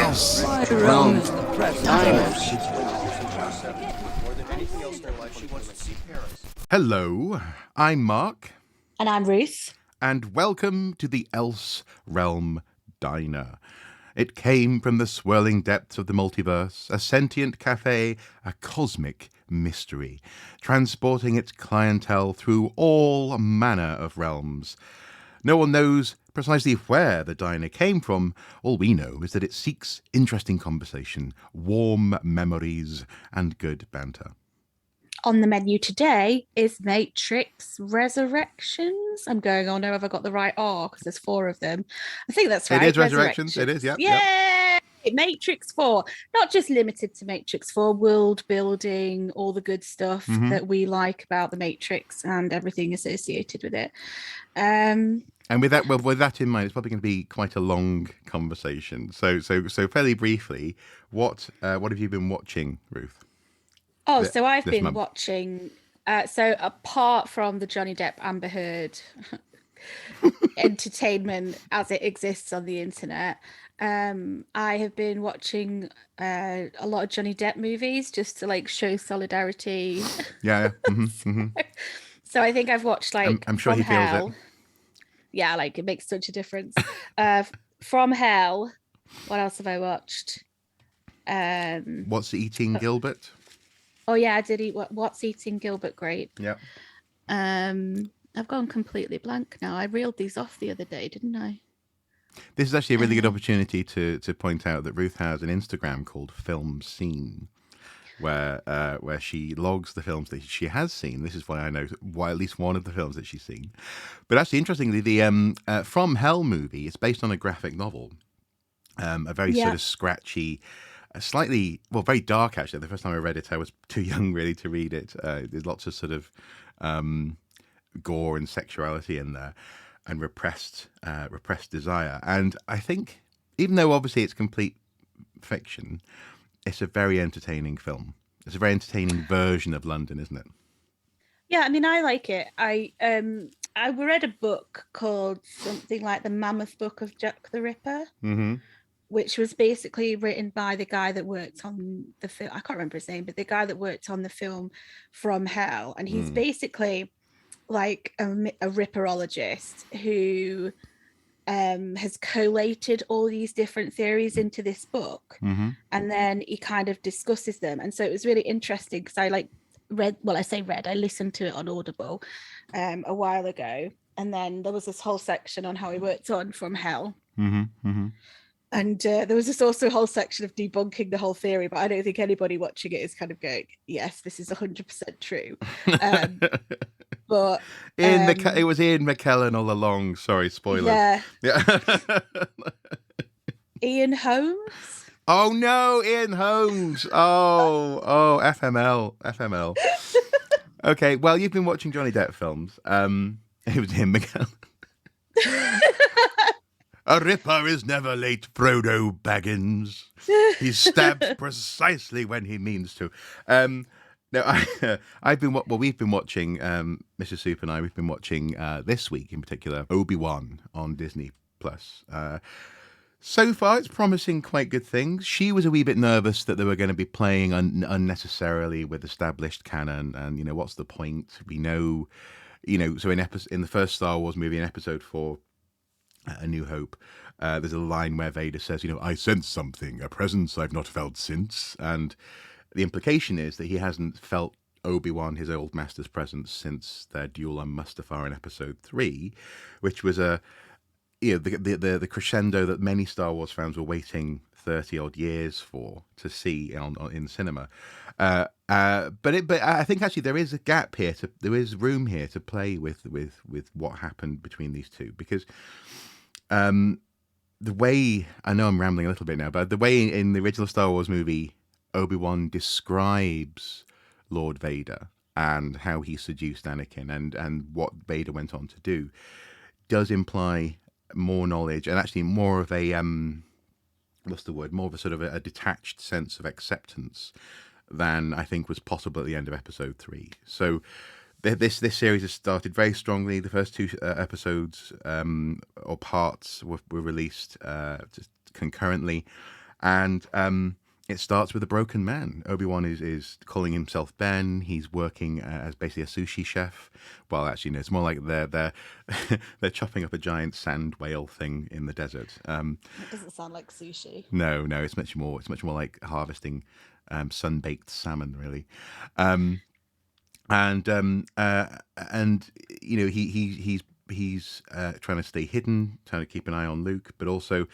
else realms diners. Hello, I'm Mark, And I'm Ruth. and welcome to the Else Realm Diner. It came from the swirling depths of the multiverse, a sentient cafe, a cosmic mystery, transporting its clientele through all manner of realms. No one knows precisely where the diner came from. All we know is that it seeks interesting conversation, warm memories, and good banter. On the menu today is Matrix Resurrections. I'm going, oh no, have I got the right R? Because there's 4 of them. I think that's right. It is Resurrections. It is, yep. Yay! Yep. Matrix 4. Not just limited to Matrix 4, world building, all the good stuff that we like about the Matrix and everything associated with it. And with that in mind, it's probably going to be quite a long conversation. So fairly briefly, what have you been watching, Ruth? So I've been watching. So apart from the Johnny Depp Amber Heard entertainment as it exists on the internet, I have been watching a lot of Johnny Depp movies just to like show solidarity. Yeah. So I think I've watched like I'm sure From he feels Hell. it. Yeah, like it makes such a difference. From Hell. What else have I watched? What's Eating Gilbert? Oh yeah, I did eat What's Eating Gilbert Grape. Yeah. I've gone completely blank now. I reeled these off the other day, didn't I? This is actually a really good opportunity to point out that Ruth has an Instagram called Film Scene, where she logs the films that she has seen. This is why I know why at least one of the films that she's seen. But actually, interestingly, the From Hell movie is based on a graphic novel, a very sort of scratchy, slightly, well, very dark actually. The first time I read it, I was too young really to read it. There's lots of sort of gore and sexuality in there, and repressed desire. And I think, even though obviously it's complete fiction, it's a very entertaining film. It's a very entertaining version of London, isn't it? Yeah, I mean, I like it. I read a book called something like The Mammoth Book of Jack the Ripper. Which was basically written by the guy that worked on the film. I can't remember his name, but the guy that worked on the film From Hell. And he's basically like a ripperologist who has collated all these different theories into this book. And then he kind of discusses them. And so it was really interesting because I I listened to it on Audible a while ago. And then there was this whole section on how he worked on From Hell. And there was this also a whole section of debunking the whole theory, but I don't think anybody watching it is kind of going, yes, this is 100% true. But it was Ian McKellen all along. Sorry, spoilers. Yeah. Ian Holmes? Oh no, Ian Holmes. Oh, FML. Okay, well, you've been watching Johnny Depp films. It was Ian McKellen. A ripper is never late, Frodo Baggins. He stabs precisely when he means to. We've been watching, Mrs. Soup and I, we've been watching this week in particular, Obi-Wan on Disney+. So far, it's promising quite good things. She was a wee bit nervous that they were going to be playing unnecessarily with established canon, and, what's the point? We know, so in the first Star Wars movie, in Episode 4, A New Hope, there's a line where Vader says, I sense something, a presence I've not felt since. And the implication is that he hasn't felt Obi-Wan, his old master's presence, since their duel on Mustafar in Episode 3, which was the crescendo that many Star Wars fans were waiting 30 odd years for to see in cinema. But I think actually there is a gap here. There is room here to play with what happened between these two, because the way, I know I'm rambling a little bit now, but the way in the original Star Wars movie, Obi-Wan describes Lord Vader and how he seduced Anakin and what Vader went on to do does imply more knowledge and actually more of a more of a sort of a detached sense of acceptance than I think was possible at the end of Episode 3. So this series has started very strongly. The first 2 episodes or parts were released just concurrently, And it starts with a broken man. Obi-Wan is calling himself Ben. He's working as basically a sushi chef. Well, actually, no, it's more like they're they're chopping up a giant sand whale thing in the desert. It doesn't sound like sushi. No, it's much more. It's much more like harvesting sun-baked salmon, really. Um, and you know he's trying to stay hidden, trying to keep an eye on Luke, but also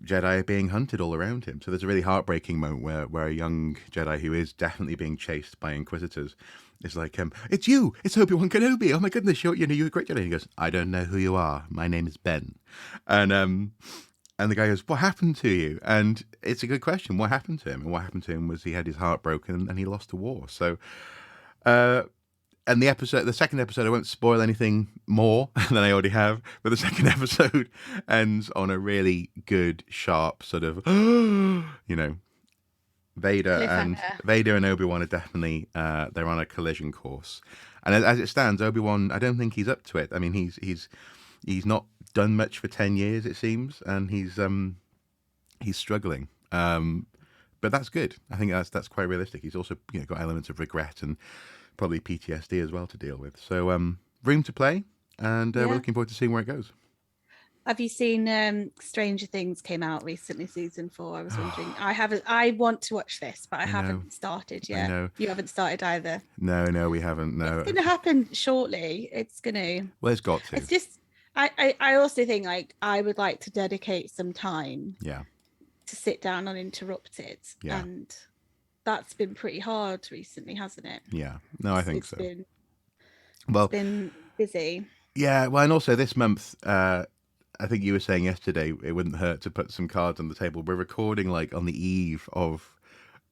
Jedi are being hunted all around him. So there's a really heartbreaking moment where a young Jedi who is definitely being chased by Inquisitors is like, "It's you, it's Obi-Wan Kenobi. Oh my goodness, you're a great Jedi." And he goes, "I don't know who you are. My name is Ben," and the guy goes, "What happened to you?" And it's a good question. What happened to him? And what happened to him was he had his heart broken and he lost a war. So. And the second episode, I won't spoil anything more than I already have, but the second episode ends on a really good, sharp sort of, Vader and Obi-Wan are definitely they're on a collision course, and as it stands, Obi-Wan, I don't think he's up to it. I mean, he's not done much for 10 years, it seems, and he's struggling. But that's good. I think that's quite realistic. He's also got elements of regret and probably PTSD as well to deal with. So room to play, and we're looking forward to seeing where it goes. Have you seen Stranger Things came out recently, season 4? I was wondering. I want to watch this, but I haven't started yet. I know. You haven't started either. No, we haven't. No, it's going to happen shortly. It's going to. Well, it's got to. It's just. I also think like I would like to dedicate some time. Yeah. To sit down uninterrupted. Yeah. And that's been pretty hard recently, hasn't it? Yeah. No, I think so. It's been busy. Yeah. Well, and also this month, I think you were saying yesterday, it wouldn't hurt to put some cards on the table. We're recording like on the eve of,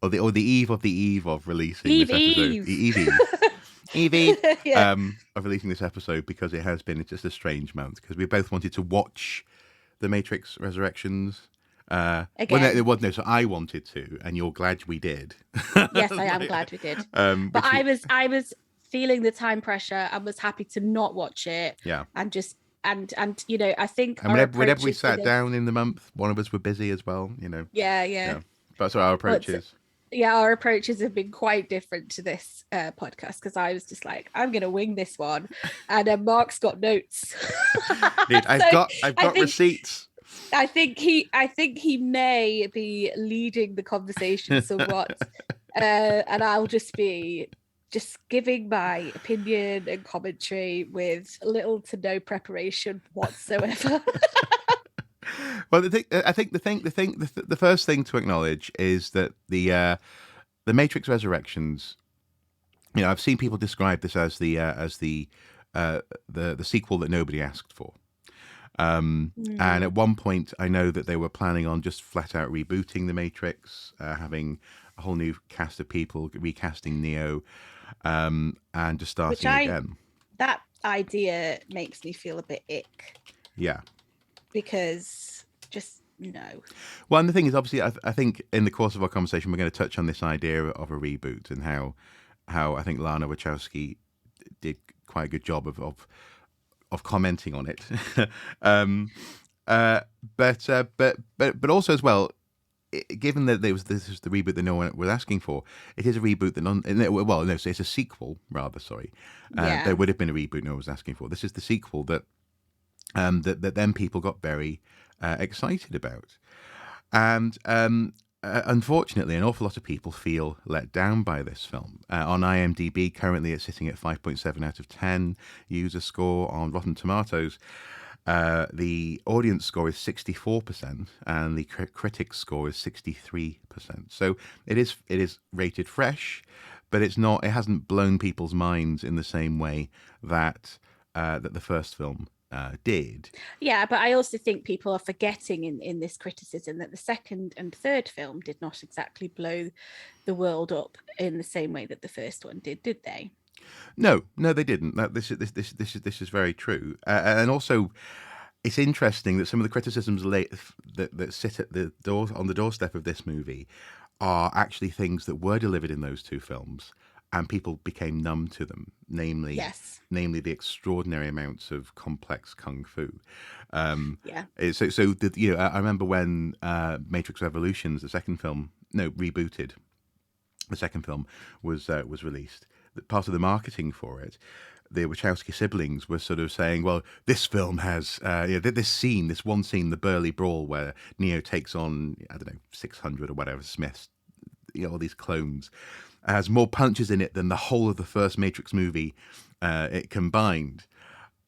or the eve of releasing this episode. Evie, of releasing this episode, because it has been just a strange month, because we both wanted to watch the Matrix Resurrections. Again. So I wanted to, and you're glad we did. Yes, I am glad we did. But I was feeling the time pressure and was happy to not watch it. Yeah. And just and I think whenever we sat down in the month, one of us were busy as well. Yeah. That's what our approach is. Yeah, our approaches have been quite different to this podcast, because I was just like, I'm going to wing this one, and Mark's got notes. Dude, I've got receipts. I think he may be leading the conversation somewhat, and I'll just be giving my opinion and commentary with little to no preparation whatsoever. Well, the first thing to acknowledge is that the Matrix Resurrections. I've seen people describe this as the sequel that nobody asked for. And at one point, I know that they were planning on just flat out rebooting the Matrix, having a whole new cast of people, recasting Neo, and just starting again. That idea makes me feel a bit ick. Yeah. Because just no. Well, and the thing is, obviously, I think in the course of our conversation, we're going to touch on this idea of a reboot, and how I think Lana Wachowski did quite a good job of commenting on it. But also as well, given that this is the reboot that no one was asking for, it is a reboot that it's a sequel rather. Sorry, there would have been a reboot no one was asking for. This is the sequel that then people got very excited about, and unfortunately, an awful lot of people feel let down by this film. On IMDb, currently it's sitting at 5.7 out of 10 user score. On Rotten Tomatoes, the audience score is 64%, and the critic score is 63%. So it is rated fresh, but it hasn't blown people's minds in the same way that the first film did. Yeah, but I also think people are forgetting in this criticism that the second and third film did not exactly blow the world up in the same way that the first one did they? No, they didn't. This is very true, and also it's interesting that some of the criticisms that sit at the door on the doorstep of this movie are actually things that were delivered in those two films, and people became numb to them, Yes. namely the extraordinary amounts of complex kung fu. Yeah. I remember when Matrix Revolutions, the second film, no, rebooted, the second film was released. Part of the marketing for it, the Wachowski siblings were sort of saying, well, this film has this one scene, the Burly Brawl, where Neo takes on, I don't know, 600 or whatever Smiths, all these clones, has more punches in it than the whole of the first Matrix movie it combined.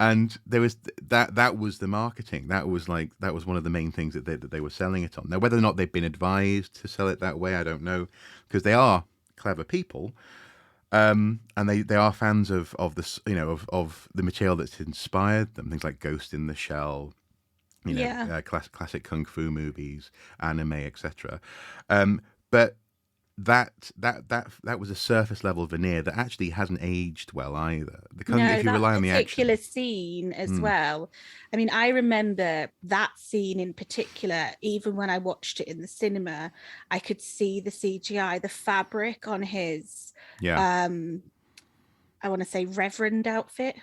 And there was that was the marketing. That was one of the main things that they were selling it on. Now, whether or not they've been advised to sell it that way, I don't know, because they are clever people, and they are fans of this, of the material that's inspired them. Things like Ghost in the Shell, Yeah. classic kung fu movies, anime, etc. But that was a surface level veneer that actually hasn't aged well either. No, If you that rely on the particular action, scene as well. I mean, I remember that scene in particular, even when I watched it in the cinema, I could see the CGI, the fabric on his, yeah, um, I want to say reverend outfit,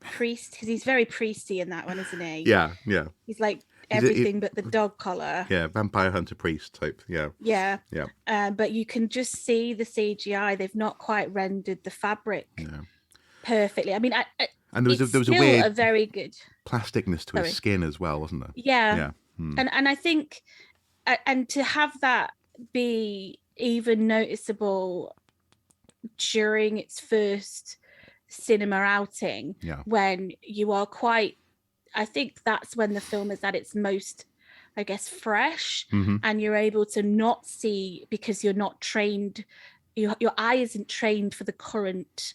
priest, because he's very priesty in that one, isn't he? yeah. He's like He's a, everything but the dog collar. yeah, vampire hunter priest type. Yeah, Yeah. yeah, But you can just see the CGI. They've not quite rendered the fabric no. perfectly. I mean, And it's there was a still a weird very good. plasticness to his Sorry. skin as well, wasn't there? Yeah. Yeah. Hmm. And I think, and to have that be even noticeable during its first cinema outing, Yeah. when you are quite, I think that's when the film is at its most, I guess, fresh, Mm-hmm. and you're able to not see, because you're not trained, your eye isn't trained for the current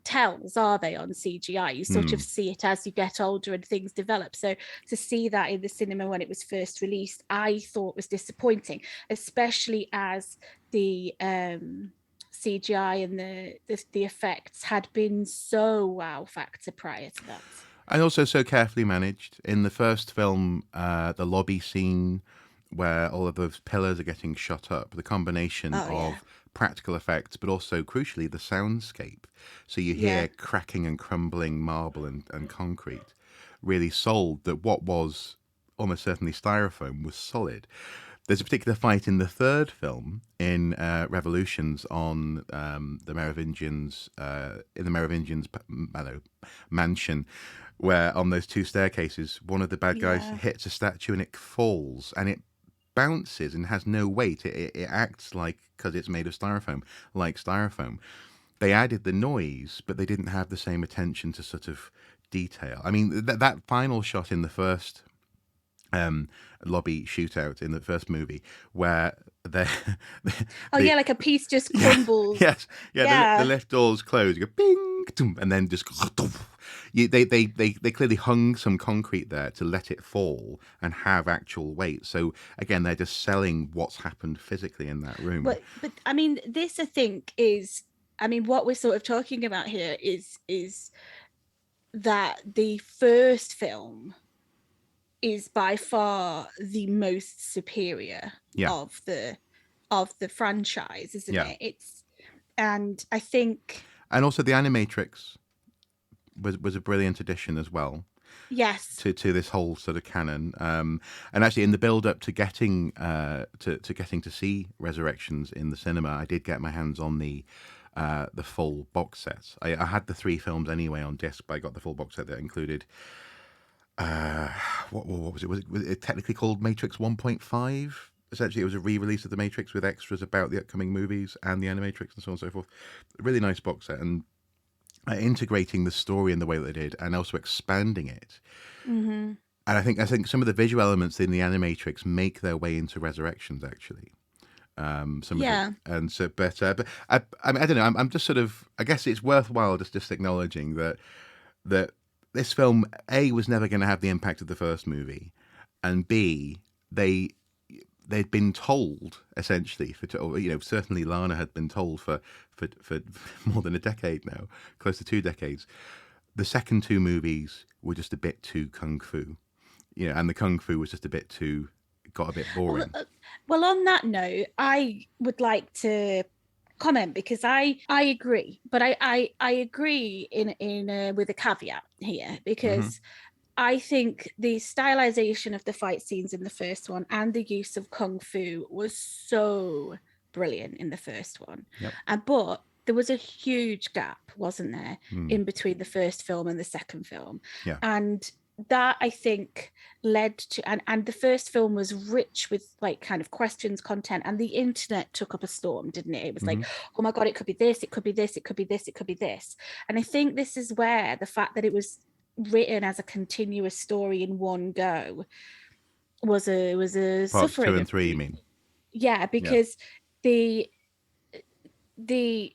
tells, are they, on CGI? You sort of see it as you get older and things develop. So to see that in the cinema when it was first released, I thought was disappointing, especially as the CGI and the effects had been so wow factor prior to that. And also so carefully managed. In the first film, the lobby scene where all of those pillars are getting shot up, the combination Oh yeah. of practical effects, but also crucially the soundscape. So you Yeah. hear cracking and crumbling marble and concrete, really sold that what was almost certainly styrofoam was solid. There's a particular fight in the third film in Revolutions on the Merovingians in the Merovingians mansion, where on those two staircases, one of the bad guys Yeah. hits a statue and it falls and it bounces and has no weight. It acts like, because it's made of styrofoam, like styrofoam. They added the noise, but they didn't have the same attention to sort of detail. I mean, that final shot in the first lobby shootout in the first movie where they Oh yeah, like a piece just crumbles. yes, yeah, the Yeah. lift doors close, you go bing, toom, and then just they clearly hung some concrete there to let it fall and have actual weight. So again, they're just selling what's happened physically in that room. But I mean, this I think is, I mean, what we're sort of talking about here is that the first film is by far the most superior Yeah. of the franchise, isn't Yeah. it? And I think, And also the Animatrix was a brilliant addition as well yes, to this whole sort of canon. And actually, in the build up to getting to see Resurrections in the cinema, I did get my hands on the full box set. I had the three films anyway on disc, but I got the full box set that included. What was it? Was it technically called Matrix 1.5? Essentially, it was a re-release of the Matrix with extras about the upcoming movies and the Animatrix and so on and so forth. A really nice box set, and integrating the story in the way that they did, and also expanding it. mm-hmm. And I think some of the visual elements in the Animatrix make their way into Resurrections actually. Some Yeah. of it, and so, but I mean, I don't know. I'm just sort of. I guess it's worthwhile just acknowledging that this film A was never going to have the impact of the first movie, and B they'd been told essentially certainly Lana had been told for more than a decade now, close to 2 decades. The second two movies were just a bit too kung fu, and the kung fu was just got a bit boring. Well, on that note, I would like to comment because I agree, but I agree in with a caveat here, because I think the stylization of the fight scenes in the first one and the use of kung fu was so brilliant in the first one. But there was a huge gap, wasn't there, in between the first film and the second film. And that, I think, led to, and the first film was rich with like kind of questions, content, and the internet took up a storm, didn't it? It was like, oh my God, it could be this, it could be this, it could be this, it could be this. And I think this is where the fact that it was written as a continuous story in one go was a Parts suffering 2 and 3, you mean? Yeah, because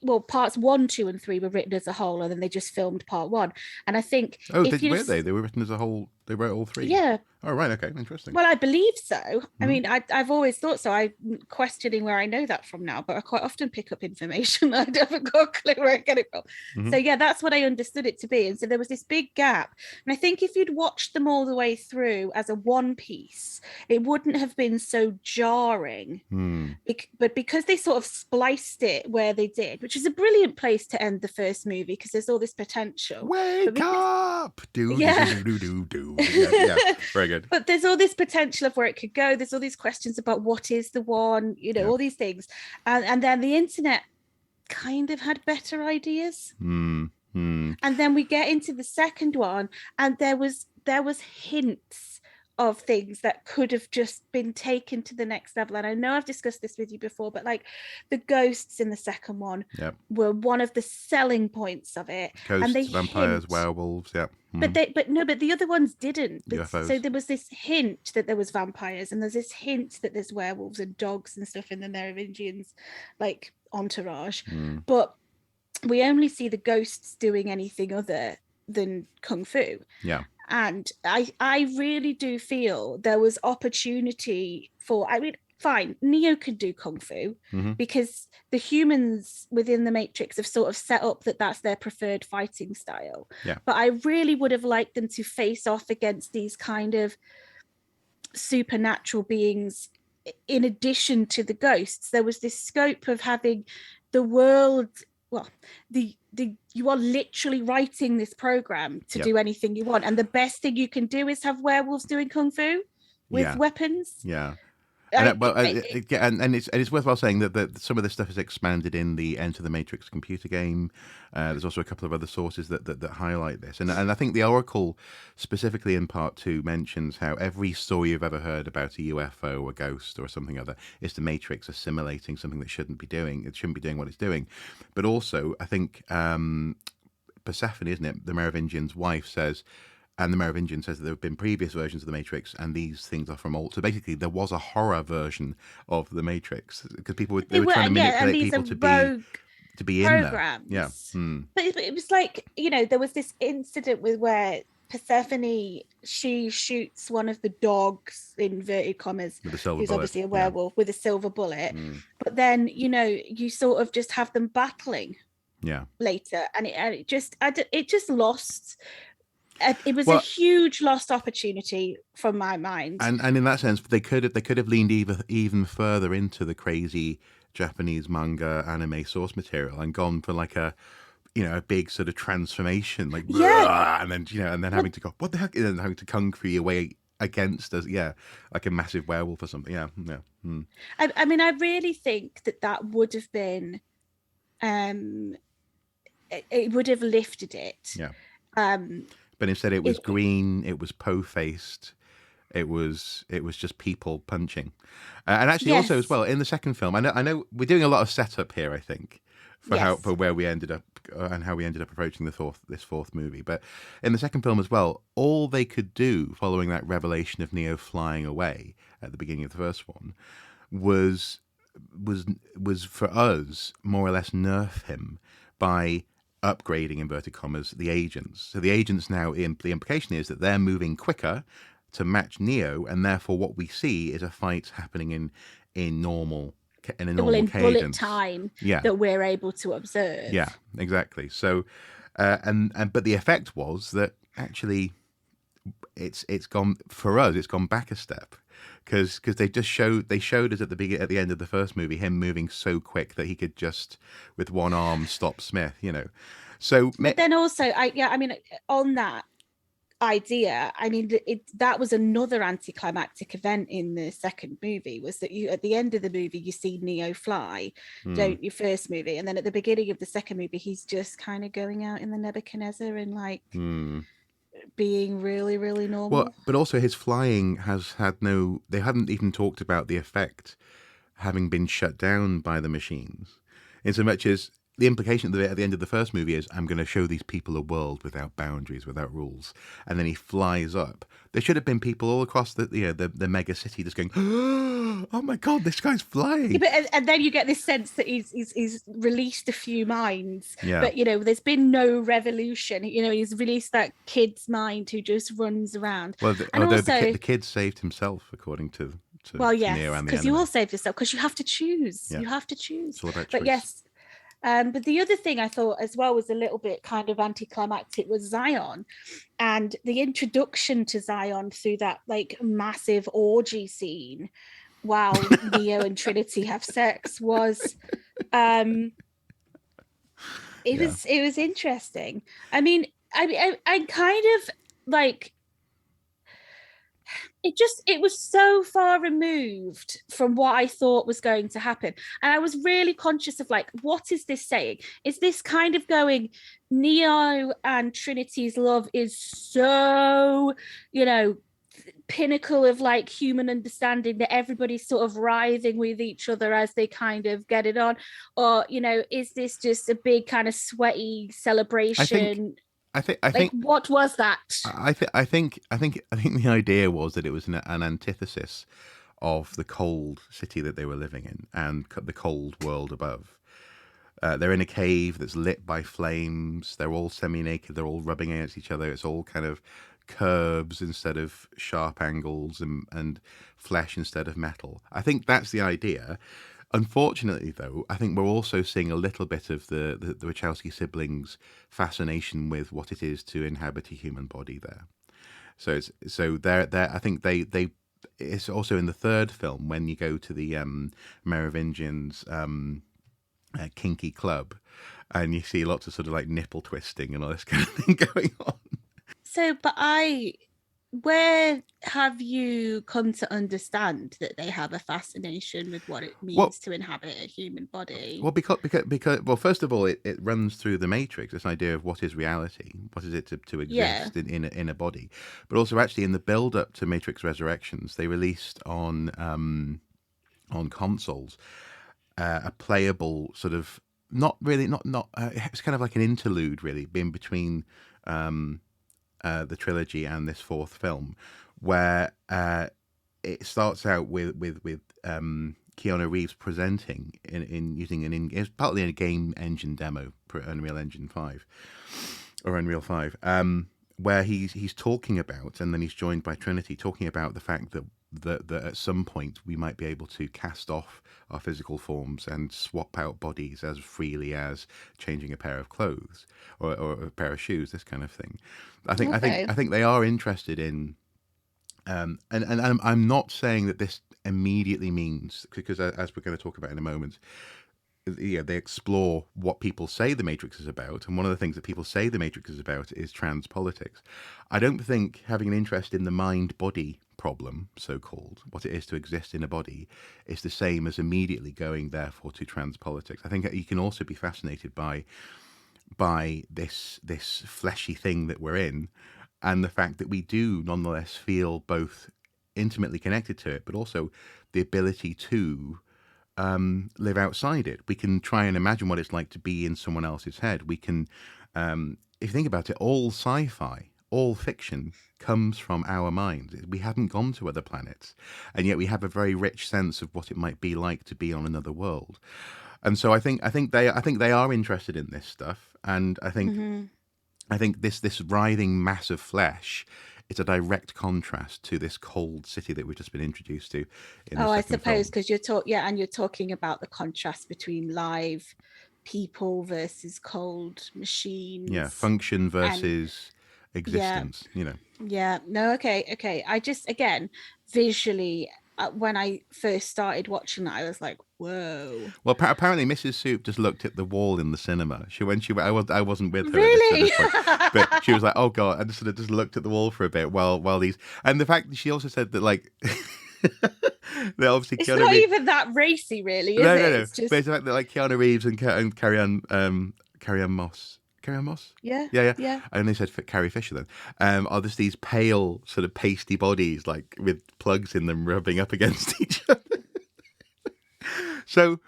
well, parts 1, 2, and 3 were written as a whole, and then they just filmed part 1. And I think were they were written as a whole? They wrote all 3? Yeah. Oh, right. Okay. Interesting. Well, I believe so. I mean, I've always thought so. I'm questioning where I know that from now, but I quite often pick up information that I haven't got a clue where I get it from. So yeah, that's what I understood it to be. And so there was this big gap. And I think if you'd watched them all the way through as a one piece, it wouldn't have been so jarring. But because they sort of spliced it where they did, which is a brilliant place to end the first movie, because there's all this potential. Wake up! Do. Yeah, very good. But there's all this potential of where it could go. There's all these questions about what is the one, all these things. And then the internet kind of had better ideas. And then we get into the second one, and there was hints of things that could have just been taken to the next level. And I know I've discussed this with you before, but like the ghosts in the second one were one of the selling points of it. Ghosts, and they vampires, werewolves, But the other ones didn't. UFOs. So there was this hint that there was vampires, and there's this hint that there's werewolves and dogs and stuff in the Merovingians, like entourage. But we only see the ghosts doing anything other than kung fu. And I really do feel there was opportunity for, I mean, fine, Neo could do kung fu because the humans within the Matrix have sort of set up that that's their preferred fighting style. But I really would have liked them to face off against these kind of supernatural beings in addition to the ghosts. There was this scope of having the world, well, you are literally writing this program to do anything you want, and the best thing you can do is have werewolves doing kung fu with weapons. And it's worthwhile saying that some of this stuff is expanded in the Enter the Matrix computer game. There's also a couple of other sources that highlight this, and I think the Oracle specifically in part 2 mentions how every story you've ever heard about a UFO or ghost or something other is the Matrix assimilating something that shouldn't be doing. It shouldn't be doing what it's doing. But also, I think Persephone, isn't it, the Merovingian's wife, says. And the Merovingian says that there have been previous versions of the Matrix, and these things are from old. So basically, there was a horror version of the Matrix because they were trying to manipulate people to be in there. But it was like, there was this incident where Persephone, she shoots one of the dogs, inverted commas, with a silver who's bullet. obviously a werewolf, with a silver bullet. But then you sort of just have them battling. Later, and it just lost. It was a huge lost opportunity from my mind. And in that sense, they could have leaned even further into the crazy Japanese manga anime source material and gone for like a big sort of transformation, like and then having to go, what the heck, and then having to kung fu your way against us, like a massive werewolf or something. I mean, I really think that would have been, it would have lifted it. But instead, it was green. It was po-faced. It was just people punching, and actually also as well in the second film. I know we're doing a lot of setup here. I think for where we ended up and how we ended up approaching this fourth movie. But in the second film as well, all they could do following that revelation of Neo flying away at the beginning of the first one was for us more or less nerf him by upgrading, inverted commas, the agents. So the agents now, the implication is that they're moving quicker to match Neo, and therefore what we see is a fight happening in a normal cadence. Bullet time that we're able to observe. Yeah, exactly. So, but the effect was that actually it's gone for us. It's gone back a step because they showed us at the end of the first movie him moving so quick that he could just with one arm stop Smith. So but then also I mean, on that idea, I mean, that was another anticlimactic event in the second movie, was that you at the end of the movie you see Neo fly, don't you, first movie, and then at the beginning of the second movie he's just kind of going out in the Nebuchadnezzar and like being really, really normal. Well, but also his flying has had no. They hadn't even talked about the effect having been shut down by the machines, in so much as the implication at the end of the first movie is, I'm going to show these people a world without boundaries, without rules. And then he flies up. There should have been people all across the mega city just going, oh my God, this guy's flying. Yeah, and then you get this sense that he's released a few minds, yeah. But there's been no revolution. He's released that kid's mind who just runs around. Well, the kid saved himself, according to well, yes, Neo and the because you all saved yourself, because you have to choose. Yeah. You have to choose. It's all about but choice. Yes. But the other thing I thought as well was a little bit kind of anticlimactic was Zion, and the introduction to Zion through that like massive orgy scene while Neo and Trinity have sex was it was interesting. I mean, I kind of like it was so far removed from what I thought was going to happen. And I was really conscious of like, what is this saying? Is this kind of going, Neo and Trinity's love is so, pinnacle of like human understanding that everybody's sort of writhing with each other as they kind of get it on? Or, is this just a big kind of sweaty celebration? I think what was that? I think the idea was that it was an antithesis of the cold city that they were living in and the cold world above. They're in a cave that's lit by flames. They're all semi-naked. They're all rubbing against each other. It's all kind of curves instead of sharp angles and flesh instead of metal. I think that's the idea. Unfortunately, though, I think we're also seeing a little bit of the Wachowski siblings' fascination with what it is to inhabit a human body there. So they're I think they it's also in the third film when you go to the Merovingians' kinky club, and you see lots of sort of like nipple twisting and all this kind of thing going on. So, but where have you come to understand that they have a fascination with what it means to inhabit a human body? Well, because first of all, it runs through the Matrix, this idea of what is reality, what is it to exist in a body, but also actually in the build up to Matrix Resurrections, they released on consoles a playable sort of it's kind of like an interlude really in between the trilogy and this fourth film, where it starts out with Keanu Reeves presenting in using it's partly a game engine demo for Unreal Engine 5 or Unreal 5, where he's talking about, and then he's joined by Trinity talking about the fact that at some point we might be able to cast off our physical forms and swap out bodies as freely as changing a pair of clothes or a pair of shoes, this kind of thing. I think they are interested in, and I'm not saying that this immediately means, because as we're going to talk about in a moment, they explore what people say the Matrix is about, and one of the things that people say the Matrix is about is trans politics. I don't think having an interest in the mind-body problem, so-called, what it is to exist in a body, is the same as immediately going, therefore, to trans politics. I think you can also be fascinated by this fleshy thing that we're in, and the fact that we do nonetheless feel both intimately connected to it, but also the ability to live outside it. We can try and imagine what it's like to be in someone else's head. We can, if you think about it, all sci-fi, all fiction comes from our minds. We haven't gone to other planets, and yet we have a very rich sense of what it might be like to be on another world. And so I think they are interested in this stuff, and I think this writhing mass of flesh is a direct contrast to this cold city that we've just been introduced to. I suppose because you're talking about the contrast between live people versus cold machines. Yeah, function versus existence. Yeah. No, okay. I just, again, visually, when I first started watching that, I was like, whoa. Well, apparently Mrs. Soup just looked at the wall in the cinema. I wasn't with her at Really? this point, but she was like, "Oh God," and just sort of just looked at the wall for a bit while these. And the fact that she also said that like. That obviously It's Keanu not Reeves, even that racy, really, is no, it? no, no. It's just, But it's the fact that like Keanu Reeves and Carrie Ann Moss, Carrie Ann Moss, yeah, yeah. yeah. I only said Carrie Fisher then. Are just these pale sort of pasty bodies like with plugs in them rubbing up against each other. So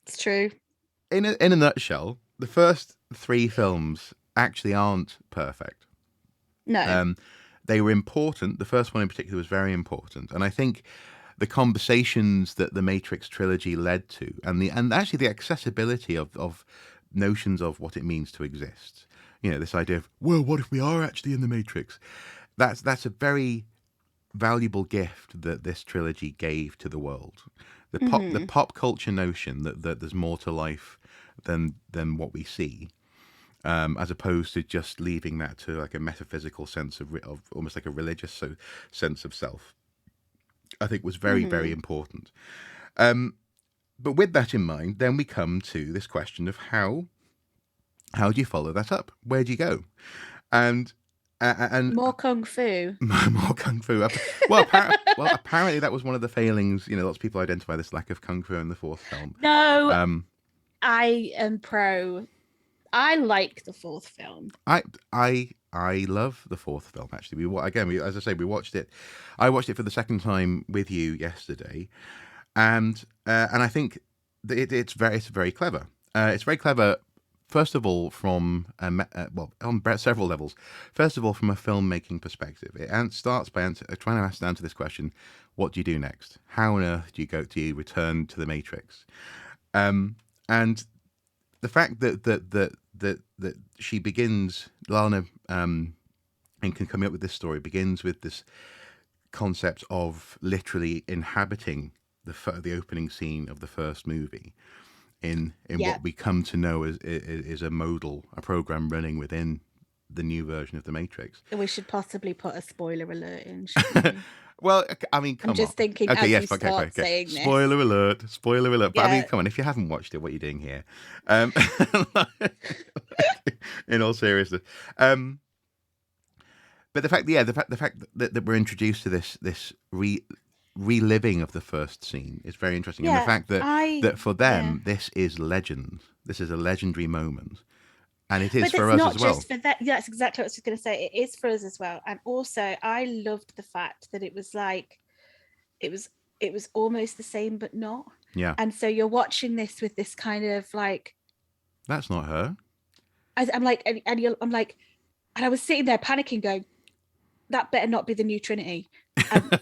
It's true. in a nutshell, the first three films actually aren't perfect. No. They were important. The first one in particular was very important, and I think the conversations that the Matrix trilogy led to, and actually the accessibility of notions of what it means to exist. This idea of, well, what if we are actually in the Matrix? That's a very valuable gift that this trilogy gave to the world. The pop culture notion that there's more to life than what we see, as opposed to just leaving that to like a metaphysical sense of almost like a religious sense of self, I think was very, very important. But with that in mind, then we come to this question of how do you follow that up? Where do you go? And More kung fu. more kung fu. Well, apparently that was one of the failings. Lots of people identify this lack of kung fu in the fourth film. No, I am pro. I like the fourth film. I love the fourth film. Actually, as I say, we watched it. I watched it for the second time with you yesterday, and I think that it's very clever. It's very clever. First of all, from on several levels. First of all, from a filmmaking perspective, it starts by trying to answer this question: what do you do next? How on earth do you return to the Matrix? And the fact that she begins, Lana, and can come up with this story, begins with this concept of literally inhabiting the opening scene of the first movie in what we come to know as is a program running within the new version of the Matrix. We should possibly put a spoiler alert in, shouldn't we? Well, I mean, come on. I'm just thinking Okay, as yes, you start saying this. Spoiler alert, spoiler alert. But I mean, Yeah. come on, if you haven't watched it, what are you doing here? In all seriousness. But the fact that we're introduced to this reliving of the first scene is very interesting. And the fact that for them, this is legend. This is a legendary moment. And it is for us as well. But it's not just for that. Yeah, that's exactly what I was going to say. It is for us as well. And also, I loved the fact that it was like, it was almost the same, but not. Yeah. And so you're watching this with this kind of like, that's not her. I'm like, and I was sitting there panicking, going, that better not be the new Trinity.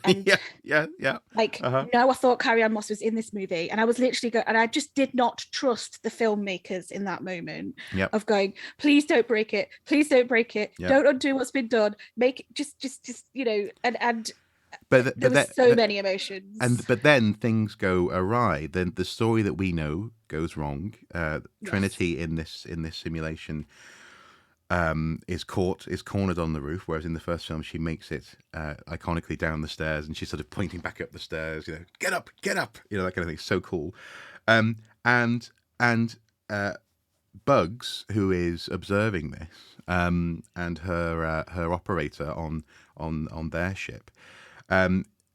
And yeah. Like, no, I thought Carrie Ann Moss was in this movie, and I was literally going, and I just did not trust the filmmakers in that moment of going, please don't break it, don't undo what's been done, make it just and. But there was so many emotions, but then things go awry. Then the story that we know goes wrong. Trinity in this simulation is cornered on the roof, whereas in the first film she makes it iconically down the stairs, and she's sort of pointing back up the stairs, get up, that kind of thing. It's so cool. And Bugs, who is observing this, and her operator on their ship,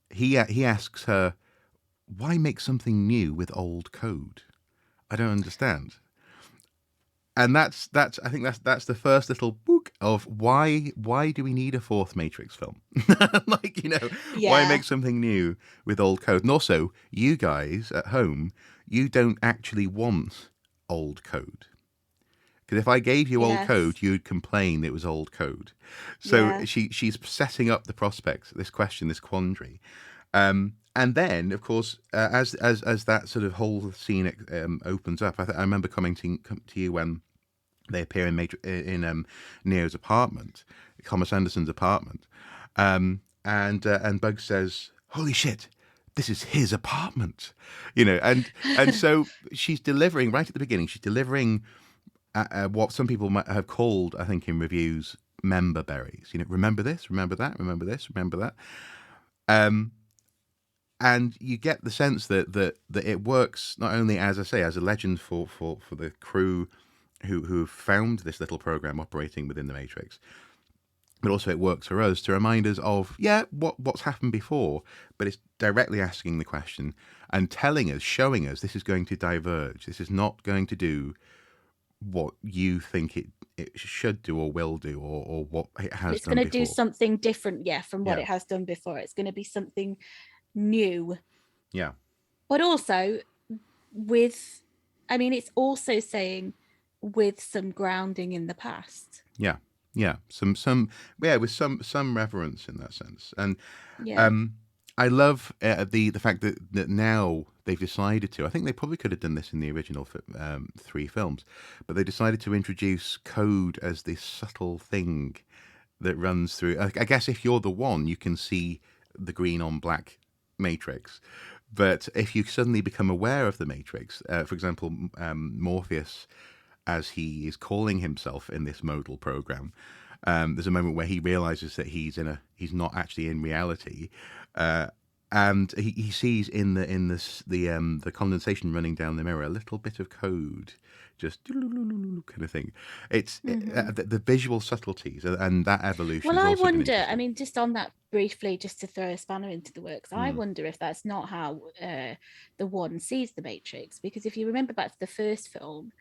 he asks her, why make something new with old code? I don't understand. And that's I think that's the first little book of why do we need a fourth Matrix film? Why make something new with old code? And also, you guys at home, you don't actually want old code. Because if I gave you old code, you'd complain it was old code. So she's setting up the prospects, this question, this quandary. And then, of course, as that sort of whole scene opens up, I remember commenting to you when they appear in Neo's apartment, Thomas Anderson's apartment, and Bugs says, "Holy shit, this is his apartment," and so she's delivering right at the beginning. She's delivering what some people might have called, I think, in reviews, member berries. You know, remember this, remember that, remember this, remember that. Um, and you get the sense that it works not only, as I say, as a legend for the crew who found this little program operating within the Matrix, but also it works for us to remind us of what's happened before. But it's directly asking the question and telling us, showing us this is going to diverge. This is not going to do what you think it should do or will do, or what it has It's done going to before. do something different, from what Yeah. it has done before. It's going to be something new. Yeah. But also it's also saying with some grounding in the past. Yeah. Yeah. With some reverence in that sense. And Yeah. I love the fact that now they've decided to. I think they probably could have done this in the original 3 films, but they decided to introduce code as this subtle thing that runs through. I guess if you're the one, you can see the green on black matrix, but if you suddenly become aware of the matrix, for example, Morpheus, as he is calling himself in this modal program, there's a moment where he realizes that he's not actually in reality, and he sees in the condensation running down the mirror a little bit of code, just kind of thing. It's the visual subtleties and that evolution. Well, has I also been wonder, interesting. just on that briefly, just to throw a spanner into the works, I wonder if that's not how the One sees the Matrix. Because if you remember back to the first film,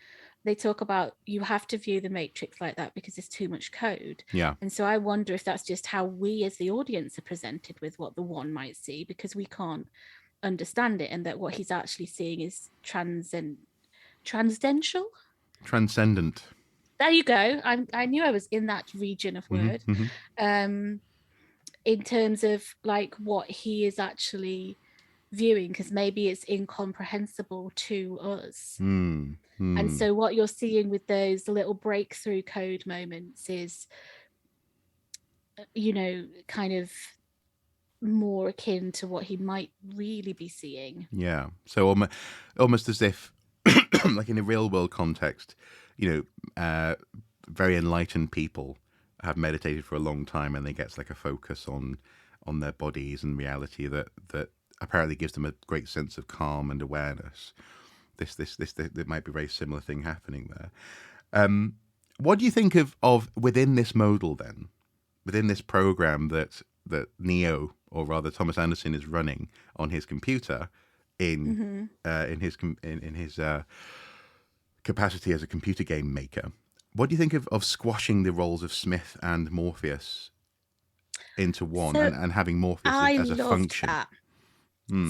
they talk about you have to view the Matrix like that because there's too much code. Yeah. And so I wonder if that's just how we as the audience are presented with what the One might see, because we can't understand it, and that what he's actually seeing is transcendental. Transcendent. There you go. I knew I was in that region of word. In terms of like what he is actually viewing, because maybe it's incomprehensible to us. And so what you're seeing with those little breakthrough code moments is, kind of more akin to what he might really be seeing. Yeah. So almost as if, like in a real world context, very enlightened people have meditated for a long time, and they get like a focus on their bodies and reality that apparently gives them a great sense of calm and awareness. There might be a very similar thing happening there. What do you think of within this modal then, within this program that Neo, or rather Thomas Anderson, is running on his computer in his capacity as a computer game maker? What do you think of squashing the roles of Smith and Morpheus into one, So and having Morpheus as a function? That.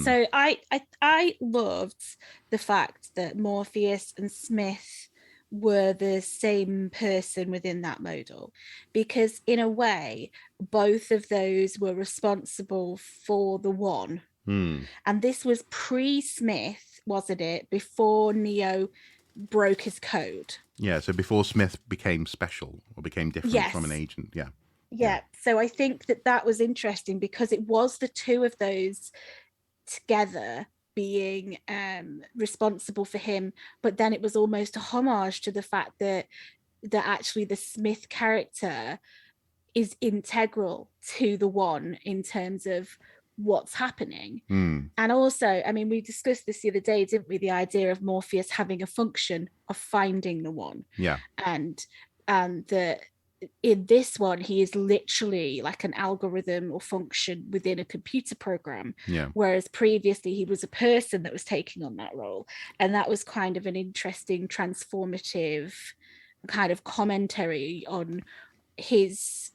So I loved the fact that Morpheus and Smith were the same person within that modal, because in a way both of those were responsible for the One. And this was pre-Smith, wasn't it, before Neo broke his code? Yeah, so before Smith became special or became different from an agent. Yeah. So I think that was interesting, because it was the two of those together being responsible for him, but then it was almost a homage to the fact that actually the Smith character is integral to the One in terms of what's happening. And also, we discussed this the other day, didn't we, the idea of Morpheus having a function of finding the One. And the in this one, he is literally like an algorithm or function within a computer program. Whereas previously he was a person that was taking on that role. And that was kind of an interesting transformative kind of commentary on his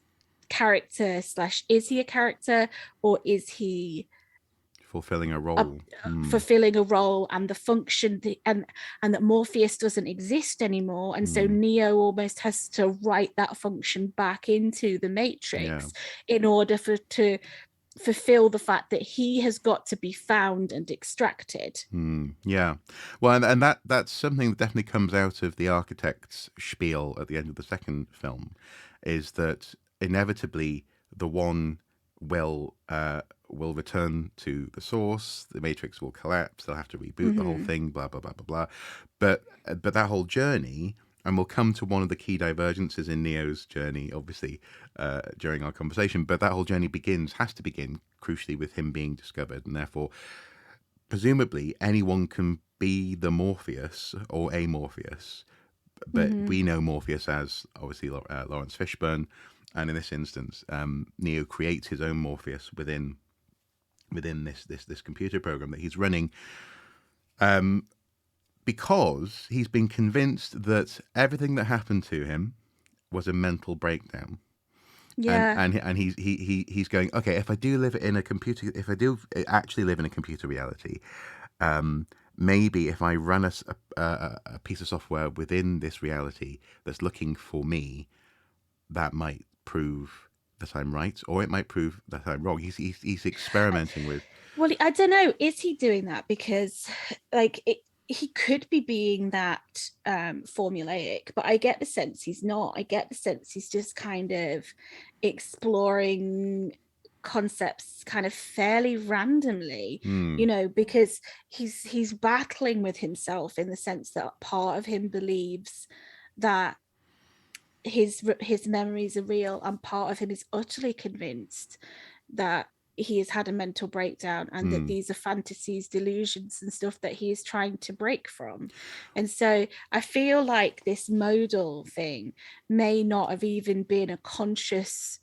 character / is he a character, or is he fulfilling a role? Fulfilling a role, and the function, and that Morpheus doesn't exist anymore, and so Neo almost has to write that function back into the Matrix in order to fulfill the fact that he has got to be found and extracted. Well, and that's something that definitely comes out of the architect's spiel at the end of the second film, is that inevitably the One will return to the source. The Matrix will collapse. They'll have to reboot the whole thing. Blah blah blah blah blah. But that whole journey and we'll come to one of the key divergences in Neo's journey, obviously, during our conversation. But that whole journey has to begin, crucially, with him being discovered, and therefore, presumably, anyone can be the Morpheus or a Morpheus. But we know Morpheus as, obviously, Lawrence Fishburne, and in this instance, Neo creates his own Morpheus within this computer program that he's running, because he's been convinced that everything that happened to him was a mental breakdown. Yeah. And he's going, okay, if I do actually live in a computer reality, maybe if I run a piece of software within this reality that's looking for me, that might prove that I'm right, or it might prove that I'm wrong. He's experimenting with. Well, I don't know. Is he doing that because, like, he could be being that formulaic, but I get the sense he's not. I get the sense he's just kind of exploring concepts kind of fairly randomly, because he's battling with himself in the sense that part of him believes that his memories are real, and part of him is utterly convinced that he has had a mental breakdown and that these are fantasies, delusions and stuff that he is trying to break from. And so I feel like this modal thing may not have even been a conscious,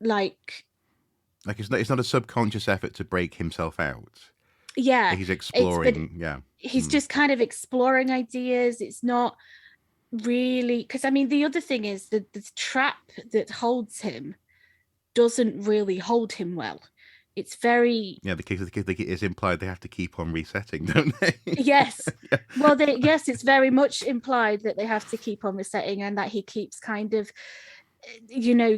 like it's not a subconscious effort to break himself out. Yeah, he's exploring. He's just kind of exploring ideas. It's not really, because I mean, the other thing is that the trap that holds him doesn't really hold him well. It's very it's implied they have to keep on resetting, don't they? Yes. Yeah. Well, yes, it's very much implied that they have to keep on resetting, and that he keeps kind of,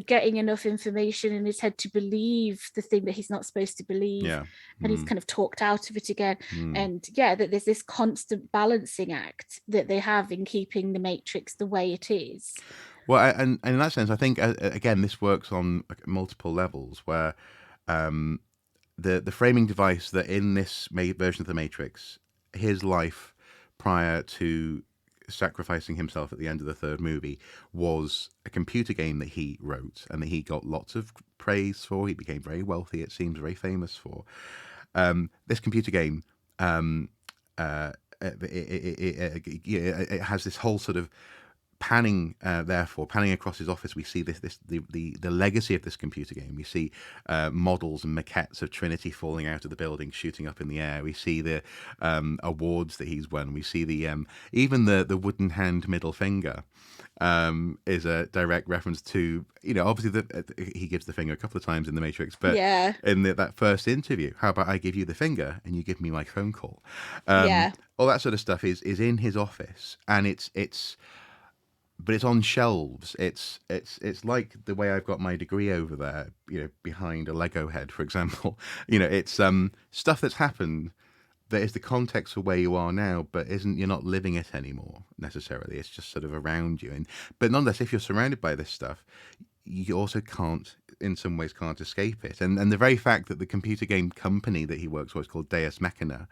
getting enough information in his head to believe the thing that he's not supposed to believe. Yeah. And he's kind of talked out of it again. And that there's this constant balancing act that they have in keeping the Matrix the way it is. Well, and in that sense, I think, again, this works on multiple levels, where the framing device that in this version of the Matrix, his life prior to sacrificing himself at the end of the third movie was a computer game that he wrote and that he got lots of praise for. He became very wealthy, it seems, very famous for. This computer game, it has this whole sort of panning across his office. We see the legacy of this computer game. We see models and maquettes of Trinity falling out of the building, shooting up in the air. We see the awards that he's won. We see the even the wooden hand middle finger is a direct reference to, obviously he gives the finger a couple of times in the Matrix, but in that first interview, how about I give you the finger and you give me my phone call? All that sort of stuff is in his office, and but it's on shelves. It's like the way I've got my degree over there, behind a Lego head, for example. It's stuff that's happened that is the context for where you are now, but you're not living it anymore necessarily. It's just sort of around you. But nonetheless, if you're surrounded by this stuff, you also in some ways can't escape it. And the very fact that the computer game company that he works for is called Deus Machina.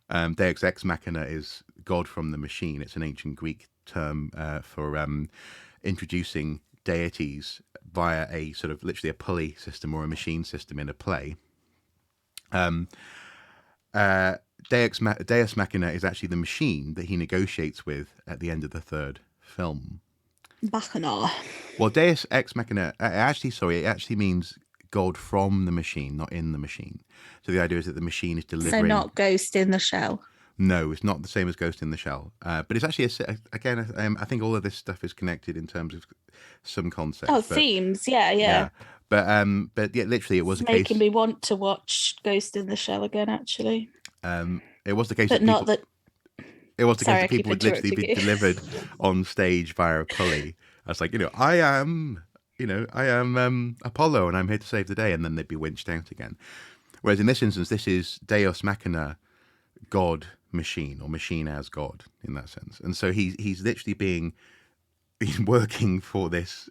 Deus Ex Machina is God from the machine. It's an ancient Greek term for introducing deities via a sort of literally a pulley system or a machine system in a play. Deus Machina is actually the machine that he negotiates with at the end of the third film. Bacchana. Well, Deus Ex Machina, it actually means God from the machine, not in the machine. So the idea is that the machine is delivering... So not Ghost in the Shell. No, it's not the same as Ghost in the Shell. But it's actually, I think all of this stuff is connected in terms of some concepts. Oh, themes, yeah. But yeah, literally it was it's a case... making me want to watch Ghost in the Shell again, actually. It was the case but that not people... that... It was the case that people would literally be delivered on stage via a pulley. I was like, I am Apollo and I'm here to save the day, and then they'd be winched out again. Whereas in this instance, this is Deus Machina, God machine, or machine as God in that sense. And so he's literally working for this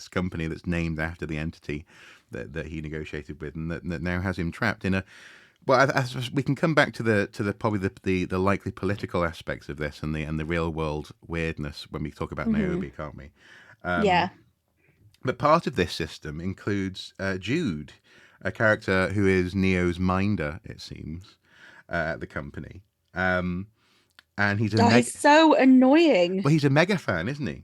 company that's named after the entity that he negotiated with, and that now has him trapped in Well, we can come back to the probably the likely political aspects of this and the real world weirdness when we talk about Niobe, can't we? Yeah. But part of this system includes Jude, a character who is Neo's minder, it seems, at the company. And he's He's so annoying. Well, he's a mega fan, isn't he?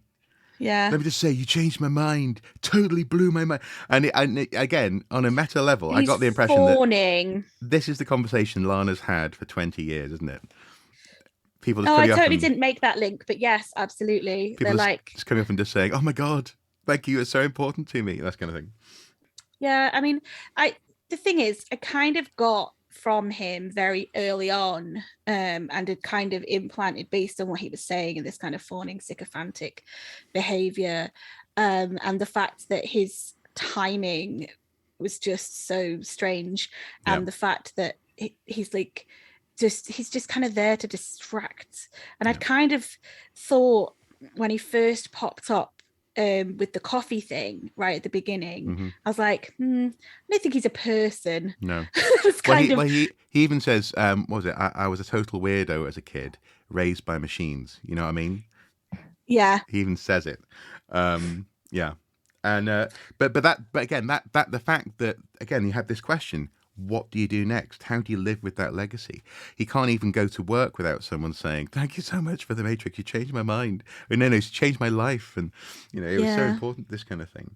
Yeah. Let me just say, you changed my mind. Totally blew my mind. And again, on a meta level, I got the impression that this is the conversation Lana's had for 20 years, isn't it? People just I totally didn't make that link, but yes, absolutely. People just coming up and just saying, "Oh my god, thank you, it's so important to me," that kind of thing. Yeah, I mean, the thing is, I kind of got from him very early on, and had kind of implanted based on what he was saying and this kind of fawning, sycophantic behavior, and the fact that his timing was just so strange, and the fact that he's like he's just kind of there to distract. And I'd kind of thought when he first popped up with the coffee thing right at the beginning, I was like, I don't think he's a person. No. He even says, what was it? I was a total weirdo as a kid, raised by machines. You know what I mean? Yeah. He even says it. Yeah. And but again, the fact that again you have this question: what do you do next? How do you live with that legacy? He can't even go to work without someone saying, "Thank you so much for the Matrix. You changed my mind." Or, no, it's changed my life, and it was so important. This kind of thing.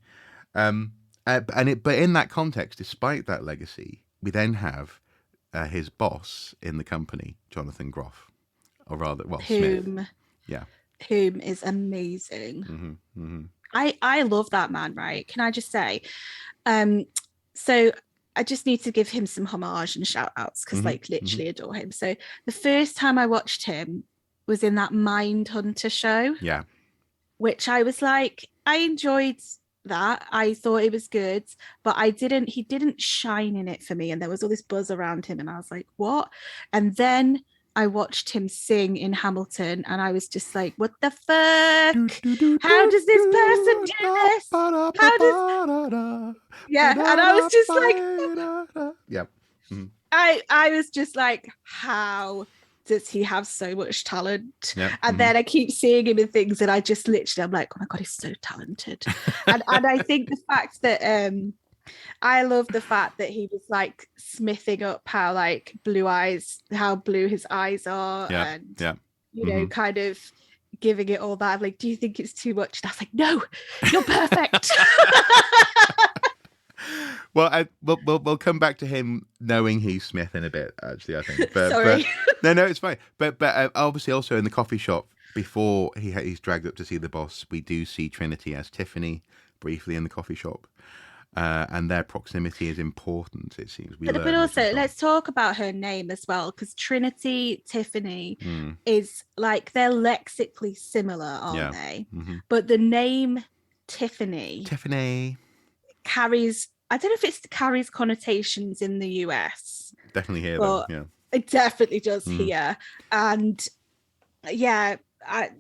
But in that context, despite that legacy, we then have his boss in the company, Jonathan Groff, or rather, Smith. Yeah. Whom is amazing. I love that man, right? Can I just say? So I just need to give him some homage and shout outs because literally adore him. So the first time I watched him was in that Mindhunter show. Yeah. Which I was like, I enjoyed that. I thought it was good, but he didn't shine in it for me. And there was all this buzz around him and I was like, what? And then I watched him sing in Hamilton and I was just like, what the fuck? How does this person do this? How does... Yeah, and I was just like... Yeah. I was just like, how does he have so much talent? And then I keep seeing him in things and I just literally, I'm like, oh my God, he's so talented. and I think the fact that... I love the fact that he was like smithing up how like how blue his eyes are, and you know, kind of giving it all that. Like, do you think it's too much? And I was like, no, you're perfect. Well, we'll come back to him knowing he's Smith in a bit. Actually, I think. Sorry. But, no, it's fine. But obviously, also in the coffee shop before he's dragged up to see the boss, we do see Trinity as Tiffany briefly in the coffee shop. And their proximity is important, it seems. But also, let's talk about her name as well, because Trinity, Tiffany is like, they're lexically similar, aren't they? But the name Tiffany carries, I don't know if it carries connotations in the US. Definitely here, though. Yeah. It definitely does here. And yeah,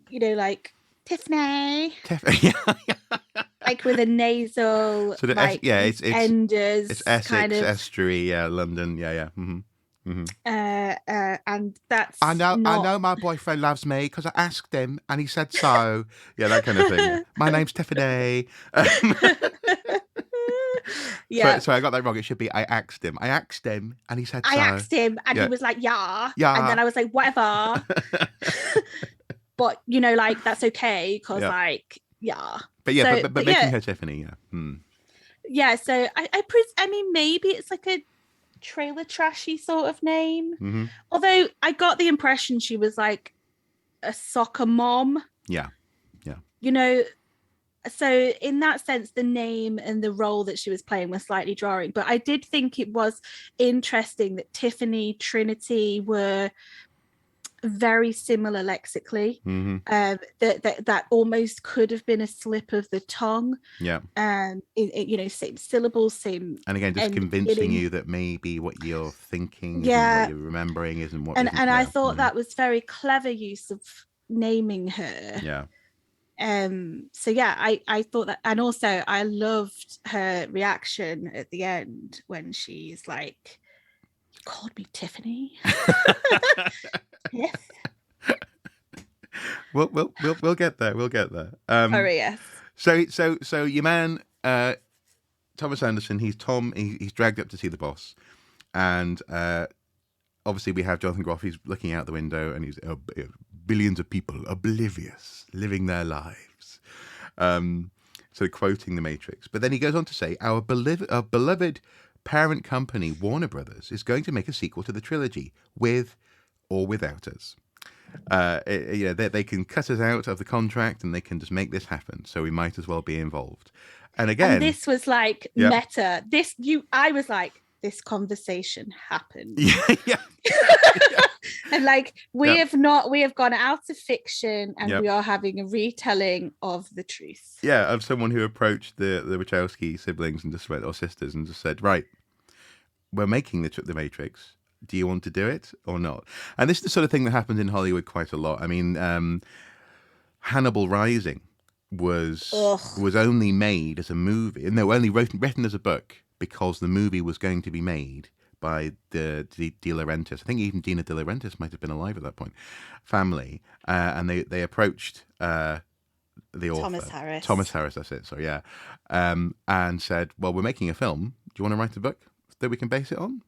like Tiffany. Like with a nasal, sort of like it's enders, it's Essex, kind of estuary, London, and that's I know my boyfriend loves me because I asked him and he said so. Yeah, that kind of thing. My name's Tiffany. Yeah. So I got that wrong. It should be I asked him and he said so. I asked him and he was like, yeah. And then I was like, whatever. But like that's okay because like, yeah. But yeah, so, but making her Tiffany, yeah. So I mean, maybe it's like a trailer trashy sort of name. Although I got the impression she was like a soccer mom. Yeah. So in that sense, the name and the role that she was playing was slightly jarring. But I did think it was interesting that Tiffany, Trinity were very similar lexically. That almost could have been a slip of the tongue. Same syllables, same, and again just convincing you that maybe what you're thinking what you're remembering isn't what and I thought that was very clever use of naming her. So yeah, I thought that, and also I loved her reaction at the end when she's like, called me Tiffany. Yes. We'll get there. We'll get there. Yes. So your man, Thomas Anderson, he's Tom. He's dragged up to see the boss, and obviously we have Jonathan Groff. He's looking out the window, and he's billions of people oblivious, living their lives. So quoting the Matrix, but then he goes on to say, our beloved parent company, Warner Brothers, is going to make a sequel to the trilogy, with or without us. They can cut us out of the contract and they can just make this happen. So we might as well be involved. And again, and this was like meta. I was like, this conversation happened. Yeah. And like we have gone out of fiction and we are having a retelling of the truth. Yeah, of someone who approached the Wachowski siblings and just went, or sisters, and just said, right, we're making the Matrix. Do you want to do it or not? And this is the sort of thing that happens in Hollywood quite a lot. I mean, Hannibal Rising was only made as a movie. No, only written as a book because the movie was going to be made by the De Laurentiis. I think even Dina De Laurentiis might have been alive at that point. Family, and they approached the author, Thomas Harris. That's it. So yeah, and said, "Well, we're making a film. Do you want to write a book that we can base it on?"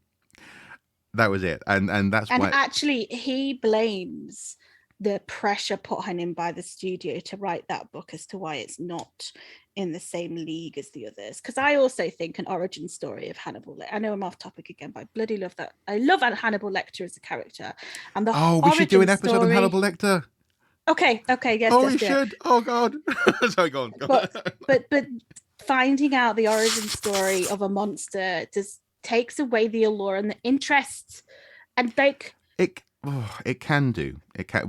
That was it, and that's why. And actually, he blames the pressure put on him by the studio to write that book as to why it's not in the same league as the others. Because I also think an origin story of Hannibal. I know I'm off topic again, but I bloody love that. I love Hannibal Lecter as a character, and we should do an episode on Hannibal Lecter. Okay, yes. Oh, we should. Oh God. Sorry, go on. But finding out the origin story of a monster just takes away the allure and the interest, and like it can do. It can.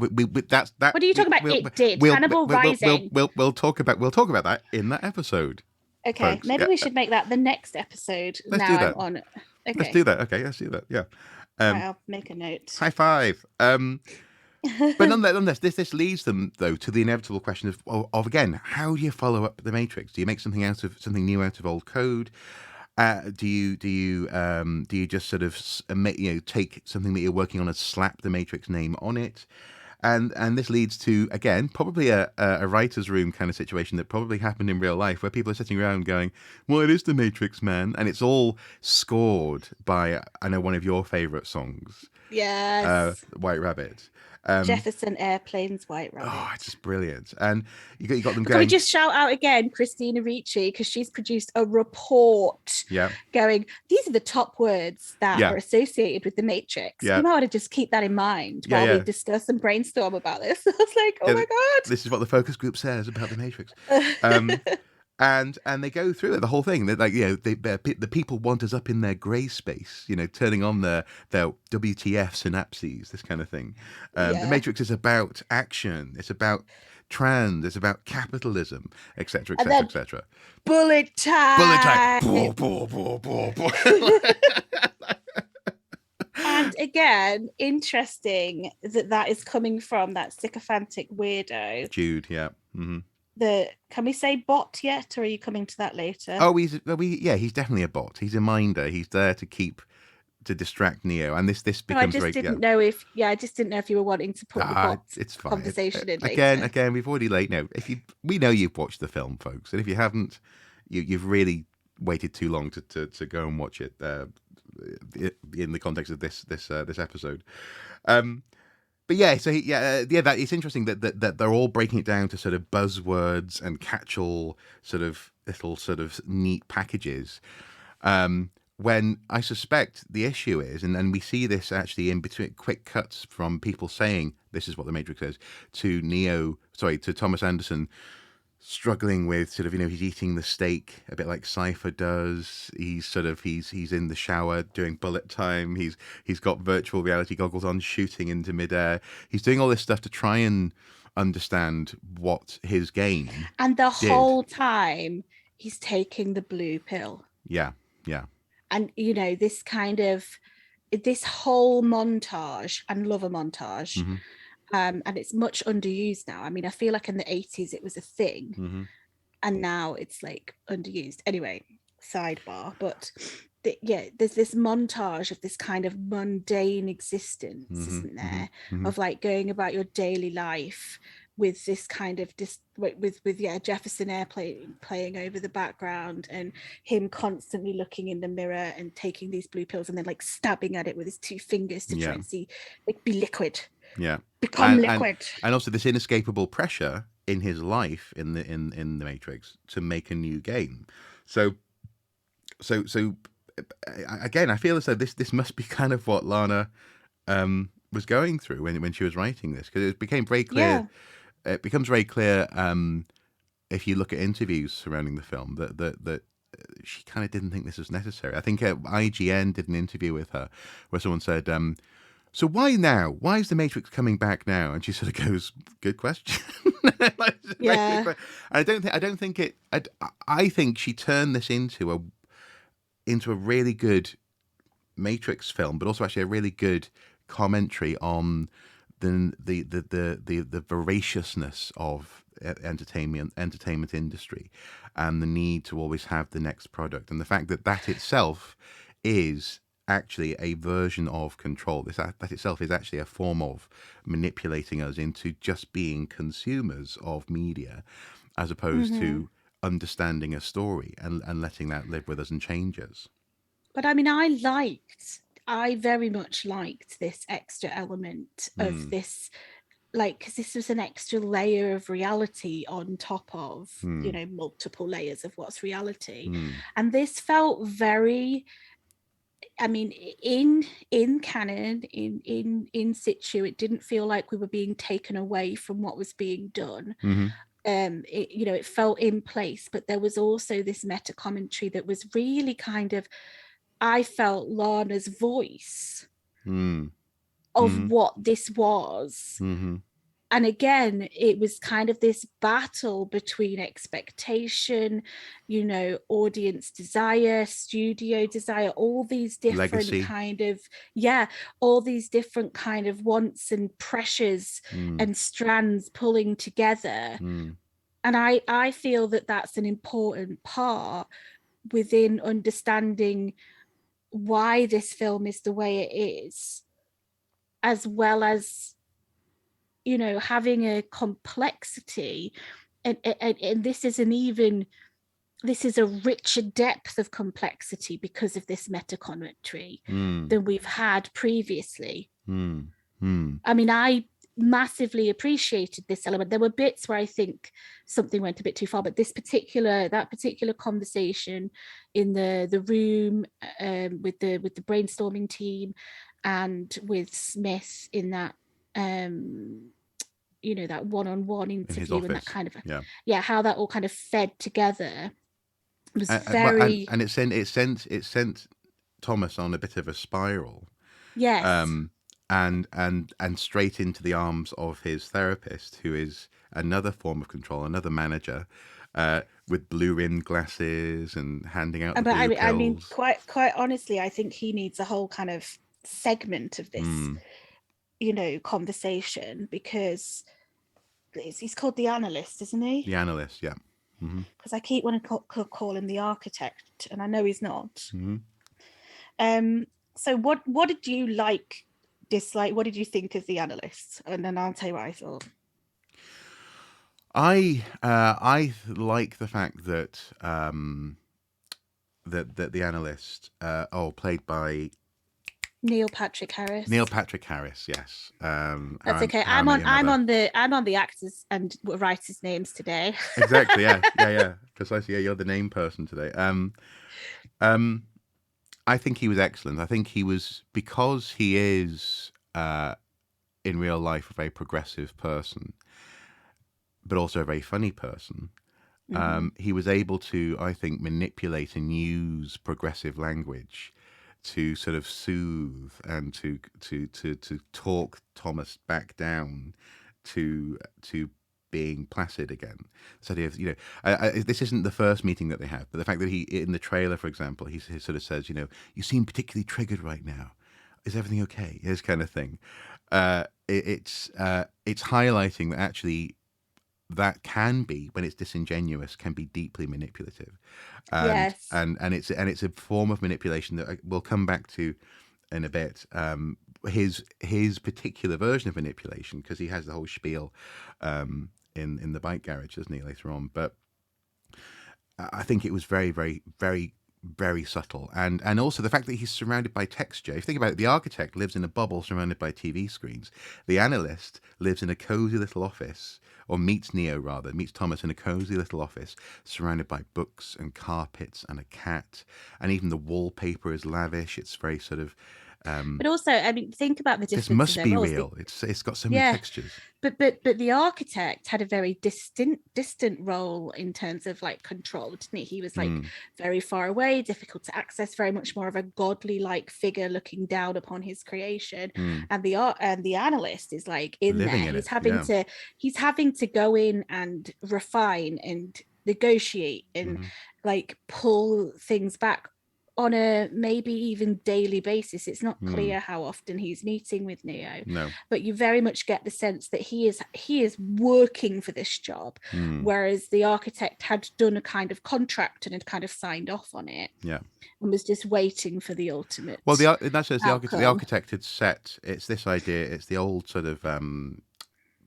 That's that. What are you talking about? It did. Hannibal Rising. We'll talk about that in that episode. Okay, folks. Maybe we should make that the next episode. Let's do that. I'm on it. Okay. Let's do that. Okay, let's do that. Yeah. Right, I'll make a note. High five. But nonetheless, this leads them though to the inevitable question of again, how do you follow up the Matrix? Do you make something new out of old code? Do you just sort of take something that you're working on and slap the Matrix name on it? And this leads to, again, probably a writer's room kind of situation that probably happened in real life, where people are sitting around going, well, it is the Matrix, man. And it's all scored by, I know, one of your favourite songs. Yes. White Rabbit. Jefferson Airplane's White Rabbit. Oh, it's just brilliant. And you got them going. Can we just shout out again Christina Ricci, because she's produced a report going, these are the top words that are associated with the Matrix. You might want to just keep that in mind while we discuss and brainstorm about this. I was like, oh my God. This is what the focus group says about the Matrix. And they go through it, the whole thing. They're like, the people want us up in their grey space, turning on their WTF synapses, this kind of thing. The Matrix is about action. It's about trans. It's about capitalism, etc., etc., etc. Bullet time. And again, interesting that is coming from that sycophantic weirdo. Jude, yeah. Mm-hmm. Can we say bot yet, or are you coming to that later? Oh, he's definitely a bot. He's a minder. He's there to distract Neo, and this becomes I just didn't know if you were wanting to put the bot conversation in later. Again, we've already we know you've watched the film, folks, and if you haven't, you've really waited too long to go and watch it in the context of this episode. But that it's interesting that they're all breaking it down to sort of buzzwords and catch-all sort of little sort of neat packages. When I suspect the issue is, and we see this actually in between quick cuts from people saying this is what the Matrix is, to Thomas Anderson struggling with sort of, he's eating the steak a bit like Cypher does. He's in the shower doing bullet time. He's got virtual reality goggles on, shooting into midair. He's doing all this stuff to try and understand what his game. And the whole time he's taking the blue pill. Yeah. And this whole montage, and love a montage. Mm-hmm. And it's much underused now. I mean, I feel like in the 80s it was a thing, and now it's like underused. Anyway, sidebar, but yeah, there's this montage of this kind of mundane existence, Mm-hmm, isn't mm-hmm, there, mm-hmm. of like going about your daily life with this kind of with yeah, Jefferson Airplane playing over the background, and him constantly looking in the mirror and taking these blue pills and then like stabbing at it with his two fingers to try Yeah, and see, like, be liquid, yeah, become and liquid. and also this inescapable pressure in his life in the Matrix to make a new game. So so again, I feel as though this must be kind of what Lana was going through when she was writing this, because it became very clear. Yeah, It becomes very clear if you look at interviews surrounding the film that she kind of didn't think this was necessary. I think IGN did an interview with her where someone said, "So why now? Why is the Matrix coming back now?" And she sort of goes, "Good question." Like, it's a very good yeah. question. I don't think it. I think she turned this into a really good Matrix film, but also actually a really good commentary on the voraciousness of entertainment industry, and the need to always have the next product, and the fact that that itself is actually a version of control. That itself is actually a form of manipulating us into just being consumers of media, as opposed Mm-hmm. to understanding a story and letting that live with us and change us. But I mean, I very much liked this extra element of Hmm. this, like, because this was an extra layer of reality on top of, Hmm. multiple layers of what's reality. Hmm. And this felt very, I mean, in canon, in situ, it didn't feel like we were being taken away from what was being done. Mm-hmm. It felt in place, but there was also this meta commentary that was really kind of, I felt, Lana's voice Mm. of Mm-hmm. what this was. Mm-hmm. And again, it was kind of this battle between expectation, audience desire, studio desire, all these different Legacy. kind of, yeah, all these different kind of wants and pressures Mm. and strands pulling together. Mm. And I feel that that's an important part within understanding why this film is the way it is, as well as, having a complexity. And this is a richer depth of complexity because of this meta commentary Mm. than we've had previously. Mm. Mm. I mean, I massively appreciated this element. There were bits where I think something went a bit too far, but that particular conversation in the room, with the brainstorming team, and with Smith in that, that one-on-one In his interview, and that office. kind of, Yeah. yeah, how that all kind of fed together was Well, and very, and it sent Thomas on a bit of a spiral, yes. um, and straight into the arms of his therapist, who is another form of control, another manager, with blue rimmed glasses and handing out the But blue I mean, pills. quite honestly, I think he needs a whole kind of segment of this, Mm. conversation, because he's called the analyst, isn't he? The analyst. Yeah. Mm-hmm. Because I keep wanting to call him the architect, and I know he's not. Mm-hmm. Um. So what did you like, dislike? What did you think of the analyst? And then I'll tell you what I thought. I like the fact that that the analyst, played by Neil Patrick Harris. Neil Patrick Harris, yes. That's okay. How I Met Your Mother. I'm on the actors and writers' names today. Exactly, yeah, yeah, precisely. Yeah, you're the name person today. I think he was excellent. I think he was, because he is in real life a very progressive person, but also a very funny person. Mm-hmm. He was able to, I think, manipulate and use progressive language to sort of soothe and to talk Thomas back down to being placid again. This idea of, this isn't the first meeting that they have, but the fact that he, in the trailer, for example, he sort of says, you seem particularly triggered right now. Is everything okay? This kind of thing. It's highlighting that actually that can be, when it's disingenuous, can be deeply manipulative, and Yes. it's a form of manipulation that we'll come back to in a bit. His particular version of manipulation, because he has the whole spiel in the bike garage, doesn't he, later on? But I think it was very, very, very, very subtle, and also the fact that he's surrounded by texture. If you think about it, the architect lives in a bubble surrounded by TV screens. The analyst lives in a cozy little office, or meets Neo rather, meets Thomas in a cozy little office surrounded by books and carpets and a cat, and even the wallpaper is lavish. It's very sort of But also, I mean, think about the this difference in must their be roles. real. It's got so many Yeah, textures. but the architect had a very distant role in terms of like control, didn't he? He was like very far away, difficult to access, very much more of a godly like figure looking down upon his creation. And the analyst is like in Living there. in He's it, having yeah. to go in and refine and negotiate and like pull things back on a maybe even daily basis. It's not clear how often he's meeting with Neo, No. but you very much get the sense that he is working for this job, whereas the architect had done a kind of contract and had kind of signed off on it, Yeah. and was just waiting for the ultimate. Well, in that sense, outcome. the architect had set. It's this idea. It's the old sort of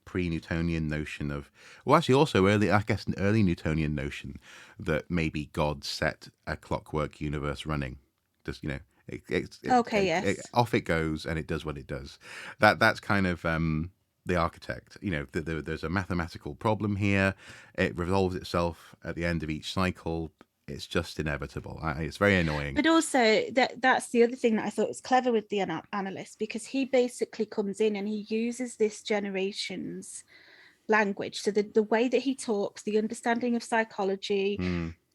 pre-Newtonian notion of, well, actually, also early, I guess, an early Newtonian notion that maybe God set a clockwork universe running. Just Yes. Off it goes, and it does what it does. That's kind of the architect. There's a mathematical problem here. It resolves itself at the end of each cycle. It's just inevitable. It's very annoying. But also that's the other thing that I thought was clever with the analyst, because he basically comes in and he uses this generation's language. So the way that he talks, the understanding of psychology,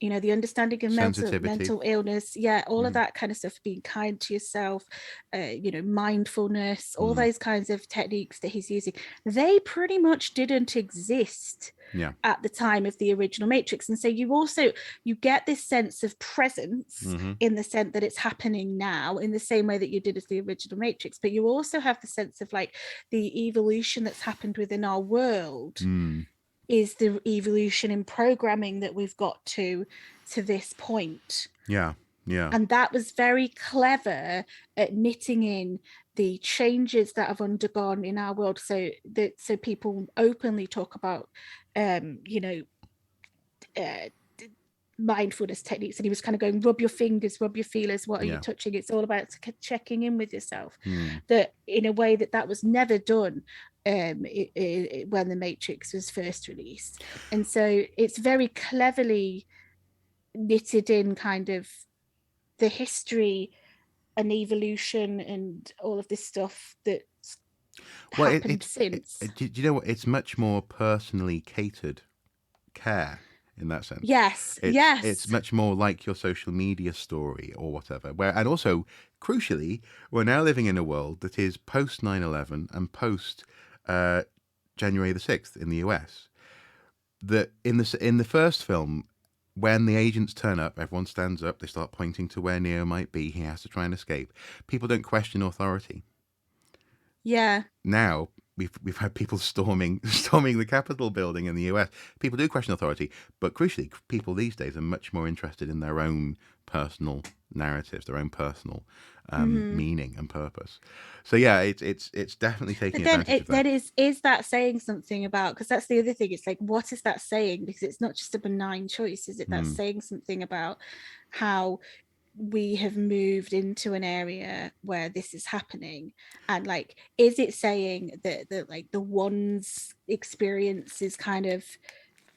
the understanding of mental illness, all of that kind of stuff, being kind to yourself, mindfulness, all those kinds of techniques that he's using, they pretty much didn't exist at the time of the original Matrix. And so you get this sense of presence in the sense that it's happening now in the same way that you did as the original Matrix, but you also have the sense of like the evolution that's happened within our world is the evolution in programming that we've got to this point. Yeah. And that was very clever at knitting in the changes that have undergone in our world, so people openly talk about mindfulness techniques, and he was kind of going, rub your fingers, rub your feelers, what are you touching? It's all about checking in with yourself. That in a way that was never done when the Matrix was first released. And so it's very cleverly knitted in kind of the history and evolution and all of this stuff that's happened since. Do you know what? It's much more personally catered care in that sense. Yes. It's much more like your social media story or whatever. And also, crucially, we're now living in a world that is post 9/11 and post January the 6th in the US. That in the first film, when the agents turn up, everyone stands up, they start pointing to where Neo might be, he has to try and escape. People don't question authority. Yeah. Now, we've had people storming the Capitol building in the US. People do question authority, but crucially, people these days are much more interested in their own personal narratives, their own personal meaning and purpose. So yeah, it's definitely taking advantage of that. Then is that saying something about, because that's the other thing, it's like, what is that saying? Because it's not just a benign choice, is it? That's saying something about how we have moved into an area where this is happening, and like, is it saying that like the one's experience is kind of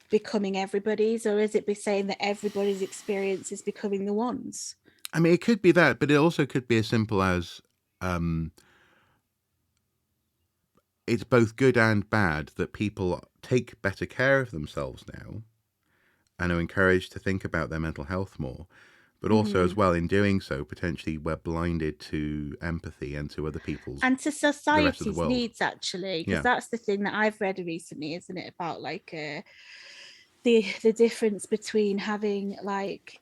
becoming everybody's, or is it be saying that everybody's experience is becoming the one's? I mean, it could be that, but it also could be as simple as it's both good and bad that people take better care of themselves now and are encouraged to think about their mental health more. But also, as well, in doing so, potentially we're blinded to empathy and to other people's and to society's world. Needs, actually, because that's the thing that I've read recently, isn't it? About like the difference between having like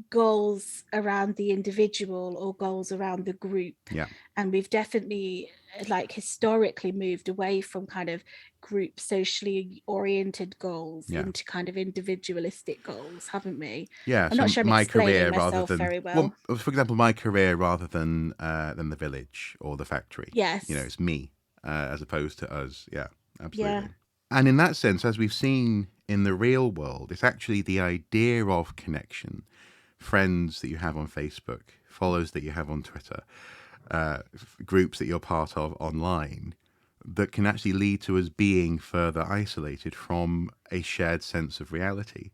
goals around the individual or goals around the group. Yeah. And we've definitely, like, historically moved away from kind of group socially oriented goals into kind of individualistic goals, haven't we? Yeah, I'm so not sure I'm my explaining career rather myself than, very well. for example, my career rather than the village or the factory. Yes. You know, it's me as opposed to us. Yeah, absolutely. Yeah. And in that sense, as we've seen in the real world, it's actually the idea of connection, friends that you have on Facebook, follows that you have on Twitter, groups that you're part of online, that can actually lead to us being further isolated from a shared sense of reality.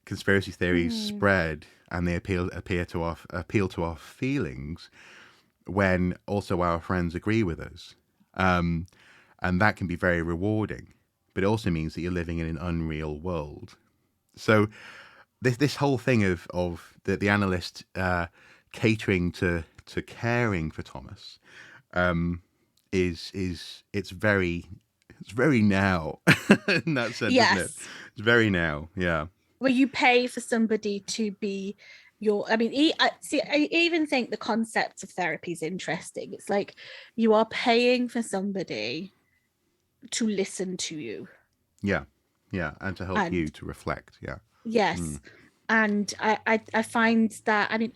Conspiracy theories spread, and they appeal to our feelings when also our friends agree with us, and that can be very rewarding. But it also means that you're living in an unreal world. So this whole thing of the analyst catering to caring for Thomas is it's very now in that sense, isn't it? Yes. It's very now, yeah. Where you pay for somebody to be your, I mean, I even think the concept of therapy is interesting. It's like you are paying for somebody to listen to you. Yeah, and to help you And to reflect, yeah. yes, and I find that, I mean,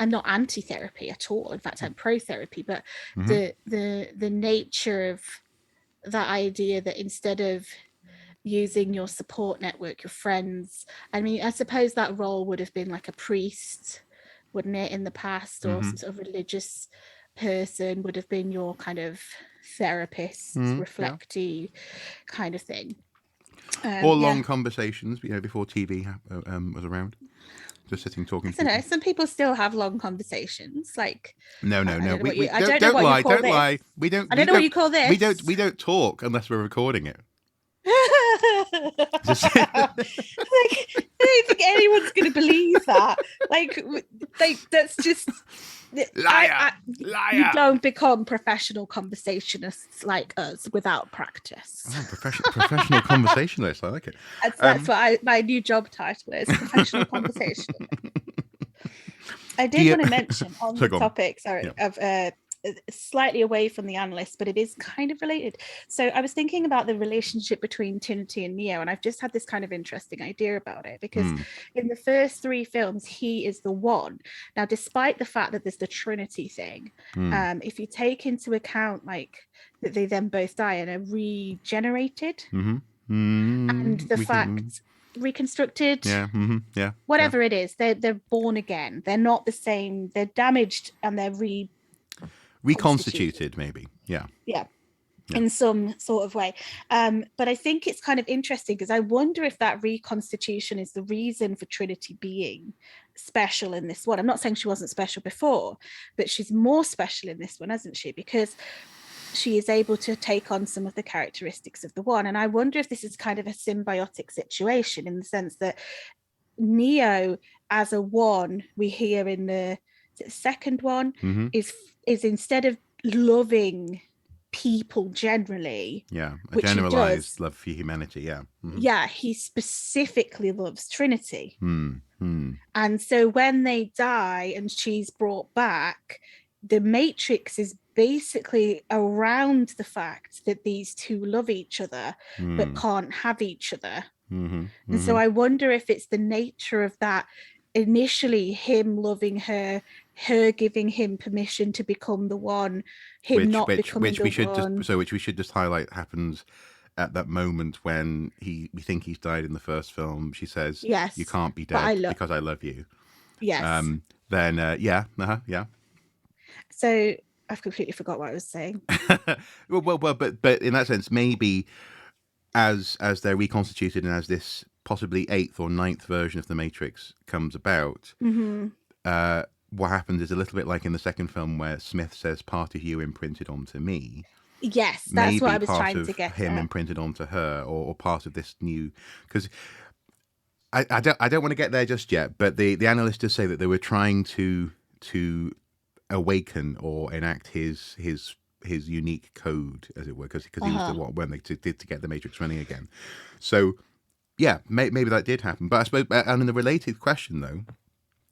I'm not anti-therapy at all. In fact, I'm pro-therapy, but the nature of that idea that instead of using your support network, your friends, I mean, I suppose that role would have been like a priest, wouldn't it, in the past, or some sort of religious person would have been your kind of therapist, reflecty kind of thing. Or long conversations, before TV was around, just sitting talking to I don't know. people. Some people still have long conversations. Like, No. I don't know what you, I Don't don't know what lie. you call Don't this. lie. We don't. I don't know what you call this. We don't talk unless we're recording it. Like, I don't think anyone's going to believe that. Like that's just Liar. You don't become professional conversationalists like us without practice. Oh, professional conversationalist. I like it. That's what my new job title is: professional conversation. I did want to mention on the topic, of slightly away from the analyst, but it is kind of related. So I was thinking about the relationship between Trinity and Neo, and I've just had this kind of interesting idea about it, because in the first 3 films, he is the one. Now, despite the fact that there's the Trinity thing, if you take into account like that they then both die and are regenerated, and the fact reconstructed, whatever it is, they're born again. They're not the same. They're damaged and they're reconstituted, maybe. Yeah, in some sort of way. But I think it's kind of interesting, because I wonder if that reconstitution is the reason for Trinity being special in this one. I'm not saying she wasn't special before, but she's more special in this one, hasn't she? Because she is able to take on some of the characteristics of the one. And I wonder if this is kind of a symbiotic situation, in the sense that Neo as a one, we hear in the second one, is instead of loving people generally, a generalized love for humanity, he specifically loves Trinity. And so when they die and she's brought back, the Matrix is basically around the fact that these two love each other but can't have each other. And so I wonder if it's the nature of that, initially him loving her giving him permission to become the one, which we should just highlight happens at that moment when we think he's died in the first film. She says, yes, you can't be dead because I love you. Yes. So I've completely forgot what I was saying. but in that sense, maybe as they're reconstituted and as this possibly 8th or 9th version of the Matrix comes about, what happens is a little bit like in the second film where Smith says, part of you imprinted onto me. Yes, that's maybe what I was part trying of to get him at. Imprinted onto her, or part of this new, because I don't want to get there just yet, but the analyst does say that they were trying to awaken or enact his unique code, as it were, because he was the one when they did to get the Matrix running again. So Yeah, maybe that did happen. But I suppose, and in the related question though,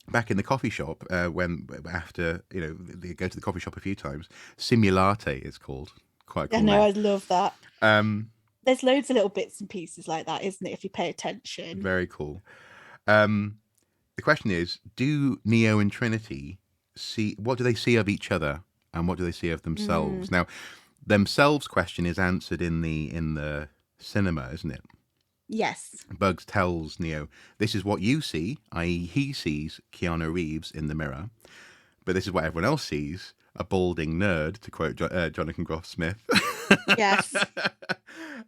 back in the coffee shop, when after they go to the coffee shop a few times, Simulate it's called. Quite a I cool know, name. I love that. Um, There's loads of little bits and pieces like that, isn't it, if you pay attention? very cool. The question is, do Neo and Trinity see, what do they see of each other, and what do they see of themselves? Now, themselves question is answered in the cinema, isn't it? Yes. Bugs tells Neo, "This is what you see," i.e., he sees Keanu Reeves in the mirror, but this is what everyone else sees: a balding nerd, to quote Jonathan Groff Smith. Yes.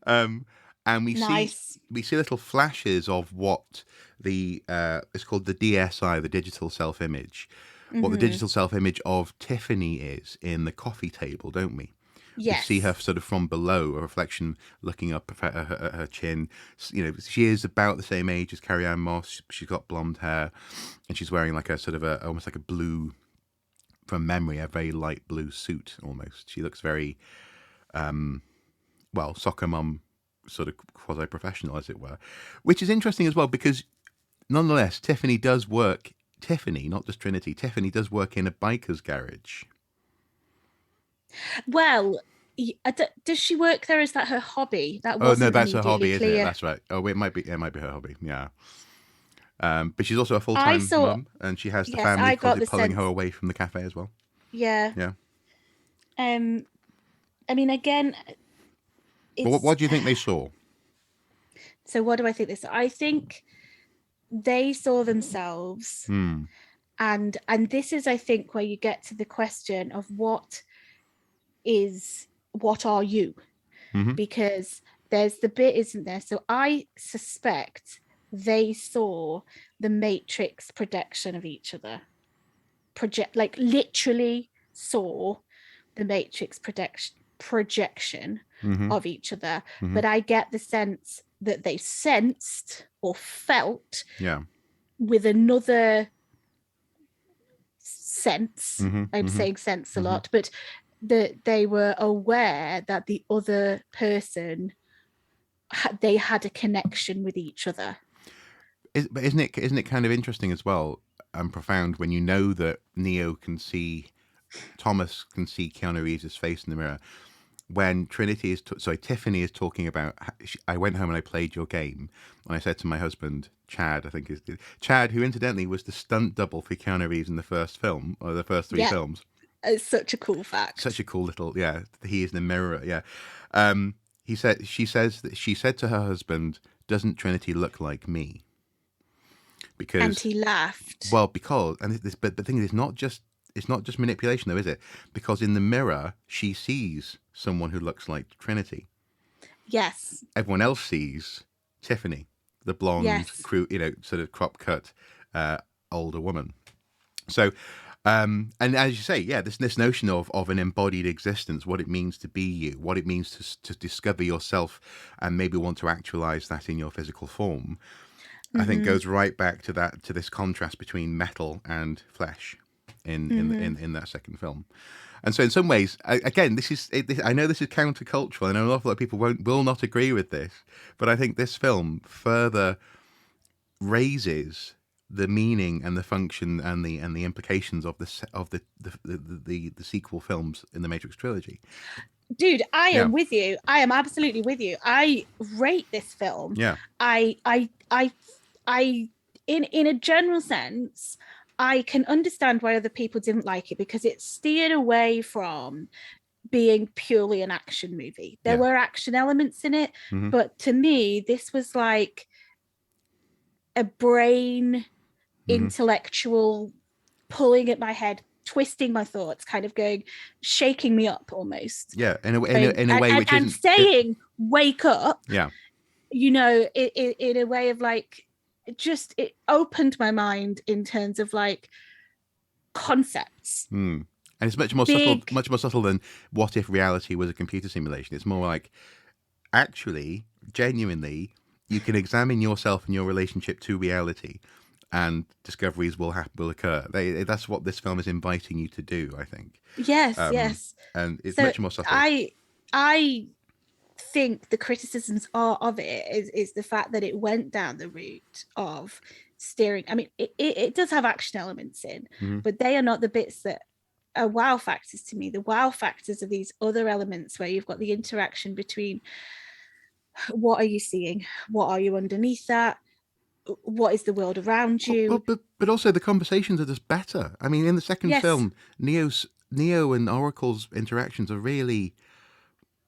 And Nice. we see little flashes of what the it's called the DSI, the digital self image, what the digital self image of Tiffany is in the coffee table, don't we? We see her Yes. sort of from below, a reflection looking up at her chin. She is about the same age as Carrie Ann Moss. She's got blonde hair, and she's wearing like a sort of almost like a blue, from memory, a very light blue suit almost. She looks very well, soccer mum, sort of quasi professional, as it were, which is interesting as well because nonetheless, Tiffany does work. Tiffany, not just Trinity. Tiffany does work in a biker's garage. Well, does she work there? Is that her hobby? That Oh no, wasn't that's her immediately hobby, isn't it? clear. That's right. Oh, it might be. It might be her hobby. Yeah. But she's also a full I time saw, mum, and she has the yes, family I got probably the pulling her sense, away from the cafe as well. yeah. Yeah. Um, I mean, again, But it's what do you think they saw? so what do I think this? I think they saw themselves, Hmm. and this is, I think, where you get to the question of what are you? Mm-hmm. Because there's the bit, isn't there? So I suspect they saw the Matrix projection of each other. Like literally saw the Matrix projection Mm-hmm. of each other. Mm-hmm. But I get the sense that they sensed or felt Yeah. with another sense. Mm-hmm. I'm Mm-hmm. saying sense a Mm-hmm. lot, but that they were aware that the other person, they had a connection with each other. But isn't it kind of interesting as well and profound when you know that Neo can see, Thomas can see Keanu Reeves' face in the mirror, when Tiffany is talking about, I went home and I played your game, and I said to my husband Chad, I think is Chad, who incidentally was the stunt double for Keanu Reeves in the first film, or the first three Yeah, films. it's such a cool Such fact. a cool little, yeah, he is in the mirror, yeah. She said to her husband, "Doesn't Trinity look like me?" And Because, he laughed. well, because, and but the thing is, it's not just manipulation though, is it? Because in the mirror she sees someone who looks like Trinity. Yes, Everyone else sees Tiffany, the blonde, yes. sort of crop cut, older woman. So, and as you say, yeah, this notion of an embodied existence, what it means to be you, what it means to discover yourself, and maybe want to actualize that in your physical form, I think Mm-hmm. goes right back to this contrast between metal and flesh in that second film. And so, in some ways, again, I know this is countercultural. I know an awful lot of people will not agree with this, but I think this film further raises the meaning and the function and the implications of the sequel films in the Matrix trilogy. Dude, I Yeah, am with you. I am absolutely with you. I rate this film. yeah, I in a general sense, I can understand why other people didn't like it because it steered away from being purely an action movie. There yeah. were action elements in it, Hmm. but to me, this was like a brain Hmm. intellectual pulling at my head, twisting my thoughts, kind of going, shaking me up almost. Yeah, Going, in a way which and isn't it. saying, wake up, Yeah. in a way of like, it opened my mind in terms of like concepts. Hmm. And it's Big, much more subtle than what if reality was a computer simulation. It's more like, actually, genuinely, you can examine yourself and your relationship to reality, and discoveries will occur. That's what this film is inviting you to do, I think. yes, yes. And it's So much more subtle. I think the criticisms are of it is the fact that it went down the route of steering. I mean, it does have action elements in, but they are not the bits that are wow factors to me. The wow factors are these other elements where you've got the interaction between what are you seeing, what are you underneath that, what is the world around you. But also the conversations are just better. I mean, in the second Yes. film, Neo and Oracle's interactions are really,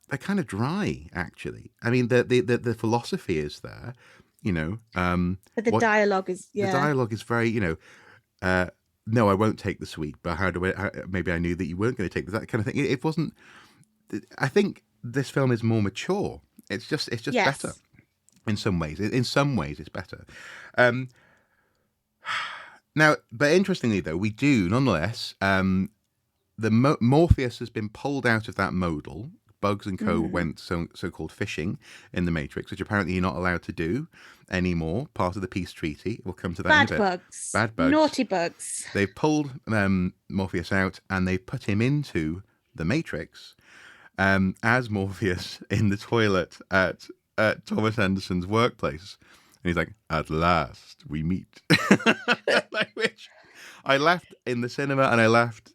they're kind of dry, actually. I mean, the philosophy is there, you know. But the dialogue is, the dialogue is very, you know, no, I won't take the sweet, but maybe I knew that you weren't going to take that kind of thing. It wasn't. I think this film is more mature. It's just yes. better in some ways. In some ways, it's better. Now, but interestingly, though, we do nonetheless. Morpheus has been pulled out of that modal. Bugs and co. went so-called fishing in the Matrix, which apparently you're not allowed to do anymore. Part of the peace treaty. We'll come to that in a bit. Bad bugs. Naughty bugs. They pulled Morpheus out and they put him into the Matrix as Morpheus in the toilet at Thomas Anderson's workplace. And he's like, "At last, we meet." Which I laughed in the cinema and I laughed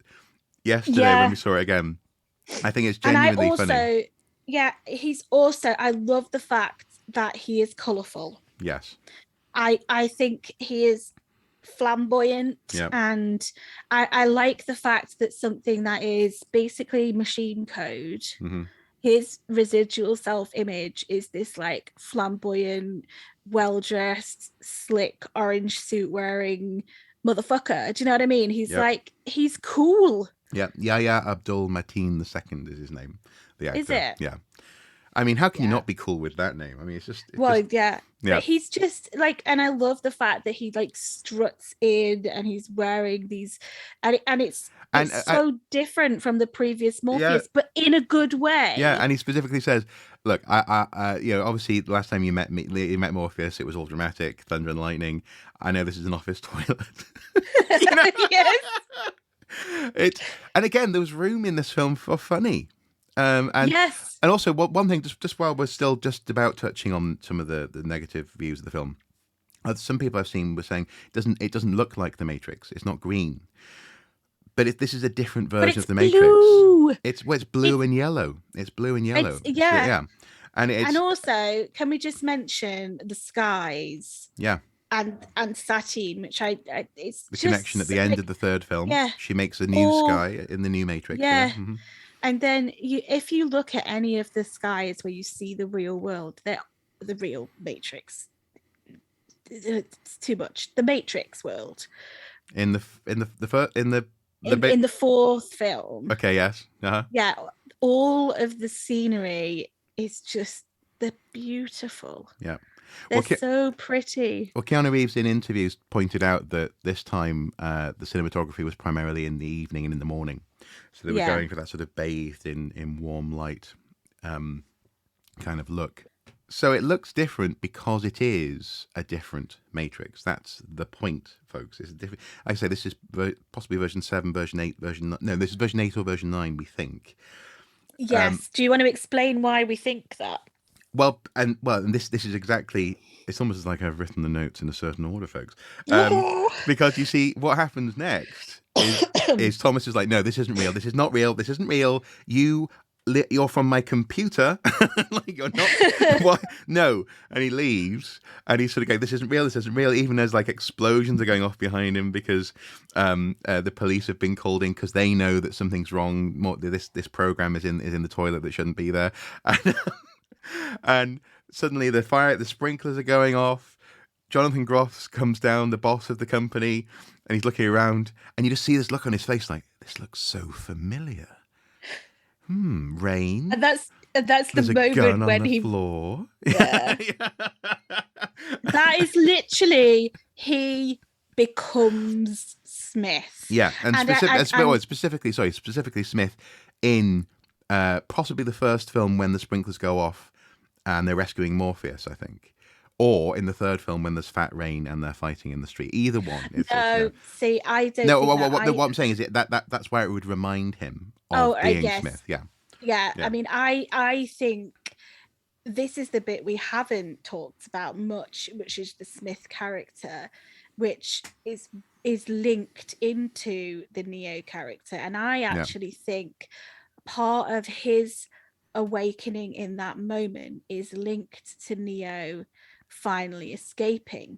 yesterday when we saw it again. I think it's genuinely funny. Yeah, he's also, I love the fact that he is colourful. Yes. I think he is flamboyant, and I like the fact that something that is basically machine code, his residual self-image is this like flamboyant, well-dressed, slick, orange suit wearing motherfucker. Do you know what I mean? He's like, he's cool. Yeah, Yahya Abdul Mateen II is his name. The actor. Is it? Yeah. I mean, how can you not be cool with that name? I mean, it's just... yeah. But he's just like, and I love the fact that he like struts in and he's wearing these, and it's so different from the previous Morpheus, but in a good way. Yeah, and he specifically says, "Look, I you know, obviously the last time you met Morpheus, it was all dramatic, thunder and lightning. I know this is an office toilet." You know? Yes. And again, there was room in this film for funny. And also one thing, just while we're still just about touching on some of the negative views of the film, some people I've seen were saying it doesn't look like the Matrix. It's not green, but this is a different version of the Matrix. Blue. It's blue and yellow. It's blue and yellow. And also, can we just mention the skies? Yeah. And Satine, which it's the just connection at the end of the third film. Yeah. She makes a new sky in the new Matrix. Yeah. And then if you look at any of the skies where you see the real world, they're the real Matrix. It's too much. The Matrix world. In the fourth film. Okay. Yes. Yeah. All of the scenery is just, they're beautiful. Yeah. They're so pretty. Well, Keanu Reeves in interviews pointed out that this time the cinematography was primarily in the evening and in the morning. So they were going for that sort of bathed in warm light kind of look. So it looks different because it is a different Matrix. That's the point, folks. It's different. Like I say, this is possibly version 7, version 8, version 9. No, this is version 8 or version 9, we think. Yes. Do you want to explain why we think that? Well, and this is exactly. It's almost like I've written the notes in a certain order, folks. Because you see, what happens next is Thomas is like, "No, this isn't real. This is not real. This isn't real. You're from my computer. Like you're not. What? No." And he leaves, and he's sort of going, "This isn't real. This isn't real." Even as like explosions are going off behind him because the police have been called in because they know that something's wrong. This program is in the toilet that shouldn't be there. And suddenly the sprinklers are going off. Jonathan Groff comes down, the boss of the company, and he's looking around, and you just see this look on his face like, this looks so familiar. Rain. And that's the moment when he floor. Yeah. That is literally he becomes Smith. Yeah, and specifically Smith in possibly the first film when the sprinklers go off and they're rescuing Morpheus, I think. Or in the third film when there's Fat Rain and they're fighting in the street. Either one. See, I don't. No, what I'm saying is that's where it would remind him of being Smith. Yeah. I mean, I think this is the bit we haven't talked about much, which is the Smith character, which is linked into the Neo character. And I actually think part of his awakening in that moment is linked to Neo finally escaping.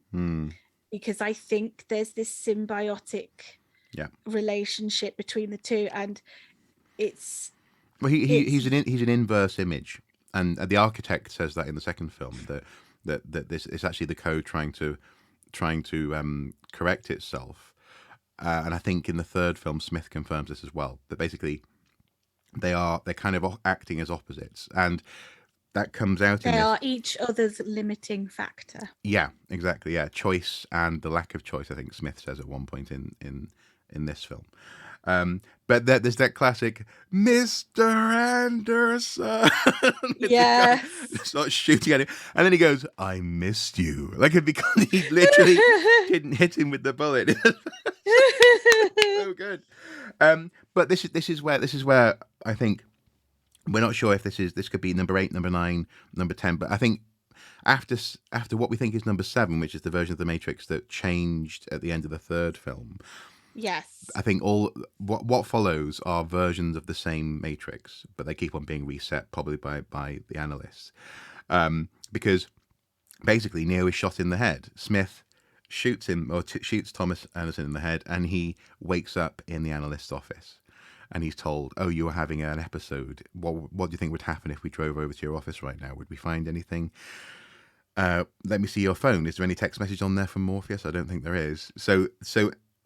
Because I think there's this symbiotic relationship between the two, and it's he's an inverse image, and the architect says that in the second film that this is actually the code trying to correct itself, and I think in the third film Smith confirms this as well, that basically they're kind of acting as opposites, and that comes out in they this. are each other's limiting factor. Yeah, exactly. Yeah, choice and the lack of choice, I think Smith says at one point in this film. But there's that classic Mr. Anderson. Yeah. Starts shooting at him, and then he goes, "I missed you," like it because he literally didn't hit him with the bullet. So good. But this is where I think we're not sure if this could be number 8, number 9, number 10, but I think after what we think is number 7, which is the version of the Matrix that changed at the end of the third film. Yes. I think all what follows are versions of the same Matrix, but they keep on being reset, probably by the analysts, because basically Neo is shot in the head. Smith shoots him or shoots Thomas Anderson in the head, and he wakes up in the analyst's office. And he's told, "Oh, you were having an episode. What do you think would happen if we drove over to your office right now? Would we find anything? Let me see your phone. Is there any text message on there from Morpheus? I don't think there is."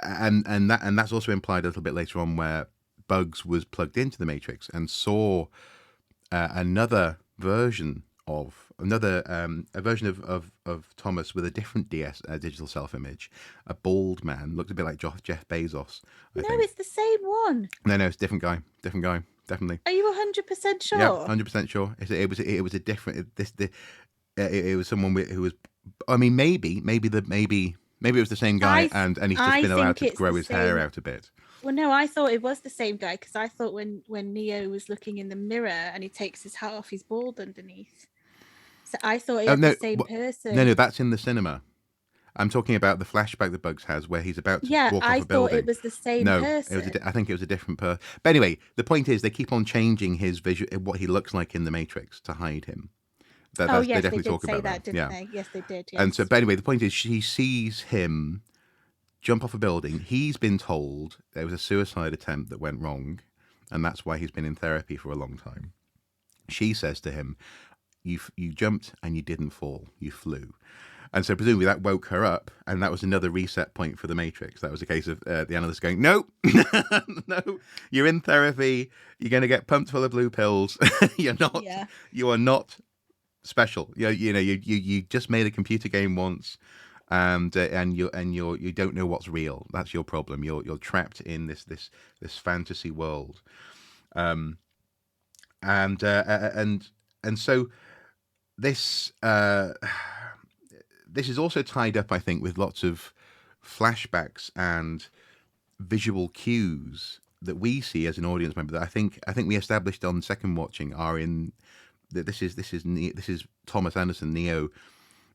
And that's also implied a little bit later on, where Bugs was plugged into the Matrix and saw another version of a version of Thomas with a different digital self image, a bald man, looked a bit like Jeff Bezos. I think. It's the same one. No, it's a different guy, definitely. Are you 100% sure? Yeah, 100% sure. It was a different. It was someone who was. I mean, maybe it was the same guy, and he's just been allowed to grow his hair out a bit. Well, no, I thought it was the same guy, because I thought when Neo was looking in the mirror and he takes his hat off, he's bald underneath. So I thought it was the same person. No, that's in the cinema. I'm talking about the flashback that Bugs has where he's about to walk off a building. I thought it was the same person. I think it was a different person. But anyway, the point is they keep on changing his visual, what he looks like in the Matrix, to hide him. They definitely talk about that, didn't they? Yes, they did. Yes. And so, but anyway, the point is she sees him jump off a building. He's been told there was a suicide attempt that went wrong, and that's why he's been in therapy for a long time. She says to him, "You jumped and you didn't fall. You flew." And so presumably that woke her up, and that was another reset point for the Matrix. That was a case of the analyst going, "No, no, you're in therapy. You're going to get pumped full of blue pills. You're not. Yeah. You are not special. You just made a computer game once, and you don't know what's real. That's your problem. You're trapped in this fantasy world." And so this. This is also tied up, I think, with lots of flashbacks and visual cues that we see as an audience member. That I think we established on second watching are in that this is Thomas Anderson, Neo,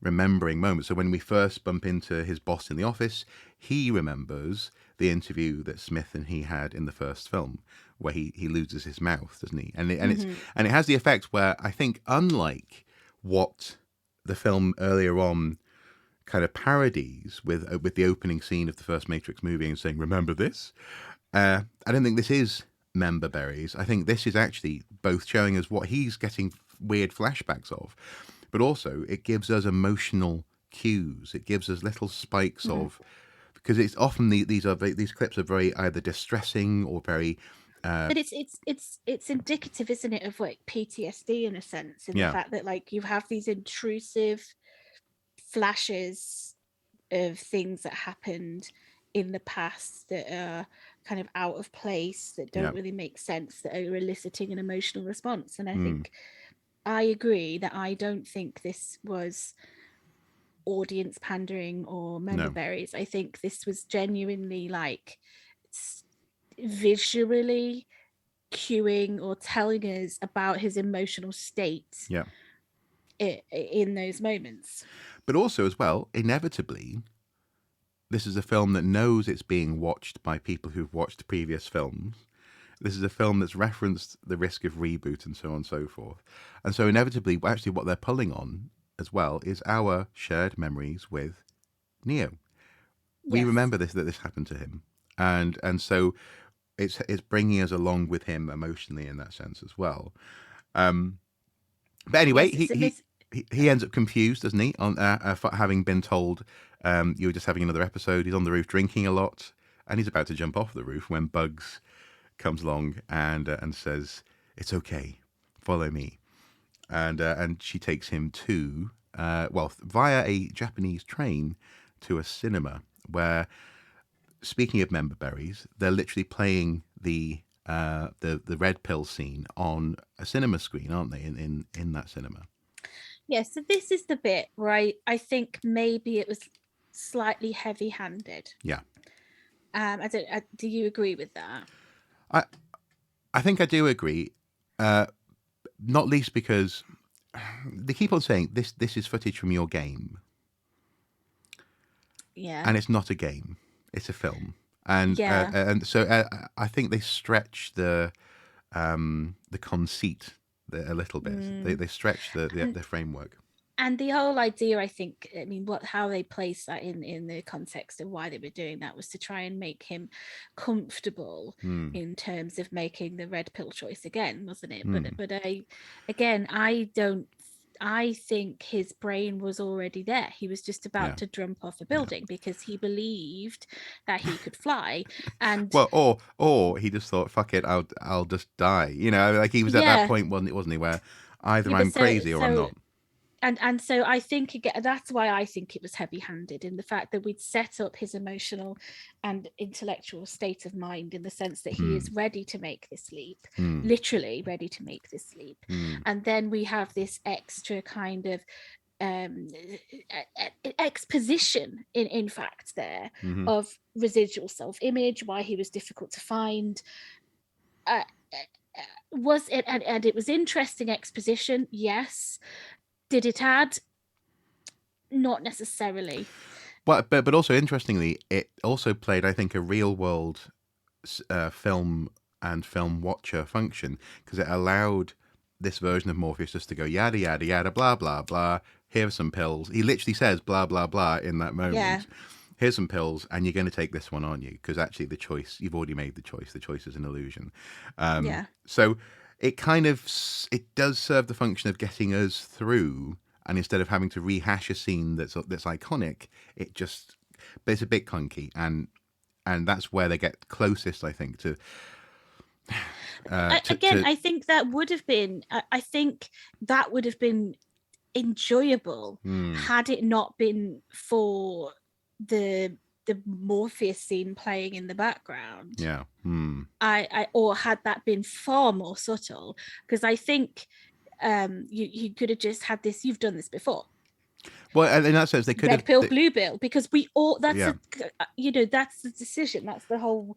remembering moments. So when we first bump into his boss in the office, he remembers the interview that Smith and he had in the first film, where he loses his mouth, doesn't he? And it has the effect where I think, unlike what the film earlier on kind of parodies with the opening scene of the first Matrix movie and saying, "Remember this?" I don't think this is member berries. I think this is actually both showing us what he's getting weird flashbacks of, but also it gives us emotional cues. It gives us little spikes of, because it's often these clips are very either distressing or very. But it's indicative, isn't it, of like PTSD in a sense, in the fact that like you have these intrusive flashes of things that happened in the past that are kind of out of place, that don't really make sense, that are eliciting an emotional response. And I think I agree that I don't think this was audience pandering or member berries. I think this was genuinely like visually cueing or telling us about his emotional state in those moments. But also, as well, inevitably, this is a film that knows it's being watched by people who've watched previous films. This is a film that's referenced the risk of reboot and so on and so forth. And so inevitably, actually what they're pulling on as well is our shared memories with Neo. We Yes. remember that this happened to him. And so it's bringing us along with him emotionally in that sense as well. But anyway, Yes, he ends up confused, doesn't he, on for having been told you were just having another episode. He's on the roof drinking a lot, and he's about to jump off the roof when Bugs comes along and says, "It's okay, follow me," and she takes him to via a Japanese train to a cinema where, speaking of member berries, they're literally playing the red pill scene on a cinema screen, aren't they? In that cinema. Yeah, so this is the bit where I think maybe it was slightly heavy-handed. Yeah. Do you agree with that? I think I do agree, not least because they keep on saying this is footage from your game, Yeah. and it's not a game; it's a film, and Yeah. and so I think they stretch the conceit a little bit. They stretch the framework. And the whole idea, I think, I mean, how they placed that in the context of why they were doing that was to try and make him comfortable in terms of making the red pill choice again, wasn't it? But I think his brain was already there. He was just about to jump off a building because he believed that he could fly. And well, or he just thought, "Fuck it, I'll just die." You know, like he was at that point, wasn't he? Where either I'm crazy or I'm not. And so I think, again, that's why I think it was heavy-handed, in the fact that we'd set up his emotional and intellectual state of mind in the sense that he is ready to make this leap, literally ready to make this leap. And then we have this extra kind of exposition in fact there of residual self-image, why he was difficult to find. Was it, and it was interesting exposition, yes. Did it add? Not necessarily. But also interestingly, it also played, I think, a real world film and film watcher function, because it allowed this version of Morpheus just to go yada yada yada blah blah blah. Here are some pills. He literally says blah blah blah in that moment. Yeah. Here's some pills, and you're going to take this one, aren't you? Because actually, the choice, you've already made the choice. The choice is an illusion. So it does serve the function of getting us through, and instead of having to rehash a scene that's iconic, but it's a bit clunky, and that's where they get closest, I think, to. I think that would have been. I think that would have been enjoyable had it not been for the Morpheus scene playing in the background. Yeah. Or had that been far more subtle, because I think you could have just had this. You've done this before. Well, in that sense, they could red pill, blue pill, because we all. That's that's the decision. That's the whole.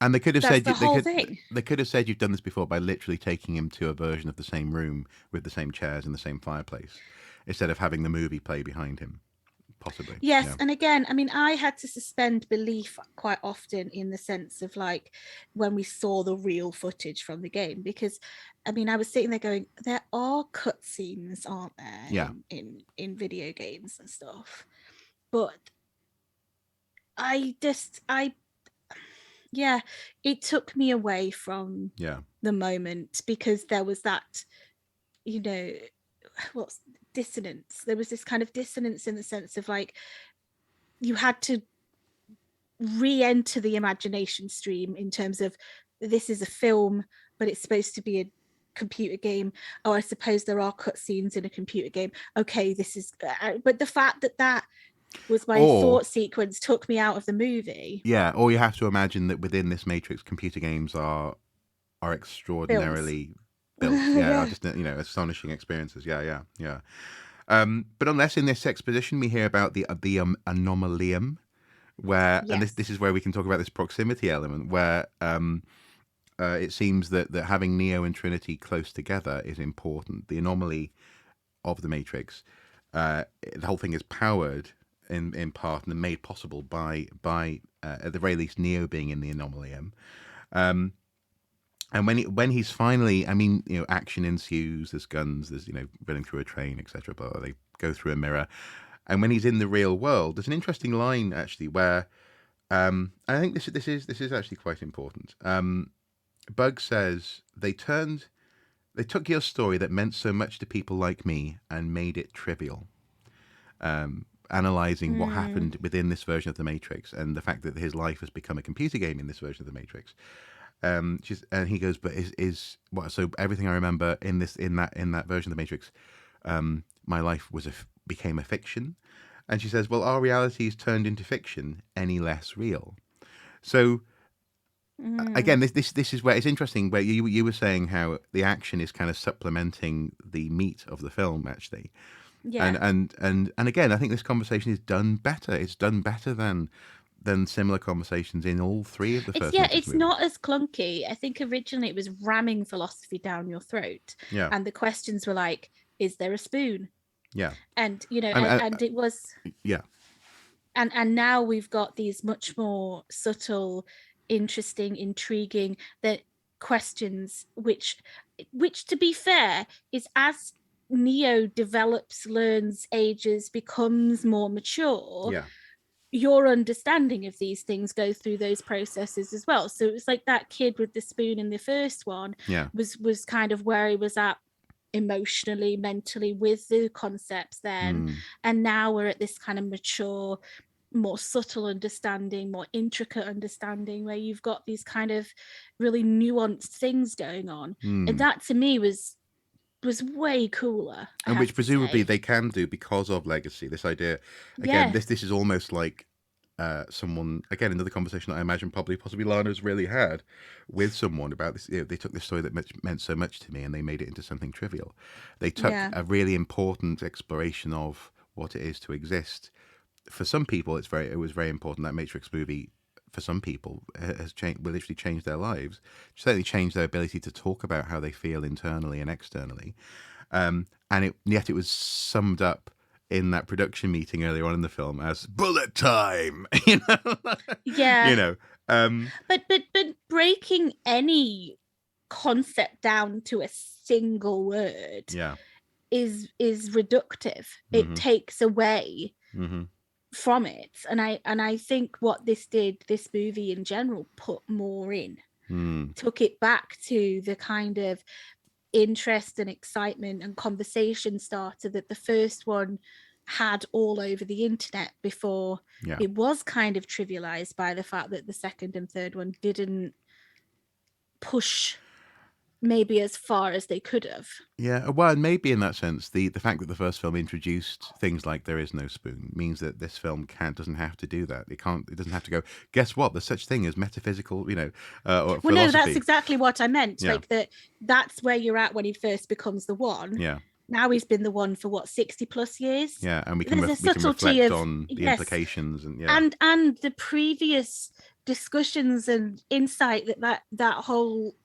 And they could have said thing. They could have said you've done this before by literally taking him to a version of the same room with the same chairs and the same fireplace, instead of having the movie play behind him. Possibly. Yes. Yeah. And again, I mean, I had to suspend belief quite often, in the sense of, like, when we saw the real footage from the game, because I mean, I was sitting there going, there are cutscenes, aren't there? Yeah. In video games and stuff. But it took me away from the moment, because there was that, what's dissonance. There was this kind of dissonance in the sense of, like, you had to re-enter the imagination stream in terms of, this is a film, but it's supposed to be a computer game. Oh, I suppose there are cutscenes in a computer game. Okay, this is, but the fact that was my thought sequence took me out of the movie. Yeah, or you have to imagine that within this Matrix, computer games are extraordinarily built. Yeah, just astonishing experiences. Yeah. But unless in this exposition we hear about the anomalium, where and this is where we can talk about this proximity element, where it seems that having Neo and Trinity close together is important. The anomaly of the Matrix, the whole thing is powered in part and made possible by at the very least Neo being in the Anomalium. And when he's finally, I mean, action ensues. There's guns. There's running through a train, etc. But they go through a mirror. And when he's in the real world, there's an interesting line actually where I think this is actually quite important. Bug says they took your story that meant so much to people like me and made it trivial. Analyzing what happened within this version of the Matrix and the fact that his life has become a computer game in this version of the Matrix. And he goes, but is what? So everything I remember in that version of the Matrix, my life became a fiction. And she says, well, our reality is turned into fiction any less real. So again, this is where it's interesting. Where you were saying how the action is kind of supplementing the meat of the film, actually. Yeah. And again, I think this conversation is done better. It's done better than similar conversations in all three of the first. It's not as clunky. I think originally it was ramming philosophy down your throat. Yeah. And the questions were like, is there a spoon? Yeah. And and it was. Yeah. And now we've got these much more subtle, interesting, intriguing questions, which to be fair is as Neo develops, learns, ages, becomes more mature. Yeah. Your understanding of these things go through those processes as well. So it was like that kid with the spoon in the first one was kind of where he was at emotionally, mentally with the concepts then. And now we're at this kind of mature, more subtle understanding, more intricate understanding where you've got these kind of really nuanced things going on. And that to me was way cooler. And which presumably they can do because of Legacy. This idea, again, this is almost like someone, again, another conversation that I imagine possibly Lana's really had with someone about this. They took this story that meant so much to me and they made it into something trivial. They took a really important exploration of what it is to exist. For some people, it was very important. That Matrix movie, for some people, will literally change their lives. Certainly changed their ability to talk about how they feel internally and externally. Yet it was summed up in that production meeting earlier on in the film as bullet time. Yeah. But breaking any concept down to a single word is reductive. It takes away from it. And I think what this movie in general put more in, took it back to the kind of interest and excitement and conversation starter that the first one had all over the internet before it was kind of trivialized by the fact that the second and third one didn't push maybe as far as they could have. Yeah, well, and maybe in that sense, the fact that the first film introduced things like there is no spoon means that this film doesn't have to do that. It doesn't have to go, guess what? There's such thing as metaphysical, or philosophy. No, that's exactly what I meant. Yeah. Like that's where you're at when he first becomes the one. Yeah. Now he's been the one for 60 plus years. Yeah, and we can reflect on the implications and the previous discussions and insight that whole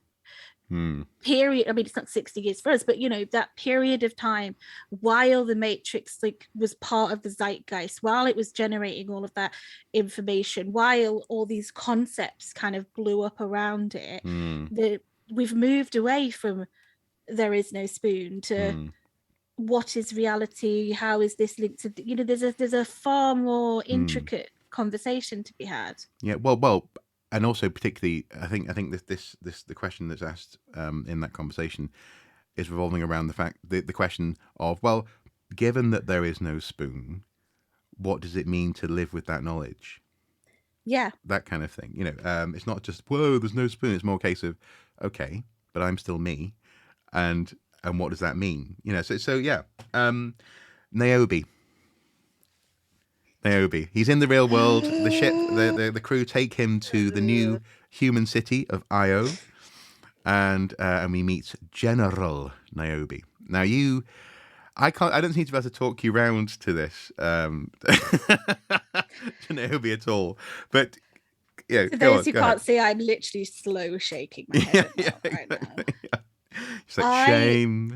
period. I mean, it's not 60 years for us, but that period of time while the Matrix was part of the zeitgeist, while it was generating all of that information, while all these concepts kind of blew up around it, we've moved away from there is no spoon to what is reality, how is this linked to there's a far more intricate conversation to be had. Well, and also particularly I think this the question that's asked in that conversation is revolving around the question of, well, given that there is no spoon, what does it mean to live with that knowledge? Yeah, that kind of thing. It's not just, whoa, there's no spoon. It's more a case of, okay, but I'm still me, and what does that mean? So yeah. Niobe. He's in the real world. The ship, the crew take him to the new human city of Io, and we meet General Niobe. Now I don't seem to be able to talk you round to this, to Niobe at all. But for those who can't see, I'm literally slow shaking my head right now. It's like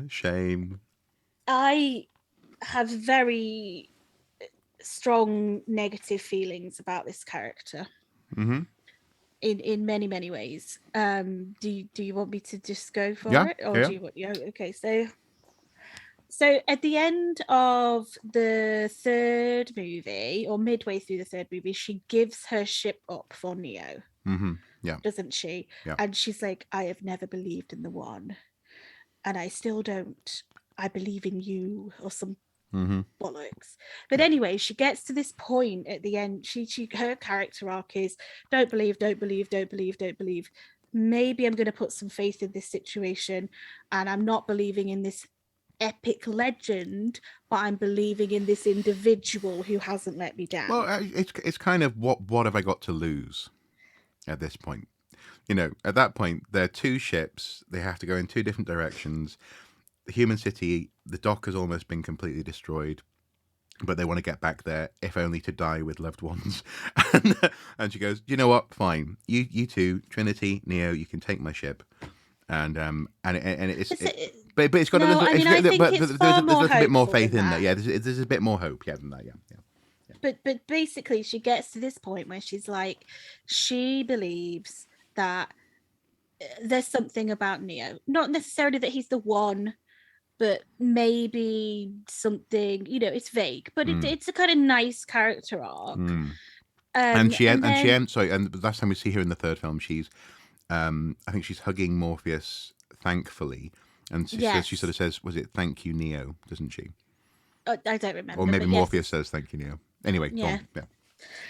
shame. I have very strong negative feelings about this character. In many ways. Do you want me to just go for it, or do you want? Yeah, okay. So at the end of the third movie, or midway through the third movie, she gives her ship up for Neo. Yeah, doesn't she? Yeah. And she's like, I have never believed in the One, and I still don't. I believe in you, or some bollocks. But anyway, she gets to this point at the end. Her character arc is don't believe. Maybe I'm going to put some faith in this situation, and I'm not believing in this epic legend, but I'm believing in this individual who hasn't let me down. Well, it's kind of what have I got to lose at this point? You know, at that point, there are two ships. They have to go in two different directions. The human city, the dock has almost been completely destroyed, but they want to get back there, if only to die with loved ones. And she goes, you know what? Fine. You two, Trinity, Neo, you can take my ship. And it's but it's got no, I mean, I think it's far more there's a bit more faith in that. there. Yeah, there's a bit more hope, than that. Yeah. But basically, she gets to this point where she's like, she believes that there's something about Neo, not necessarily that he's the one, but maybe something. It's vague, but it's a kind of nice character arc. And the last time we see her in the third film, she's I think she's hugging Morpheus thankfully, and she sort of says, was it thank you Neo, doesn't she? I don't remember, or maybe Morpheus says thank you Neo. Anyway, yeah.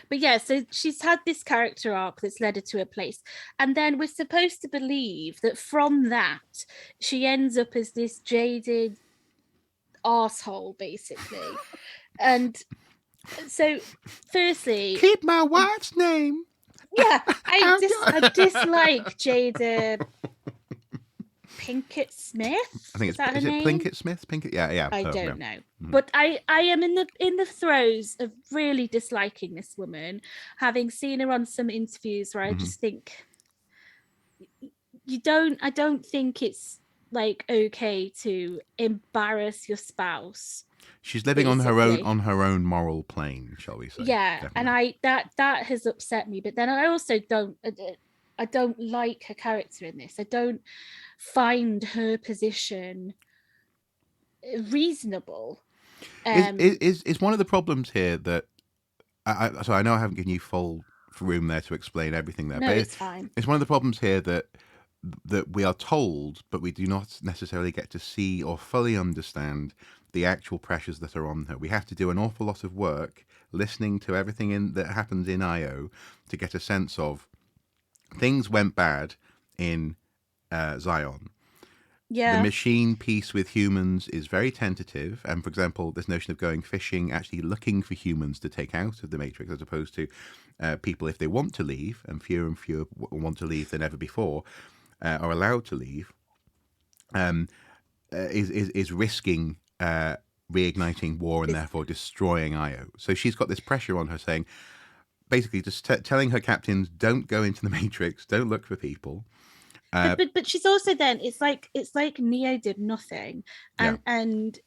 But yeah, so she's had this character arc that's led her to a place, and then we're supposed to believe that from that she ends up as this jaded arsehole, basically. And so firstly, keep my wife's name. Yeah, I dislike Jada Pinkett Smith. I think is it Plinkett Smith? Pinkett, yeah. I don't know, but I am in the throes of really disliking this woman, having seen her on some interviews where I just think I don't think it's like okay to embarrass your spouse. She's living basically on her own moral plane, shall we say? Yeah, definitely. And that has upset me. But then I also don't like her character in this. I don't find her position reasonable. Is one of the problems here that I know I haven't given you full room there to explain everything there. No, but it's fine. It's one of the problems here that we are told, but we do not necessarily get to see or fully understand the actual pressures that are on her. We have to do an awful lot of work listening to everything that happens in IO to get a sense of things went bad in Zion. Yeah. The machine piece with humans is very tentative. And for example, this notion of going fishing, actually looking for humans to take out of the Matrix, as opposed to people, if they want to leave, and fewer want to leave than ever before, are allowed to leave, is risking reigniting war and therefore destroying IO. So she's got this pressure on her saying, basically just telling her captains, don't go into the Matrix, don't look for people. But she's also then it's like Neo did nothing, and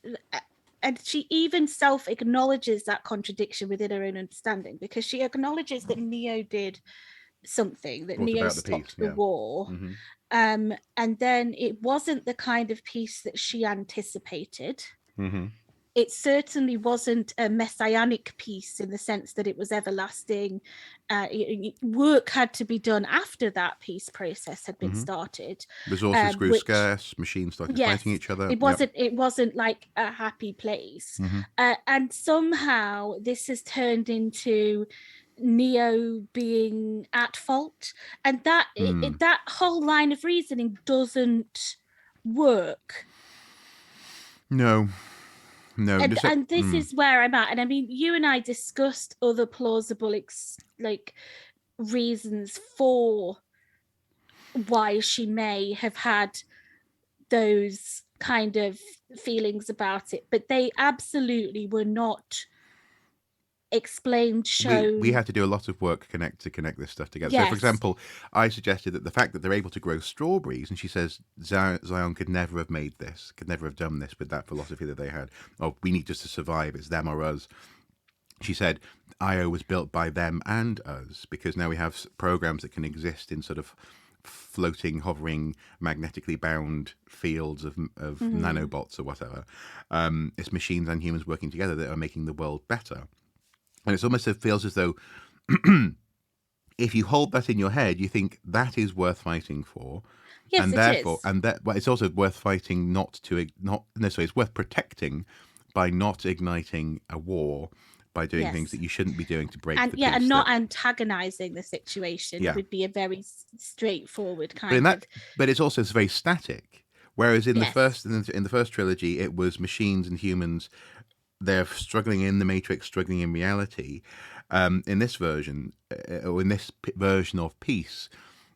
she even self-acknowledges that contradiction within her own understanding, because she acknowledges that Neo did something, that Neo stopped the war. And then it wasn't the kind of peace that she anticipated. It certainly wasn't a messianic peace in the sense that it was everlasting. Work had to be done after that peace process had been started. Resources grew scarce, machines started fighting each other. It wasn't like a happy place. And somehow this has turned into Neo being at fault, and that that whole line of reasoning doesn't work. No. And this is where I'm at. And I mean, you and I discussed other plausible reasons for why she may have had those kind of feelings about it, but they absolutely were not explained, shown. We had to do a lot of work to connect this stuff together. So, for Yes. example, I suggested that the fact that they're able to grow strawberries, and she says Zion could never have made this, could never have done this with that philosophy that they had. Oh, we need just to survive. It's them or us. She said Io was built by them and us, because now we have programs that can exist in sort of floating, hovering, magnetically bound fields of nanobots or whatever. It's machines and humans working together that are making the world better. And it's almost, it feels as though if you hold that in your head, you think that is worth fighting for. Yes, and it therefore, is. And that, well, it's also worth fighting not necessarily, it's worth protecting by not igniting a war, by doing things that you shouldn't be doing to break the peace. And not antagonizing the situation would be a very straightforward kind of. But it's also very static. Whereas in the first trilogy, it was machines and humans. They're struggling in the Matrix, struggling in reality. In this version, or in this version of peace,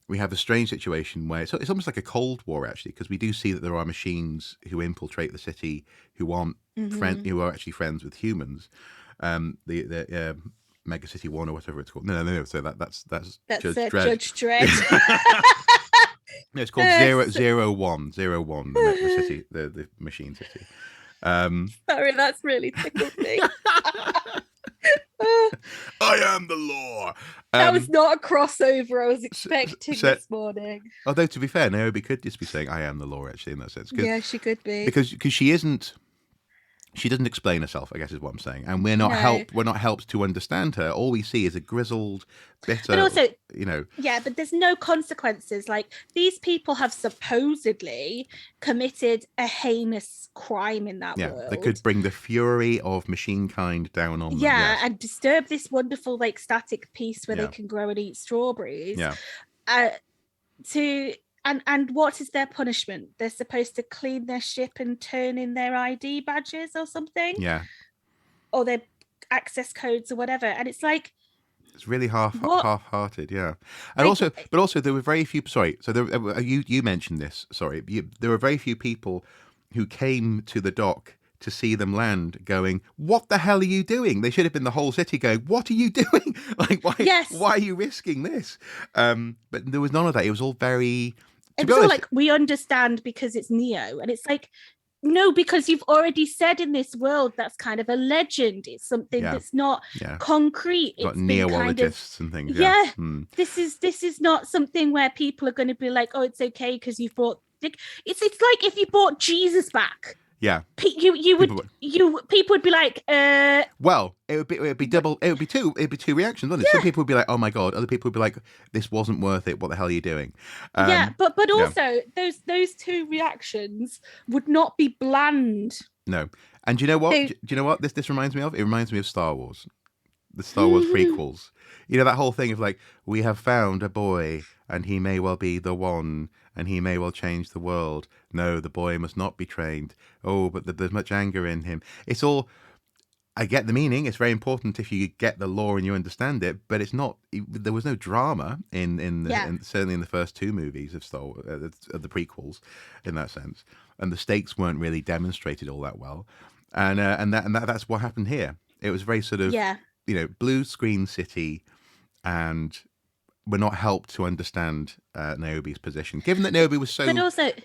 we have a strange situation where it's almost like a Cold War, actually, because we do see that there are machines who infiltrate the city who aren't who are actually friends with humans. The Mega City 1 or whatever it's called. No. So that's Judge Dredd. Judge Dredd. No, it's called 001. The city, the machine city. Sorry, that's really tickled me. I am the law. That was not a crossover I was expecting this morning. Although, to be fair, Naomi could just be saying "I am the law," actually, in that sense. Yeah, she could be, because she isn't. She doesn't explain herself, I guess, is what I'm saying, and we're not helped to understand her. All we see is a grizzled, bitter. But also, yeah, but there's no consequences. Like, these people have supposedly committed a heinous crime in that world. They could bring the fury of machine kind down on them. Yeah, and disturb this wonderful, like, static peace where they can grow and eat strawberries. Yeah. And what is their punishment? They're supposed to clean their ship and turn in their ID badges or something. Yeah. Or their access codes or whatever. And it's like, it's really half-hearted, yeah. And but also there were very few. Sorry, so you mentioned this. Sorry, there were very few people who came to the dock to see them land going, what the hell are you doing? They should have been the whole city going, what are you doing? Like, why are you risking this? But there was none of that. It was all very... It was all like, we understand because it's Neo. And it's like, no, because you've already said in this world that's kind of a legend. It's something that's not concrete. It's got neologists and things. Yeah. This is not something where people are going to be like, oh, it's okay because you've brought... It's like if you brought Jesus back. Yeah, people would be like, well, it would be double. It would be two reactions, wouldn't it? Yeah. Some people would be like, oh my god. Other people would be like, this wasn't worth it. What the hell are you doing? But also those two reactions would not be bland. No, and do you know what? Do you know what this reminds me of? It reminds me of Star Wars, the Star Wars prequels. You know, that whole thing of like, we have found a boy, and he may well be the one, and he may well change the world. No, the boy must not be trained. Oh, but there's much anger in him. It's all... I get the meaning. It's very important if you get the lore and you understand it, but it's not... There was no drama certainly in the first two movies of Star Wars, of the prequels, in that sense. And the stakes weren't really demonstrated all that well. And that's what happened here. It was very sort of, blue screen city, and we're not helped to understand Naomi's position, given that Naomi was so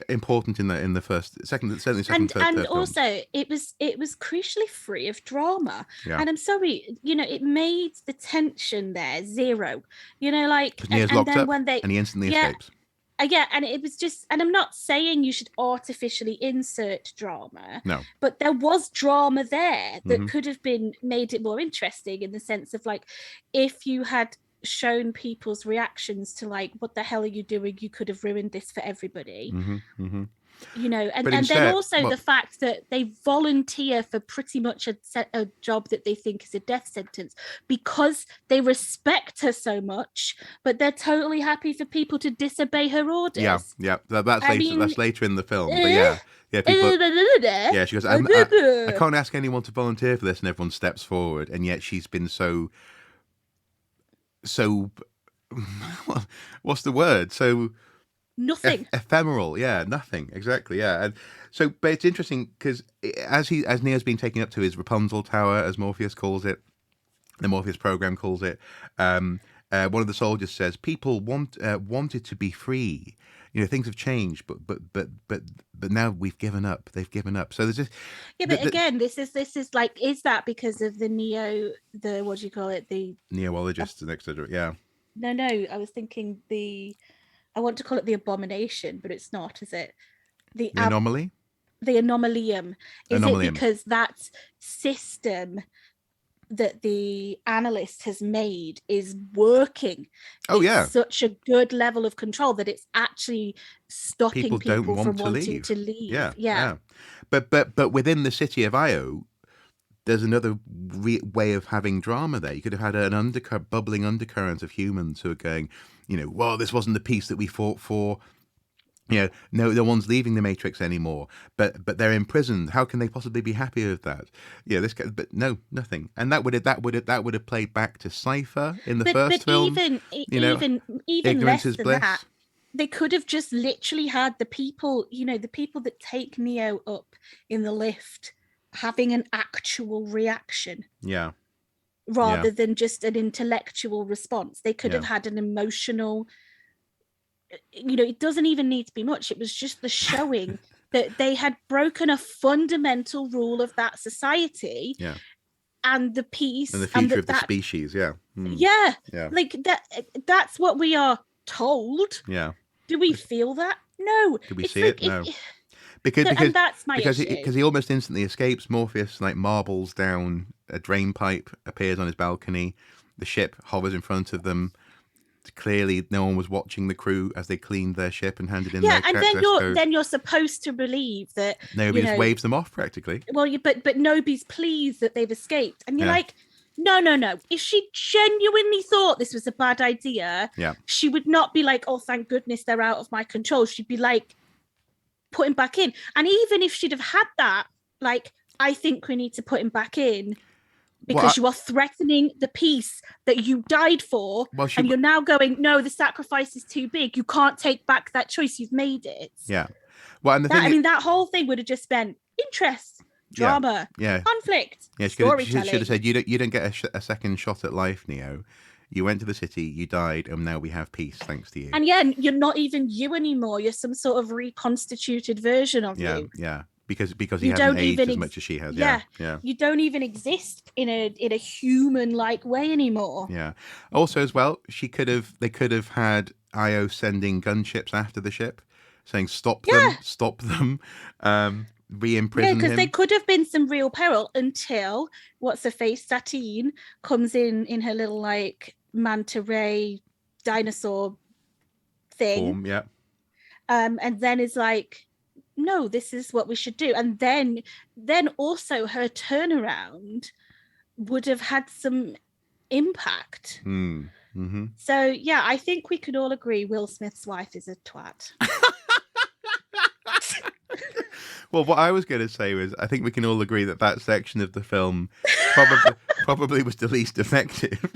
important in the second, third and also it was crucially free of drama. And I'm sorry, it made the tension there zero. Like, Neo's locked up, and he instantly escapes. And it was just, and I'm not saying you should artificially insert drama. No. But there was drama there that could have made it more interesting, in the sense of, like, if you had shown people's reactions to, like, what the hell are you doing? You could have ruined this for everybody. And then also the fact that they volunteer for pretty much a job that they think is a death sentence because they respect her so much, but they're totally happy for people to disobey her orders. That's later in the film, but people, she goes, I can't ask anyone to volunteer for this, and everyone steps forward, and yet she's been so what's the word? So nothing. Ephemeral, nothing, exactly, And so, but it's interesting because as Neo's been taken up to his Rapunzel Tower, as Morpheus calls it, The Morpheus program calls it. One of the soldiers says, "People wanted to be free. You know, things have changed, but now we've given up. They've given up." So there's this. Yeah, but again, this is like, is that because of the what do you call it? The neologists and etc. Yeah. No, I was thinking I want to call it the abomination, but it's not, is it? The anomaly? The anomalium. Is Anomalium. it because that system that the analyst has made is working? It's such a good level of control that it's actually stopping people from wanting to leave. Yeah. But within the city of Io, there's another way of having drama there. You could have had an bubbling undercurrent of humans who are going, you know, well, this wasn't the peace that we fought for. You know, no one's leaving the Matrix anymore, but they're imprisoned. How can they possibly be happy with that? Yeah, but no, nothing. And that would have played back to Cypher in the first film. Even less than bliss. That, they could have just literally had the people, the people that take Neo up in the lift having an actual reaction. Yeah. Rather than just an intellectual response. They could have had an emotional. It doesn't even need to be much. It was just the showing that they had broken a fundamental rule of that society, and the peace and the future of the species. Like that's what we are told. Do we feel that? No. Do we see it? No. Because that's my issue. Because he almost instantly escapes. Morpheus like marbles down a drain pipe, appears on his balcony. The ship hovers in front of them. Clearly, no one was watching the crew as they cleaned their ship and handed in their access code. Then you're supposed to believe that nobody just waves them off practically. Well, but nobody's pleased that they've escaped, and you're like, no. If she genuinely thought this was a bad idea, she would not be like, oh, thank goodness they're out of my control. She'd be like, put him back in. And even if she'd have had that, like, I think we need to put him back in. Because you are threatening the peace that you died for, and you're now going, no, the sacrifice is too big. You can't take back that choice. You've made it. Yeah. Well, and that whole thing would have just been interest, drama, conflict, storytelling. She should have said, you don't get a second shot at life, Neo. You went to the city, you died, and now we have peace thanks to you. And you're not even you anymore. You're some sort of reconstituted version of you. Yeah. Because he hasn't aged as much as she has. Yeah. You don't even exist in a human-like way anymore. Yeah. Also, as well, they could have had Io sending gunships after the ship, saying stop them, re-imprison him. Because there could have been some real peril until what's her face, Satine, comes in her little like manta ray dinosaur thing. Form, and then is like, no, this is what we should do. And then also her turnaround would have had some impact. Mm-hmm. So I think we could all agree Will Smith's wife is a twat. Well, what I was going to say was I think we can all agree that section of the film probably was the least effective.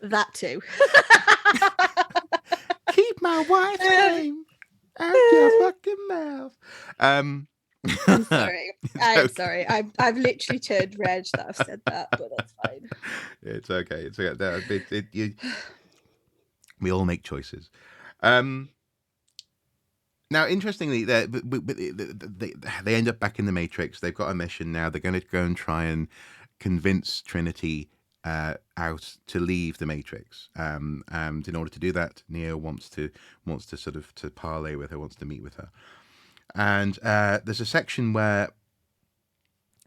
That too. Keep my wife's name out your fucking mouth. I'm sorry. Sorry. I've literally turned red that I've said that, but that's fine. It's okay. It's okay. We all make choices. Now, interestingly, they end up back in the Matrix. They've got a mission now. They're going to go and try and convince Trinity out to leave the Matrix. And in order to do that, Neo wants to sort of to parley with her, wants to meet with her. And there's a section where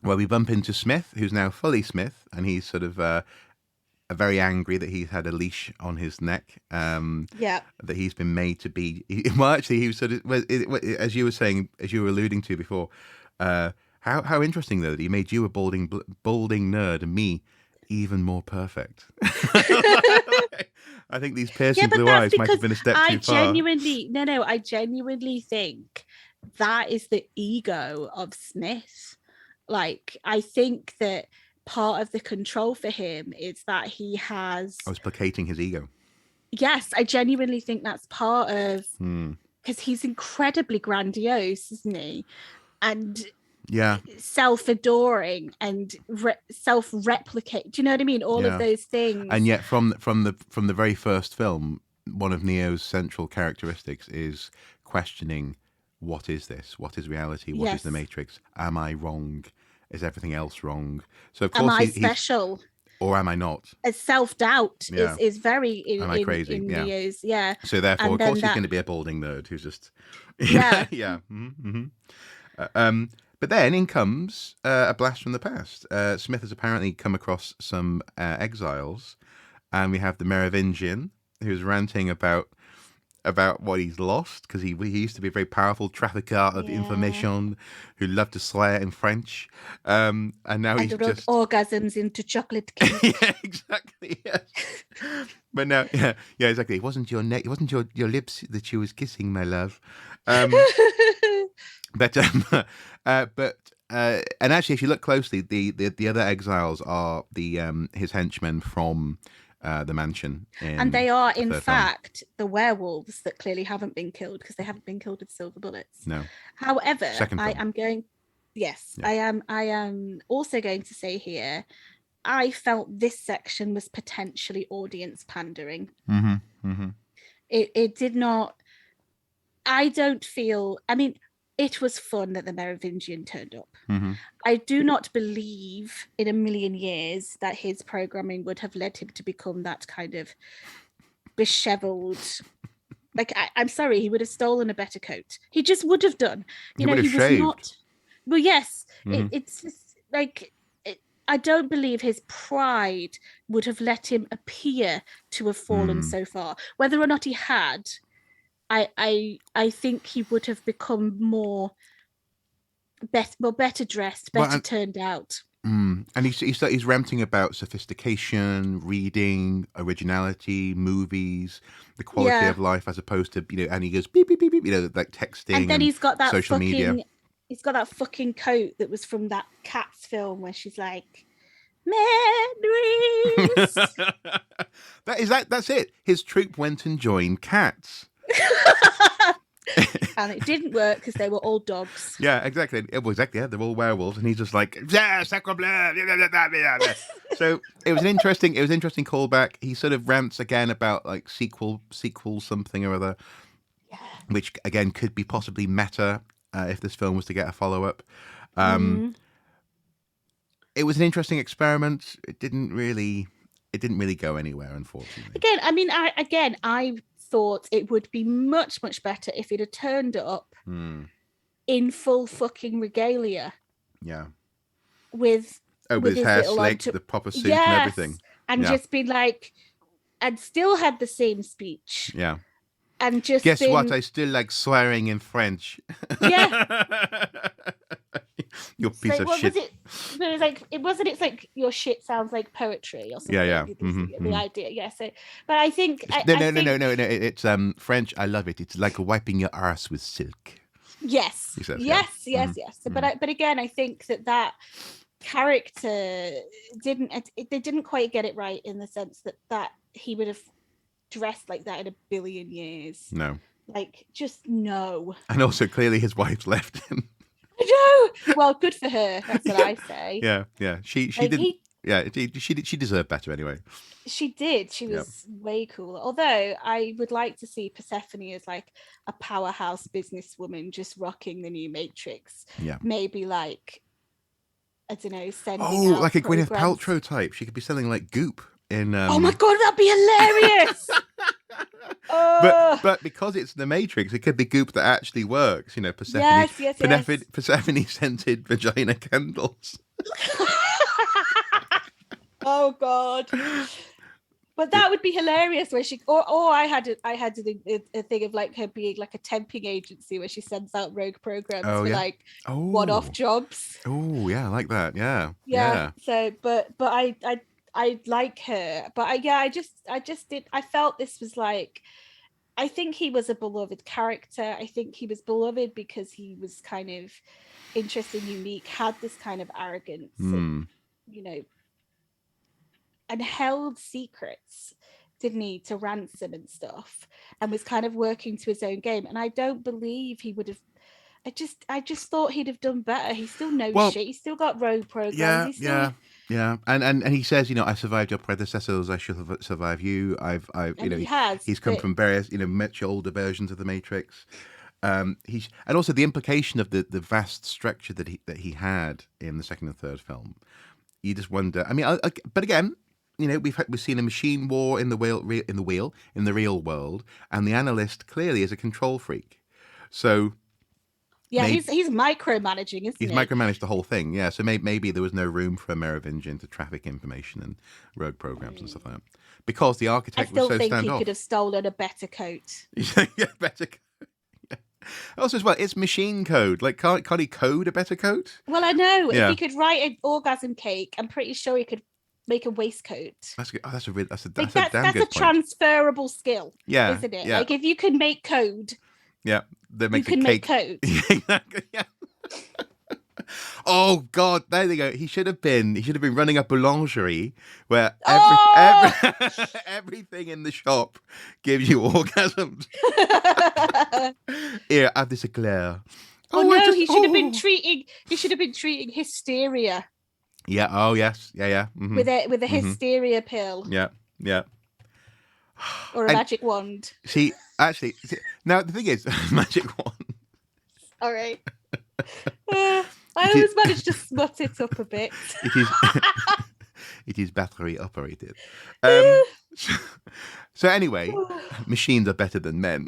we bump into Smith, who's now fully Smith, and he's sort of very angry that he's had a leash on his neck. That he's been made to be. Well, actually, he was sort of, as you were saying, as you were alluding to before. How interesting though that he made you a balding nerd and me even more perfect. I think these piercing blue eyes might have been a step too far. I genuinely think that is the ego of Smith. Like, I think that part of the control for him is that he has... I was placating his ego. Yes, I genuinely think that's part of... Because he's incredibly grandiose, isn't he? And Yeah. self-adoring and self-replicate. Do you know what I mean? All of Yeah. those things. And yet, from the very first film, one of Neo's central characteristics is questioning, what is this? What is reality? What is the Yes. Matrix? Am I wrong? Is everything else wrong? So of Am course I he's, special? or am I not? Self-doubt Yeah. is very Am I crazy? in Yeah. Neo's, yeah. So therefore, And of course, then he's that, going to be a balding nerd who's just, yeah. yeah. But then in comes a blast from the past. Smith has apparently come across some exiles, and we have the Merovingian who's ranting about what he's lost, because he used to be a very powerful trafficker of Yeah. information who loved to swear in French, and now And he's wrote just orgasms into chocolate cake. yeah, exactly. Yes. But now, yeah, exactly. It wasn't your neck. It wasn't your lips that she was kissing, my love. But and actually, if you look closely, the other exiles are the his henchmen from the mansion. And they are, in third film. fact, the werewolves that clearly haven't been killed because they haven't been killed with silver bullets. No. However, Second I film. am going. Yes, Yeah. I am also going to say here, I felt this section was potentially audience pandering. It did not. I don't feel. I mean, it was fun that the Merovingian turned up. I do not believe in a million years that his programming would have led him to become that kind of disheveled. Like, I'm sorry, he would have stolen a better coat. He just would have done. He would have he was shaved. not. Well, yes, it's just like. I don't believe his pride would have let him appear to have fallen so far. Whether or not he had, I think he would have become better dressed, better turned out. And he's ranting about sophistication, reading, originality, movies, the quality of life, as opposed to, and he goes beep beep beep beep, like texting, and then he's got that social media. He's got that fucking coat that was from that Cats film where she's like, Matrix. That's it. His troop went and joined Cats. And it didn't work because they were all dogs. Yeah, exactly. Exactly. Yeah, they're all werewolves, and he's just like, sacre bleu. So it was an interesting callback. He sort of rants again about like sequel something or other, which again could be possibly meta if this film was to get a follow up. It was an interesting experiment. It didn't really go anywhere, unfortunately. Again, I mean, I thought it would be much, much better if it had turned up in full fucking regalia. Yeah. With his hair slicked, the proper suit and everything. And just been like, and still had the same speech. Yeah. And just guess what? I still like swearing in French. Yeah. Your piece of shit. It wasn't. It's like your shit sounds like poetry or something. Yeah. The idea. Yeah. So, but I think no. It's French. I love it. It's like wiping your arse with silk. Yes. Says, yes. So, but again, I think that character they didn't quite get it right in the sense that he would have dressed like that in a billion years. No. Like, just no. And also, clearly, his wife's left him. I know. Well, good for her. That's what I say. Yeah. She didn't. She deserved better anyway. She did. She was way cooler. Although I would like to see Persephone as like a powerhouse businesswoman just rocking the new Matrix. Yeah. Maybe like, I don't know, sending out like a Gwyneth programs. Paltrow type. She could be selling like goop in. Oh my god, that'd be hilarious! But because it's the Matrix, it could be goop that actually works. Persephone. Yes. Persephone scented vagina candles. Oh god. But that would be hilarious where she or I had a thing of like her being like a temping agency where she sends out rogue programs for like one-off jobs. Oh yeah, I like that. Yeah. So but I like her. But I felt this was like, I think he was a beloved character. I think he was beloved because he was kind of interesting, unique, had this kind of arrogance, and, and held secrets, didn't he, to ransom and stuff, and was kind of working to his own game. And I don't believe he would have. I just thought he'd have done better. He still knows Well, shit. He's still got rogue programs. yeah, He's still, and he says, I survived your predecessors. I shall survive you. and he has. He's come But from various, much older versions of the Matrix. He's and also the implication of the vast structure that he had in the second and third film. You just wonder. I mean, but again, we've seen a machine war in the real world, and the analyst clearly is a control freak. So yeah, he's micromanaging, isn't he's he? micromanaged the whole thing. Yeah, so maybe there was no room for a Merovingian to traffic information and rogue programs and stuff like that, because the I architect was still so think he standoff. could have stolen a better coat. Yeah, better. Also, as well, it's machine code. Like, can't he code a better coat? Well, I know. Yeah. If he could write an orgasm cake, I'm pretty sure he could make a waistcoat. That's good. Oh, that's a damn That's good a point. transferable skill, Yeah, isn't it? yeah. Like if you can make code, Yeah, that you makes can a make cake. code. Exactly. Yeah. Oh God, there you go. He should have been running a boulangerie where everything in the shop gives you orgasms. Here, have this eclair. Oh no, he should have been treating. He should have been treating hysteria. Yeah. Oh yes. Yeah. Mm-hmm. With a hysteria pill. Yeah. Or a magic wand. See, actually, now the thing is, magic wand. All right. I always manage to smut it up a bit. It is battery operated. So anyway, machines are better than men.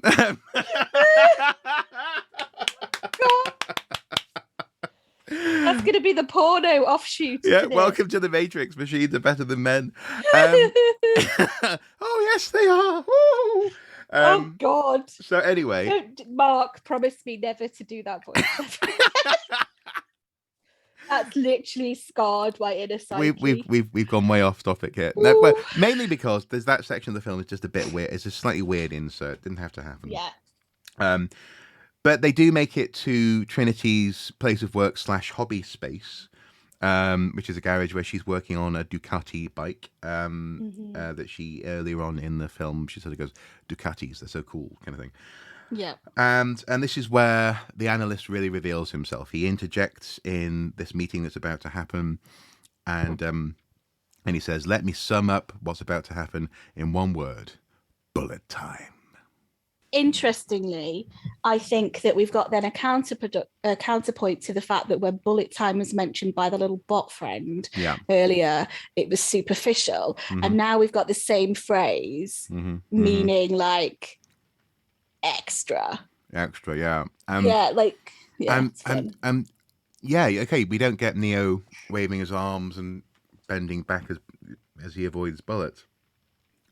That's going to be the porno offshoot. Yeah, welcome to the Matrix. Machines are better than men. Oh yes, they are. Woo! Oh God. So anyway, Mark promised me never to do that voice. That's literally scarred my inner psyche. We've gone way off topic here. No, but mainly because there's that section of the film is just a bit weird. It's a slightly weird insert. Didn't have to happen. Yeah. But they do make it to Trinity's place of work / hobby space, which is a garage where she's working on a Ducati bike. That she earlier on in the film she sort of goes, Ducatis, they're so cool, kind of thing. Yeah. And this is where the analyst really reveals himself. He interjects in this meeting that's about to happen, and he says, "Let me sum up what's about to happen in one word: bullet time." Interestingly, I think that we've got then a counterpoint to the fact that when bullet time was mentioned by the little bot friend earlier, it was superficial, and now we've got the same phrase meaning like extra, yeah. Okay, we don't get Neo waving his arms and bending back as he avoids bullets.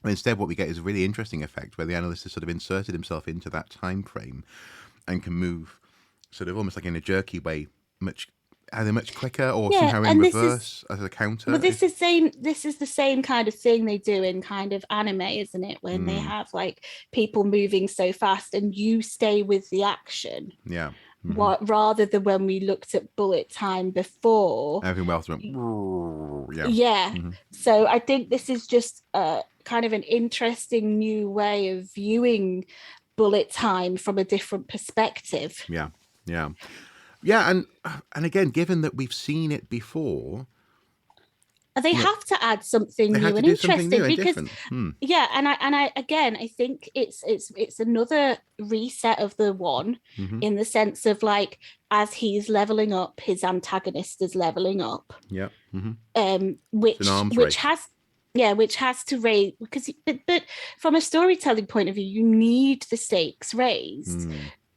Instead, what we get is a really interesting effect where the analyst has sort of inserted himself into that time frame and can move sort of almost like in a jerky way, either much quicker or somehow in reverse as a counter. But this is the same kind of thing they do in kind of anime, isn't it? When they have like people moving so fast and you stay with the action. Yeah. Rather than when we looked at bullet time before. Everything else went. Yeah. So I think this is just kind of an interesting new way of viewing bullet time from a different perspective. Yeah. And again, given that we've seen it before, they have to add something new and interesting because I think it's another reset of the one in the sense of like as he's leveling up, his antagonist is leveling up. Yeah. Which has to raise because but from a storytelling point of view, you need the stakes raised.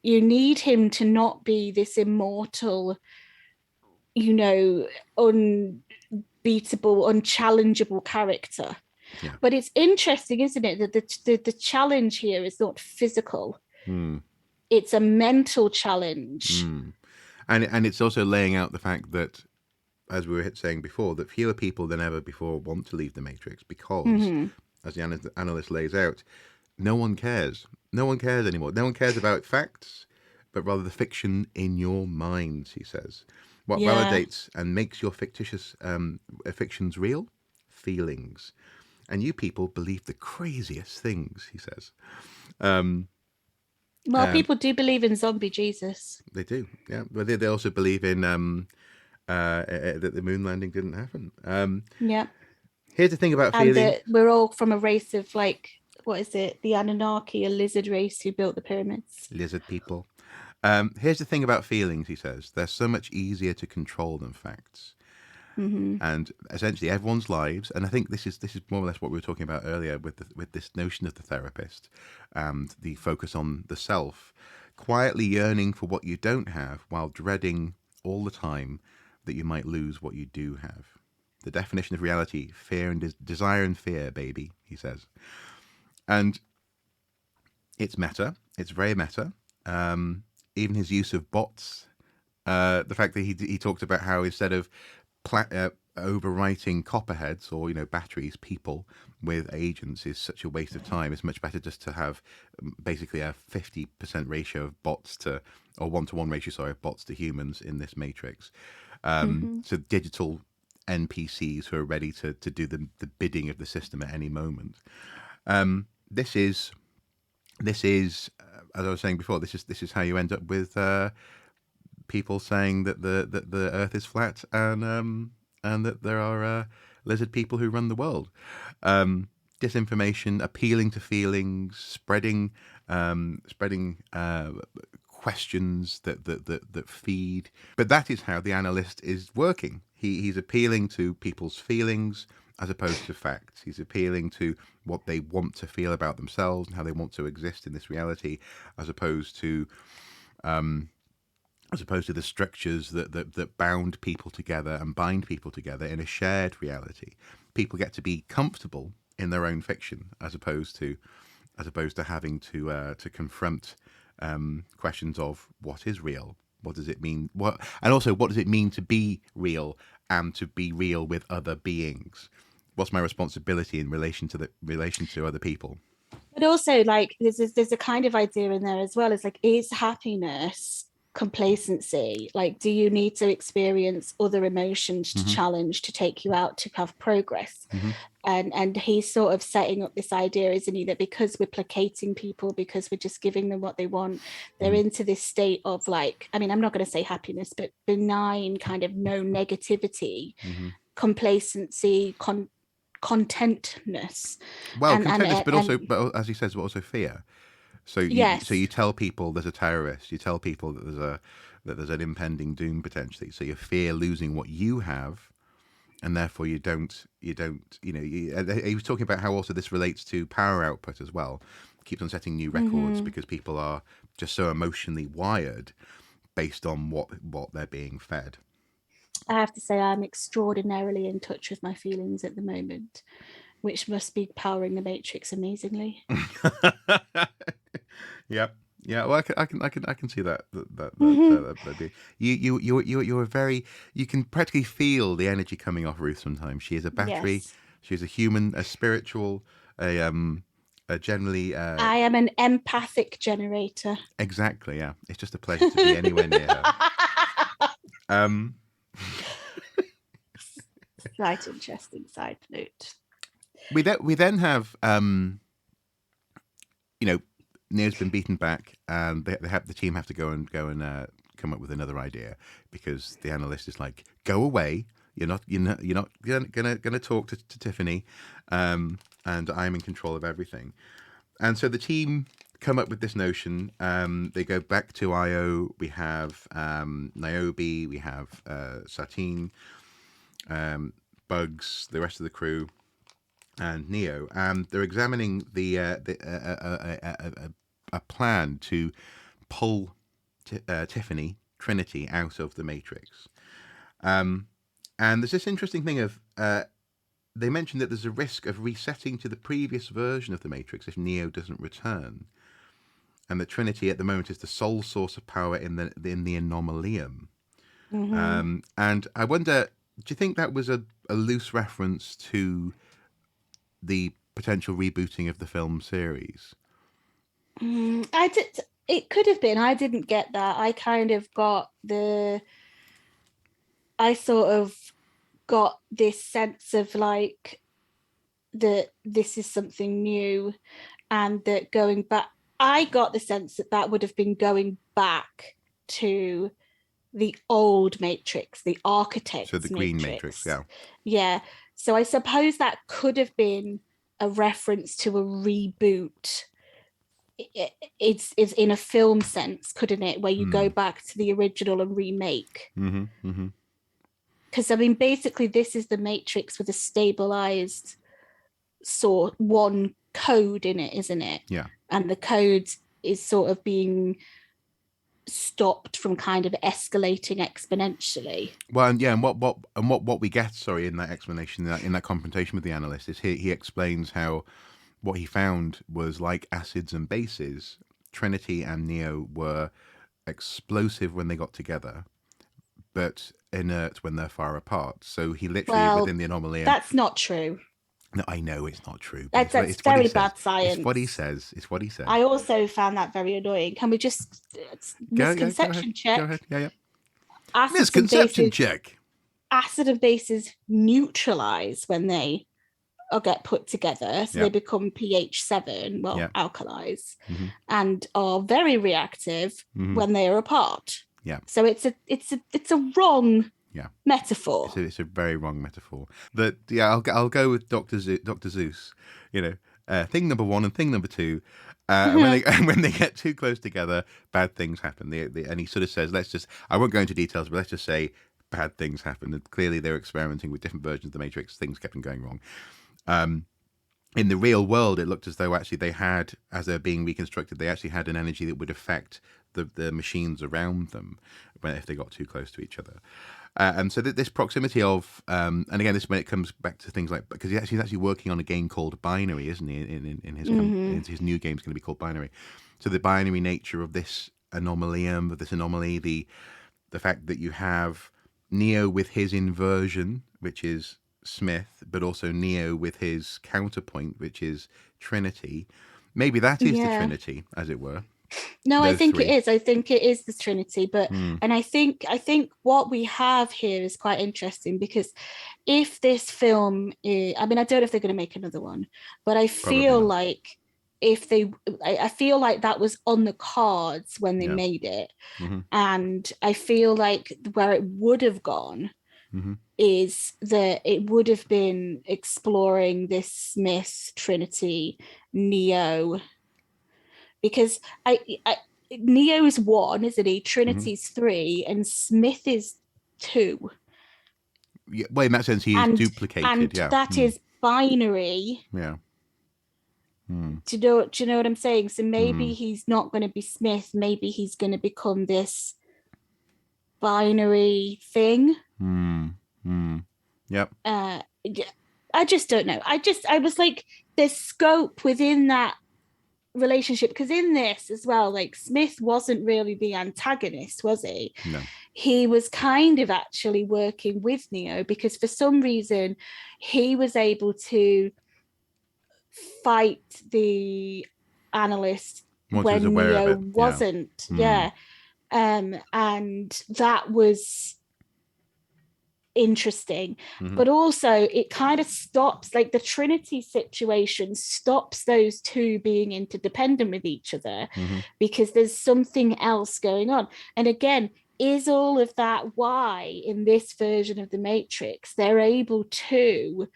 You need him to not be this immortal, unbeatable, unchallengeable character. Yeah. But it's interesting, isn't it, that the challenge here is not physical. It's a mental challenge. And it's also laying out the fact that, as we were saying before, that fewer people than ever before want to leave the Matrix because, as the analyst lays out, no one cares. No one cares anymore. No one cares about facts, but rather the fiction in your mind, he says. What validates and makes your fictitious fictions real? Feelings. And you people believe the craziest things, he says. Well, people do believe in zombie Jesus. They do, yeah. But they also believe in that the moon landing didn't happen. Yeah. Here's the thing about And feeling. that we're all from a race of like, what is it? The Anunnaki, a lizard race who built the pyramids. Lizard people. Here's the thing about feelings, he says. They're so much easier to control than facts. Mm-hmm. And essentially everyone's lives, and I think this is more or less what we were talking about earlier with this notion of the therapist and the focus on the self, quietly yearning for what you don't have while dreading all the time that you might lose what you do have. The definition of reality: fear and desire and fear, baby, he says. And it's meta. It's very meta. Even his use of bots, the fact that he talked about how instead of overwriting copperheads or batteries, people with agents is such a waste of time. It's much better just to have basically a 50% ratio of bots to, or 1-to-1 ratio, sorry, of bots to humans in this matrix. So digital NPCs who are ready to do the bidding of the system at any moment. This is as I was saying before, this is how you end up with people saying that the Earth is flat and that there are lizard people who run the world. Disinformation, appealing to feelings, spreading questions that feed. But that is how the analyst is working. He's appealing to people's feelings as opposed to facts. He's appealing to what they want to feel about themselves and how they want to exist in this reality, as opposed to the structures that bound people together and bind people together in a shared reality. People get to be comfortable in their own fiction, as opposed to having to confront questions of what is real, what does it mean, what does it mean to be real and to be real with other beings. What's my responsibility in relation to other people? But also, like, there's a kind of idea in there as well. It's like, is happiness complacency? Like, do you need to experience other emotions to challenge, to take you out, to have progress? And he's sort of setting up this idea, isn't he, that because we're placating people, because we're just giving them what they want, they're into this state of, like, I mean, I'm not going to say happiness, but benign kind of no negativity, complacency, contentness. Well, contentness, but as he says, but also fear. So yes. you tell people there's a terrorist. You tell people that there's an impending doom potentially. So you fear losing what you have, and therefore you don't. He was talking about how also this relates to power output as well. Keeps on setting new records because people are just so emotionally wired based on what they're being fed. I have to say, I'm extraordinarily in touch with my feelings at the moment, which must be powering the Matrix amazingly. Yep. Yeah, well, I can see that that'd be you're very, you can practically feel the energy coming off Ruth sometimes. She is a battery. Yes. She's a human, a spiritual, a generally. I am an empathic generator. Exactly. Yeah, it's just a pleasure to be anywhere near her. Slight interesting side note. We then have Neo's been beaten back, and the team have to go and come up with another idea, because the analyst is like, "Go away! You're not gonna talk to Tiffany, and I'm in control of everything." And so the team come up with this notion. They go back to Io. We have Niobe. We have Satine, Bugs, the rest of the crew, and Neo. And they're examining a plan to pull Tiffany, Trinity, out of the Matrix. And there's this interesting thing of they mentioned that there's a risk of resetting to the previous version of the Matrix if Neo doesn't return, and that Trinity at the moment is the sole source of power in the anomalium. And I wonder, do you think that was a loose reference to the potential rebooting of the film series? I did. It could have been. I didn't get that. I kind of got I sort of got this sense of like that this is something new, and that going back. I got the sense that that would have been going back to the old Matrix, the So architect's the Green Matrix, Matrix. yeah. Yeah. So I suppose that could have been a reference to a reboot. It's in a film sense, couldn't it? Where you go back to the original and remake. Because I mean, basically, this is the Matrix with a stabilized sort one code in it, isn't it? Yeah. And the code is sort of being stopped from kind of escalating exponentially. Well, and yeah, and what we get, sorry, in that explanation, in that confrontation with the analyst, is he explains how what he found was like acids and bases. Trinity and Neo were explosive when they got together, but inert when they're far apart. So he literally within the anomaly. That's not true. No, I know it's not true. That's it's very bad science. It's what he says. It's what he says. I also found that very annoying. Can we just misconception check? Go ahead. Yeah. Misconception check. Acid and bases neutralize when they get put together, so they become pH 7, alkalis, and are very reactive when they are apart. Yeah. So it's a wrong metaphor. It's a very wrong metaphor. But yeah, I'll go with Dr. Zeus. Thing number one and thing number two. When they get too close together, bad things happen. And he sort of says, I won't go into details, but let's just say bad things happen. And clearly they're experimenting with different versions of the Matrix. Things kept on going wrong. In the real world, it looked as though actually they had, as they're being reconstructed, they actually had an energy that would affect the machines around them if they got too close to each other. And so this proximity of, and again, this when it comes back to things like, because he's actually working on a game called Binary, isn't he? In his new game's going to be called Binary. So the binary nature of this anomaly, the fact that you have Neo with his inversion, which is Smith, but also Neo with his counterpoint, which is Trinity. Maybe that is the Trinity, as it were. No, I think it is. I think it is the Trinity, but and I think what we have here is quite interesting, because if this film is, I mean, I don't know if they're going to make another one, but I feel like I feel like that was on the cards when they made it, and I feel like where it would have gone is that it would have been exploring this Smith Trinity Neo. Because Neo is 1, isn't he? Trinity's 3, and Smith is 2. Yeah, well, in that sense, he is duplicated. And that is binary. Yeah. Do you know what I'm saying? So maybe he's not going to be Smith. Maybe he's going to become this binary thing. Yep. I just don't know. I was like, there's scope within that relationship, because in this as well, like, Smith wasn't really the antagonist, was he? No. He was kind of actually working with Neo, because for some reason he was able to fight the analyst when Neo wasn't. And that was interesting, but also it kind of stops, like, the Trinity situation stops those two being interdependent with each other, because there's something else going on. And again, is all of that why in this version of the Matrix they're able to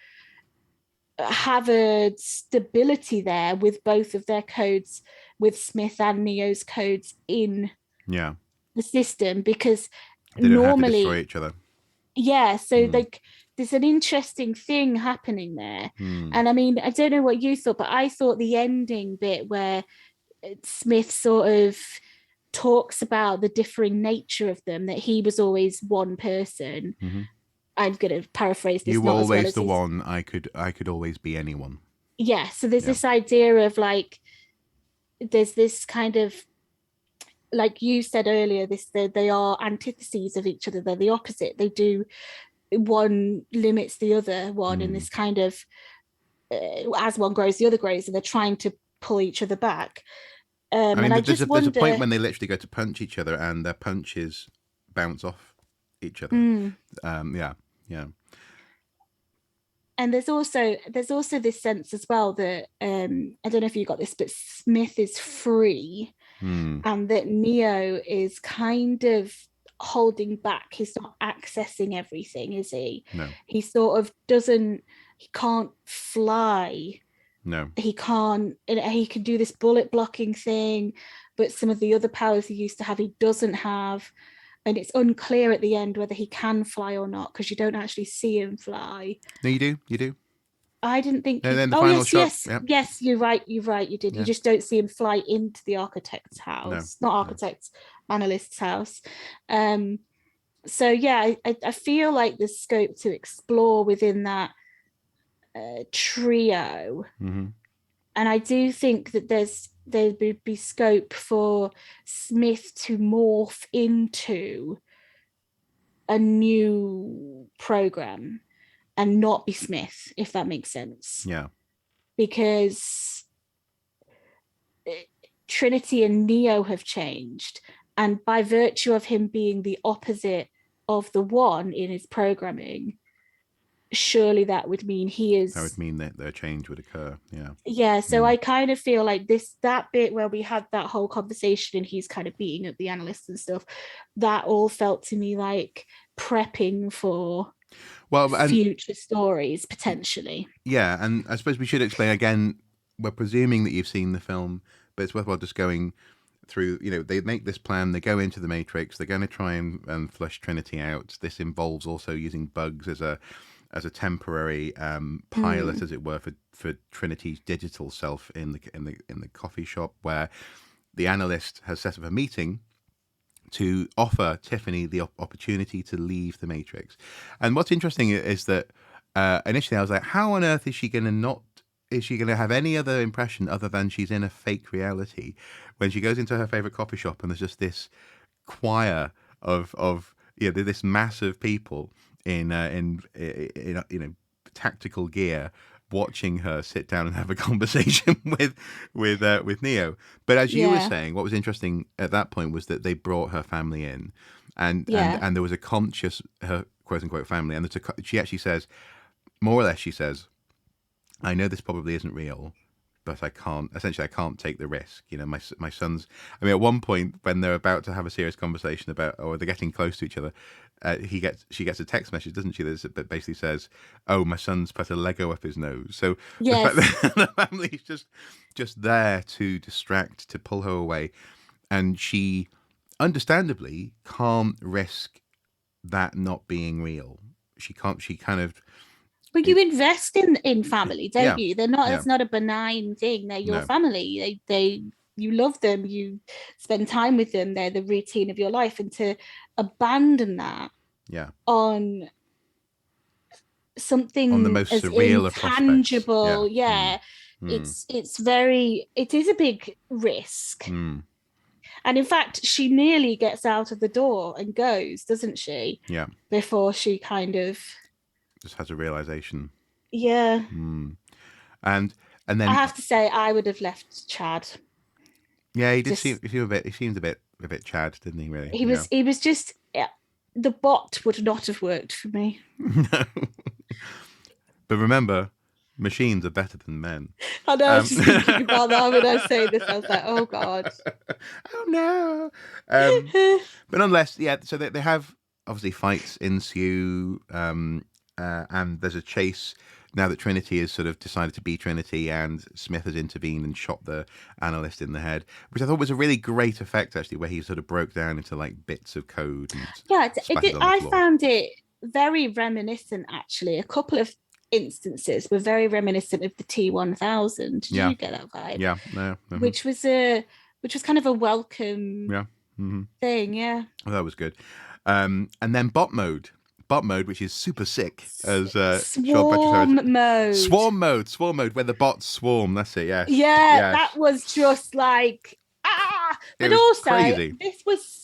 have a stability there with both of their codes, with Smith and Neo's codes in the system, because they don't normally have to destroy each other. Yeah, so like there's an interesting thing happening there. And I mean, I don't know what you thought, but I thought the ending bit where Smith sort of talks about the differing nature of them, that he was always one person. I'm going to paraphrase this. You were always the one. I could always be anyone. Yeah, so there's this idea of, like, there's this kind of, like you said earlier, they are antitheses of each other. They're the opposite. They do, one limits the other one in this kind of, as one grows, the other grows, and they're trying to pull each other back. I mean, there's a point when they literally go to punch each other and their punches bounce off each other. Yeah. and there's also this sense as well that I don't know if you got this, but Smith is free, and that Neo is kind of holding back. He's not accessing everything, is he? No. He sort of doesn't. He can't fly. No. He can't. He can do this bullet blocking thing, but some of the other powers he used to have, he doesn't have. And it's unclear at the end whether he can fly or not, because you don't actually see him fly. No, you do. You do. I didn't think. And then the Oh final yes, shot. yes, Yep. yes. You're right. You're right. You did. Yeah. You just don't see him fly into the architect's house, not architect's, analyst's house. So yeah, I feel like there's scope to explore within that trio, and I do think that there would be scope for Smith to morph into a new program and not be Smith, if that makes sense. Yeah. Because Trinity and Neo have changed, and by virtue of him being the opposite of the one in his programming, surely that would mean he is. That would mean that their change would occur. Yeah. Yeah. So I kind of feel like that bit where we had that whole conversation and he's kind of beating up the analysts and stuff, that all felt to me like prepping for future stories potentially. Yeah, and I suppose we should explain again. We're presuming that you've seen the film, but it's worthwhile just going through. They make this plan. They go into the Matrix. They're going to try and flush Trinity out. This involves also using bugs as a temporary pilot, as it were, for Trinity's digital self in the coffee shop, where the analyst has set up a meeting to offer Tiffany the opportunity to leave the Matrix. And what's interesting is that initially I was like, how on earth is she going to have any other impression other than she's in a fake reality when she goes into her favorite coffee shop and there's just this choir of this mass of people in tactical gear watching her sit down and have a conversation with Neo. But as you were saying, what was interesting at that point was that they brought her family in, and there was a conscious, her quote unquote family, and she actually says, more or less, she says, I know this probably isn't real, but I can't take the risk. My son's, I mean, at one point when they're about to have a serious conversation about, or they're getting close to each other, she gets a text message, doesn't she, that basically says, oh, my son's put a Lego up his nose. So the fact that the family's just there to distract, to pull her away, and she understandably can't risk that not being real. She kind of. But you invest in family, don't you? They're not. It's not a benign thing. They're your family. You love them. You spend time with them. They're the routine of your life, and to abandon that, on something on the most as surreal intangible, it is a big risk. And in fact, she nearly gets out of the door and goes, doesn't she? Yeah. Before she kind of just has a realization. Yeah. And then I have to say, I would have left Chad. Yeah, he did seem a bit Chad, didn't he? Really, he was just the bot would not have worked for me. No. But remember, machines are better than men. I know. I was just thinking about that when I say this. I was like, oh god. Oh no. But nonetheless, so they have obviously fights ensue, and there's a chase. Now that Trinity has sort of decided to be Trinity, and Smith has intervened and shot the analyst in the head, which I thought was a really great effect, actually, where he sort of broke down into like bits of code. And I found it very reminiscent, actually. A couple of instances were very reminiscent of the T-1000. Did you get that vibe? Yeah, no. Mm-hmm. Which was kind of a welcome thing. Yeah, that was good. And then bot mode, which is super sick, as swarm mode, where the bots swarm. That's it. Yeah. Yeah, that was just like But also, crazy.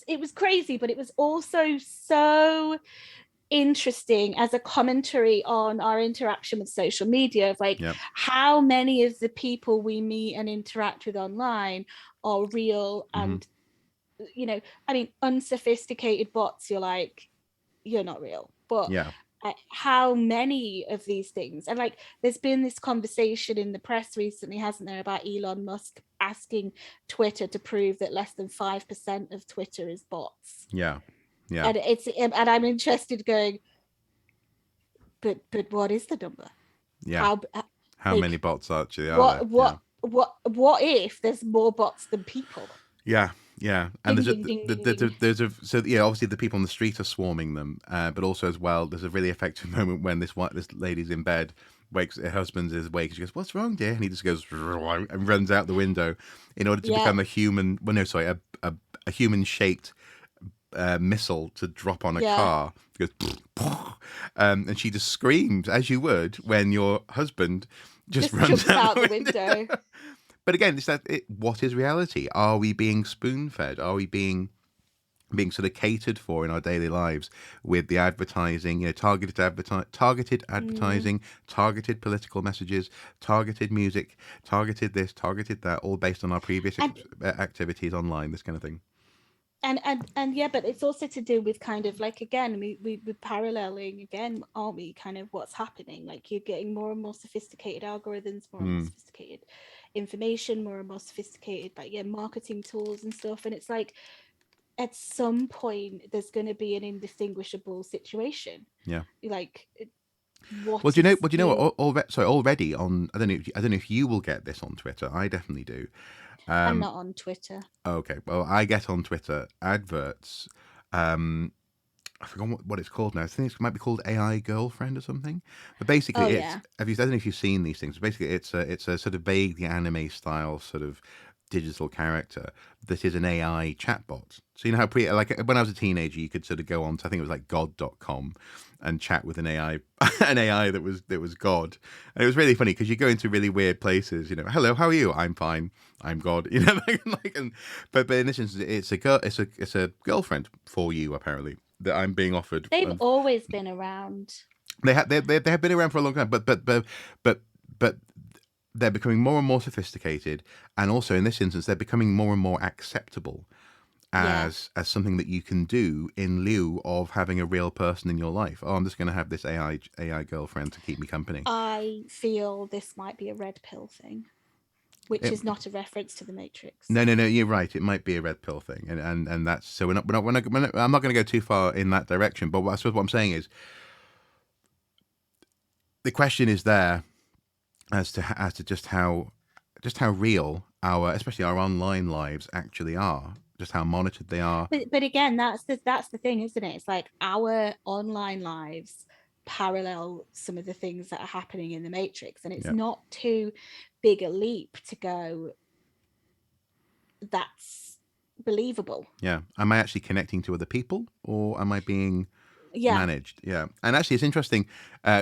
It was crazy, but it was also so interesting as a commentary on our interaction with social media, of like how many of the people we meet and interact with online are real, and I mean, unsophisticated bots, you're like, you're not real. But how many of these things, and like there's been this conversation in the press recently, hasn't there, about Elon Musk asking Twitter to prove that less than 5% of Twitter is bots. Yeah. And I'm interested going, but what is the number? How like, many bots actually are there? What if there's more bots than people? Yeah, and Ding. so yeah, obviously the people on the street are swarming them, but also as well, there's a really effective moment when this lady's in bed, her husband is awake, and she goes, "What's wrong, dear?" And he just goes and runs out the window in order to become a human. Well, no, sorry, a human shaped missile to drop on a car. It goes, and she just screams as you would when your husband just runs out the window. But again, what is reality? Are we being spoon-fed? Are we being sort of catered for in our daily lives with the advertising, targeted advertising, targeted political messages, targeted music, targeted this, targeted that, all based on our previous activities online, this kind of thing. And yeah, but it's also to do with kind of like, again, we're paralleling again, aren't we, kind of what's happening. Like, you're getting more and more sophisticated algorithms, more and more sophisticated information, more and more sophisticated marketing tools and stuff. And it's like, at some point there's going to be an indistinguishable situation. Like, what? Well, do you know what? Already on, I don't know if you will get this on Twitter. I definitely do. I'm not on Twitter. Okay, well, I get on Twitter adverts. I forgot what it's called now. I think it might be called AI Girlfriend or something. But basically, I don't know if you've seen these things. Basically, it's a sort of vaguely anime style sort of digital character that is an AI chatbot. So you know how like when I was a teenager, you could sort of go on to, I think it was like god.com, and chat with an AI that was God. And it was really funny because you go into really weird places, hello, how are you? I'm fine. I'm God. But in this instance, it's a girlfriend for you, apparently, that I'm being offered. They've always been around. They have been around for a long time, but they're becoming more and more sophisticated, and also in this instance, they're becoming more and more acceptable as something that you can do in lieu of having a real person in your life. Oh, I'm just going to have this AI girlfriend to keep me company. I feel this might be a red pill thing, which is not a reference to the Matrix. No, you're right. It might be a red pill thing, and that's so I'm not going to go too far in that direction. But I suppose what I'm saying is, the question is there as to just how real especially our online lives actually are, just how monitored they are. But again, that's the thing, isn't it? It's like our online lives parallel some of the things that are happening in the Matrix, and it's not too big a leap to go, that's believable. Yeah. Am I actually connecting to other people, or am I being managed? Yeah. And actually, it's interesting.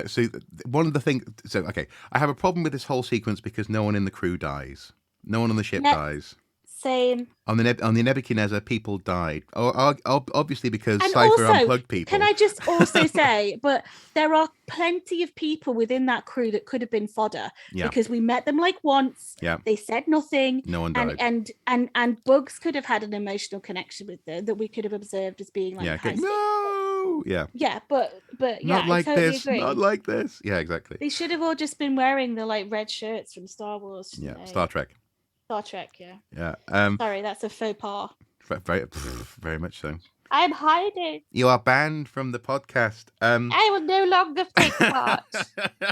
So one of the things. So okay, I have a problem with this whole sequence because no one in the crew dies. No one on the ship dies. Same. On the Nebuchadnezzar, people died. Obviously because Cypher unplugged people. Can I just also say, but there are plenty of people within that crew that could have been fodder, because we met them like once. Yeah. They said nothing. No one died. And Bugs could have had an emotional connection with them that we could have observed as being like, no. Yeah. Yeah, but not like I totally this. agree. Not like this. Yeah, exactly. They should have all just been wearing the like red shirts from Star Wars. Yeah, Star Trek. Star Trek, yeah. Yeah. Sorry, that's a faux pas. Very, very much so. I'm hiding. You are banned from the podcast. I will no longer take part.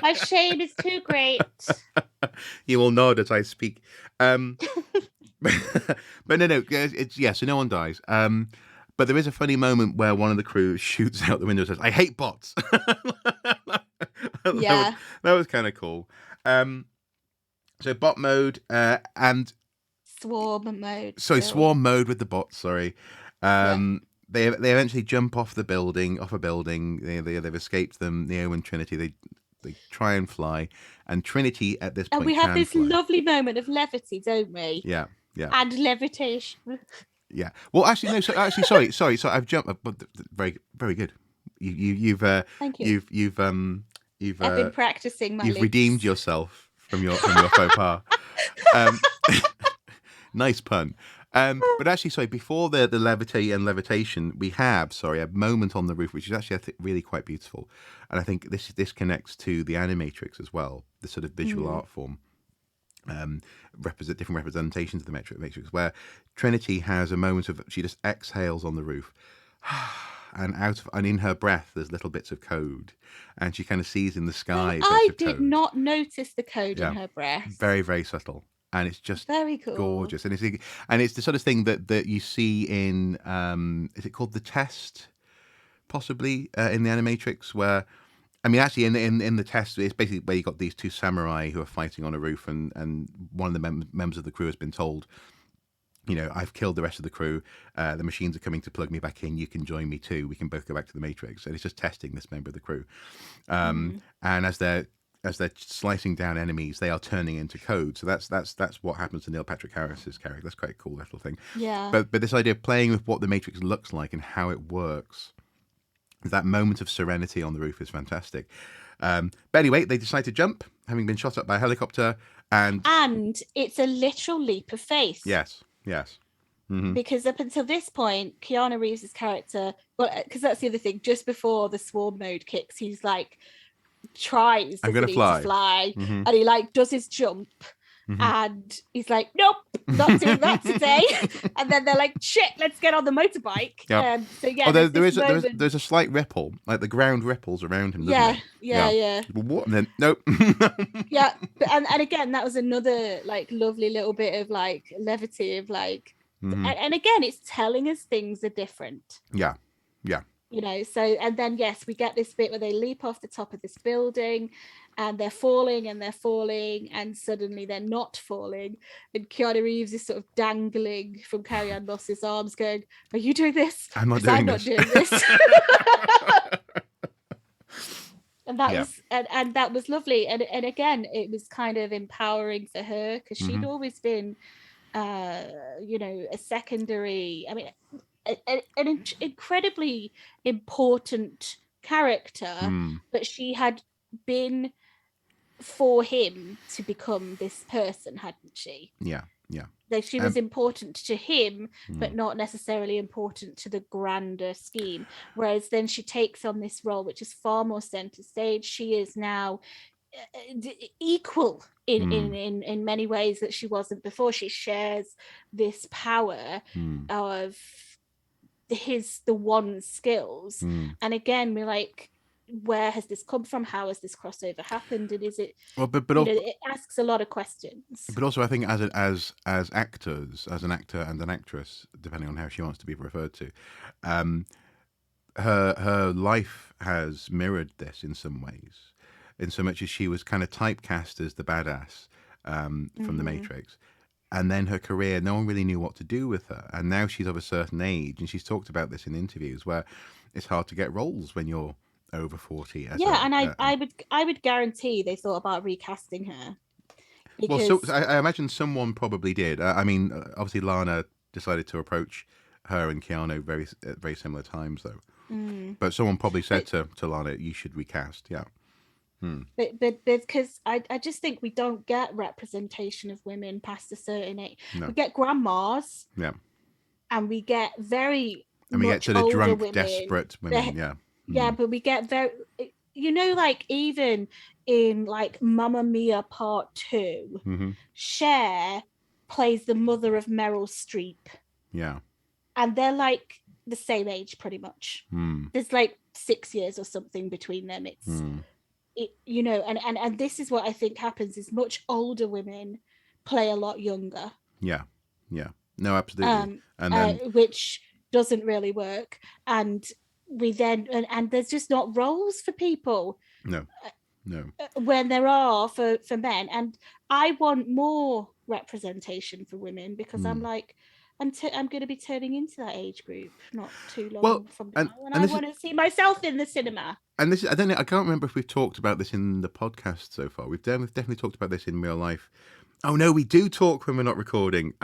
My shame is too great. You will nod as I speak. But no, so no one dies. But there is a funny moment where one of the crew shoots out the window and says, "I hate bots." Yeah. That was kind of cool. So bot mode and swarm mode. Sorry, swarm mode with the bots. Sorry. They eventually jump off a building. They've escaped them. Neo and Trinity. They try and fly, and Trinity at this point. And we have this lovely moment of levity, don't we? Yeah. And levitation. Yeah. Well, actually, no. Sorry. I've jumped. Very, very good. You've Thank you. You've I've been practicing my. You've redeemed yourself from your faux pas. Nice pun. But actually, sorry, before the levitate and levitation, we have, sorry, a moment on the roof, which is actually, I think, really quite beautiful. And I think this connects to the animatrix as well, the sort of visual art form. Represent different representations of the Matrix, where Trinity has a moment of, she just exhales on the roof, and in her breath there's little bits of code, and she kind of sees in the sky bits I of did code. not notice the code in her breath. Very, very subtle, and it's just very cool, gorgeous, and it's the sort of thing that you see in is it called The Test, possibly, in the Animatrix, where, I mean, actually, in the test, it's basically where you got these two samurai who are fighting on a roof, and one of the members of the crew has been told, I've killed the rest of the crew. The machines are coming to plug me back in. You can join me too. We can both go back to the Matrix. And it's just testing this member of the crew. And as they're slicing down enemies, they are turning into code. So that's what happens to Neil Patrick Harris's character. That's quite a cool little thing. Yeah. But this idea of playing with what the Matrix looks like and how it works. That moment of serenity on the roof is fantastic. But anyway, they decide to jump, having been shot up by a helicopter, and it's a literal leap of faith. Yes. Mm-hmm. Because up until this point, Keanu Reeves' character, well, because that's the other thing, just before the swarm mode kicks, he's like tries I'm gonna to fly, and he like does his jump. And he's like, nope, not doing that today. And then they're like, shit, let's get on the motorbike. Yeah. So yeah, there's a slight ripple, like the ground ripples around him. Yeah. What? And then nope. Yeah, and again, that was another like lovely little bit of like levity of like, and again, it's telling us things are different. Yeah. So, and then yes, we get this bit where they leap off the top of this building, and they're falling, and suddenly they're not falling, and Keanu Reeves is sort of dangling from Carrie-Anne Moss's arms, going, "Are you doing this? I'm not doing this." And that was and that was lovely, and again, it was kind of empowering for her, because she'd always been, a secondary. I mean, an incredibly important character, but she had been for him to become this person, hadn't she? Yeah. Like she was important to him, but not necessarily important to the grander scheme. Whereas then she takes on this role, which is far more center stage. She is now equal in many ways that she wasn't before. She shares this power of the one skills, and again, we're like, where has this come from? How has this crossover happened? And is it it asks a lot of questions. But also, I think as actors, as an actor and an actress, depending on how she wants to be referred to, her life has mirrored this in some ways, in so much as she was kind of typecast as the badass from the Matrix. And then her career, no one really knew what to do with her. And now she's of a certain age, and she's talked about this in interviews, where it's hard to get roles when you're over 40. I would guarantee they thought about recasting her. Because... Well, so I imagine someone probably did. I mean, obviously Lana decided to approach her and Keanu at very similar times, though. But someone probably said to Lana, "You should recast." Yeah. But because I just think we don't get representation of women past a certain age. No. We get grandmas, and we get we get to the drunk, women. Desperate women, but we get very, like even in like Mamma Mia Part 2, Cher plays the mother of Meryl Streep, and they're like the same age pretty much. There's like 6 years or something between them. It's and this is what I think happens, is much older women play a lot younger. No, absolutely. And then which doesn't really work, and we then and there's just not roles for people no when there are for men, and I want more representation for women, because I'm like, I'm going to be turning into that age group not too long from now, and I want to see myself in the cinema. And this, I can't remember if we've talked about this in the podcast so far. We've definitely talked about this in real life. Oh no, we do talk when we're not recording.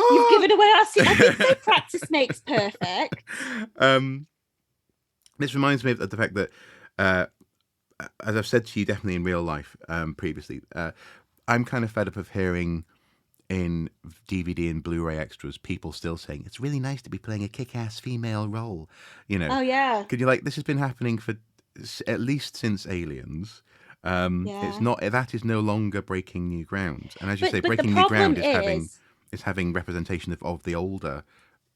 You've given away our secret. I think so. Practice makes perfect. This reminds me of the fact that, as I've said to you, definitely in real life previously, I'm kind of fed up of hearing in DVD and Blu-ray extras, people still saying it's really nice to be playing a kick-ass female role. You know, Oh yeah, could you like this has been happening for at least since Aliens. It's yeah. not that is no longer breaking new ground, and as you say, But the breaking new problem ground is having representation of the older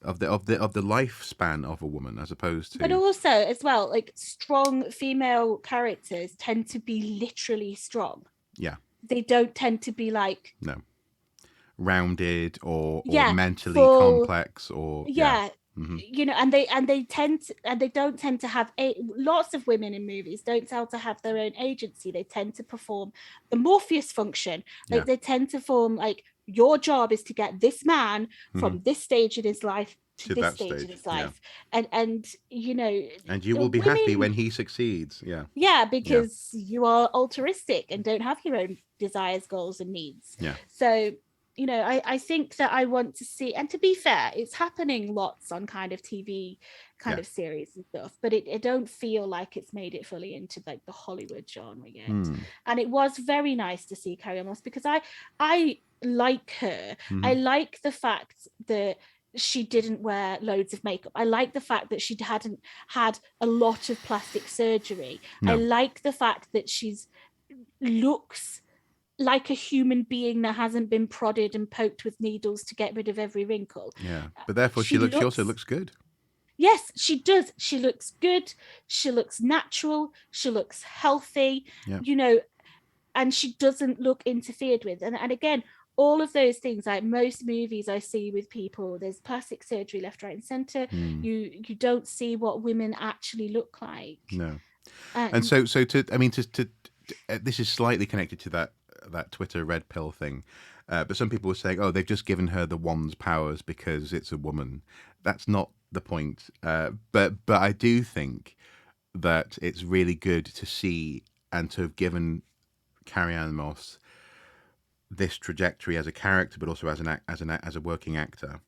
of the lifespan of a woman as opposed but to also as well, like strong female characters tend to be literally strong. yeah They don't tend to be like no rounded or yeah, mentally full complex or yeah. yeah. Hmm. You know, and they tend to, and they don't tend to have lots of women in movies don't tend to have their own agency. They tend to perform the Morpheus function. Yeah. Like they tend to form like your job is to get this man Hmm. from this stage in his life to this that stage in stage his yeah, life. And you know, and you will be happy women when he succeeds. Yeah. yeah, Yeah. because you are altruistic and don't have your own desires, goals, and needs. Yeah. So, you know, I think that I want to see, and to be fair, it's happening lots on kind of TV kind Yeah. of series and stuff, but it don't feel like it's made it fully into like the Hollywood genre yet. And it was very nice to see Carrie-Anne Moss because I like her. I like the fact that she didn't wear loads of makeup. I like the fact that she hadn't had a lot of plastic surgery. No. I like the fact that she's looks like a human being that hasn't been prodded and poked with needles to get rid of every wrinkle. Yeah, but therefore she also looks good. Yes, she does. She looks good. She looks natural. She looks healthy. Yeah. You know, and she doesn't look interfered with. And again, all of those things, like most movies I see with people, there's plastic surgery left, right, and center. You don't see what women actually look like. No. And so to I mean to this is slightly connected to that Twitter red pill thing. But some people were saying, oh, they've just given her the wand's powers because it's a woman. That's not the point. But I do think that it's really good to see and to have given Carrie-Anne Moss this trajectory as a character, but also as a working actor.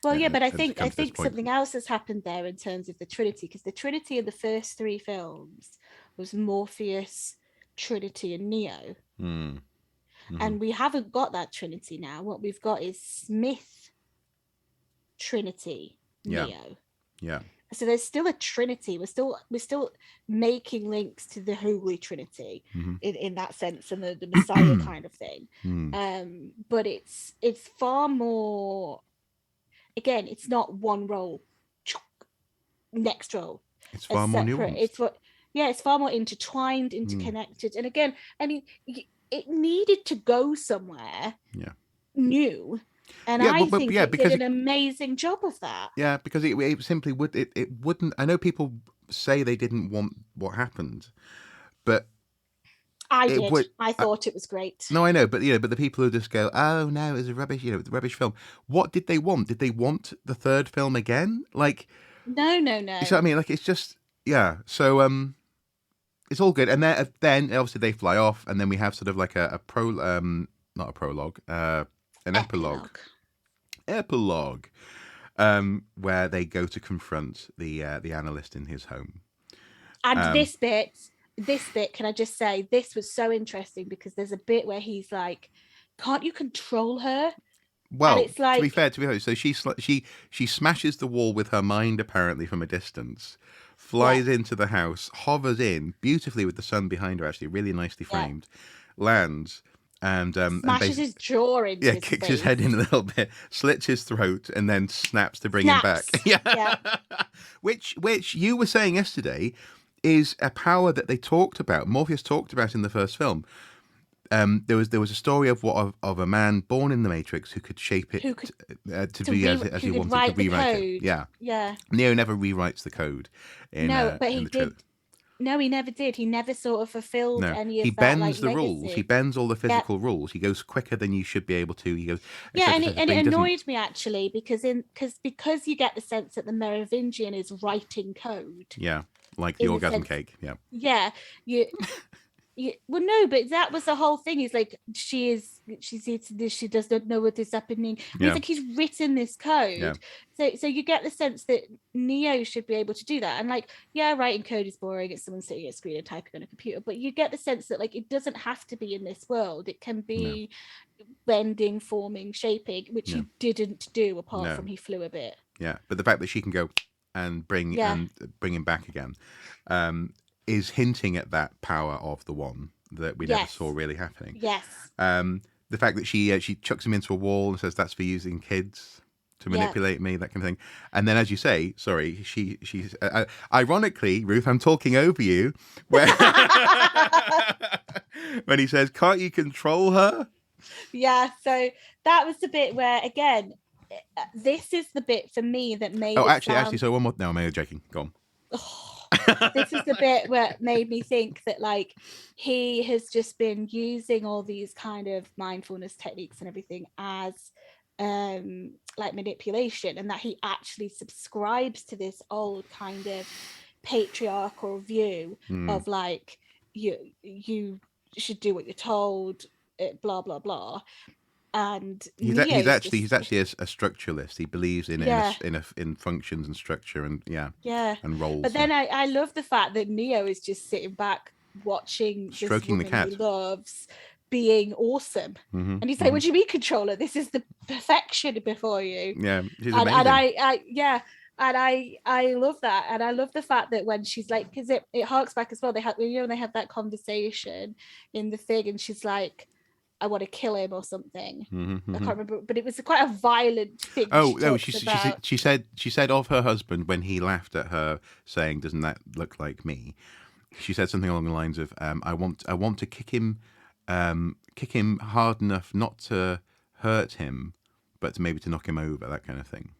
Well, yeah, but I think point. something else has happened there in terms of the Trinity, because the Trinity in the first three films was Morpheus, Trinity, and Neo. And we haven't got that Trinity now. What we've got is Smith, Trinity, Neo. Yeah. So there's still a Trinity. We're still making links to the Holy Trinity in that sense, and the Messiah kind of thing. But it's far more. Again, it's not one role, next role. It's far more nuanced. It's far more intertwined, interconnected. And again, I mean, it needed to go somewhere new. And I think it did an amazing job of that. Yeah, because it simply it wouldn't. I know people say they didn't want what happened, but I did. I thought it was great. No, I know, but but the people who just go, "Oh no, it's a rubbish, it's a rubbish film." What did they want? Did they want the third film again? Like, no. You know what I mean? Like, it's just So it's all good, and then obviously they fly off, and then we have sort of like not a prologue, an epilogue, where they go to confront the analyst in his home. And this bit, can I just say, this was so interesting because there's a bit where he's like, "Can't you control her?" Well, and it's like, to be fair, so she smashes the wall with her mind apparently from a distance, flies into the house, hovers in beautifully with the sun behind her, actually really nicely framed, lands. And smashes his jaw into his kicks face. his head in a little bit, slits his throat, and then snaps to bring him back. Yeah. Which you were saying yesterday is a power that they talked about. Morpheus talked about in the first film. There was a story of a man born in the Matrix who could shape it to be as he wanted to rewrite it. Yeah. Neo never rewrites the code. But he did. No, he never did. He never sort of fulfilled any of that. He bends the legacy. rules. He bends all the physical rules. He goes quicker than you should be able to. He goes. And it annoyed me actually because you get the sense that the Merovingian is writing code. Yeah, like the orgasm cake. Yeah. Yeah, well, no, but that was the whole thing. Is like she sees this, she does not know what is happening. And it's like he's written this code, so you get the sense that Neo should be able to do that. And like, yeah, writing code is boring. It's someone sitting at a screen and typing on a computer. But you get the sense that like it doesn't have to be in this world. It can be bending, forming, shaping, which he didn't do apart from he flew a bit. Yeah, but the fact that she can go and bring him back again is hinting at that power of the one that we never saw really happening. Yes. The fact that she chucks him into a wall and says that's for using kids to manipulate me, that kind of thing. And then, as you say, sorry, she's ironically, Ruth, I'm talking over you, where when he says, "Can't you control her?" Yeah, so that was the bit where, again, this is the bit for me that made. Oh, actually, so one more. No, I'm joking. Go on. This is the bit where it made me think that like he has just been using all these kind of mindfulness techniques and everything as like manipulation, and that he actually subscribes to this old kind of patriarchal view of like you should do what you're told, blah blah blah. And he's actually a structuralist. He believes in functions and structure and and roles. But then I love the fact that Neo is just sitting back watching stroking the cat he loves being awesome, and he's like, "What do you mean, controller? This is the perfection before you." Yeah, she's amazing. amazing. And I love that, and I love the fact that when she's like, because it harks back as well. They have they have that conversation in the thing, and she's like, "I want to kill him" or something. I can't remember, but it was quite a violent thing. She said of her husband when he laughed at her, saying, "Doesn't that look like me?" She said something along the lines of, "I want to kick him hard enough not to hurt him, but maybe to knock him over," that kind of thing.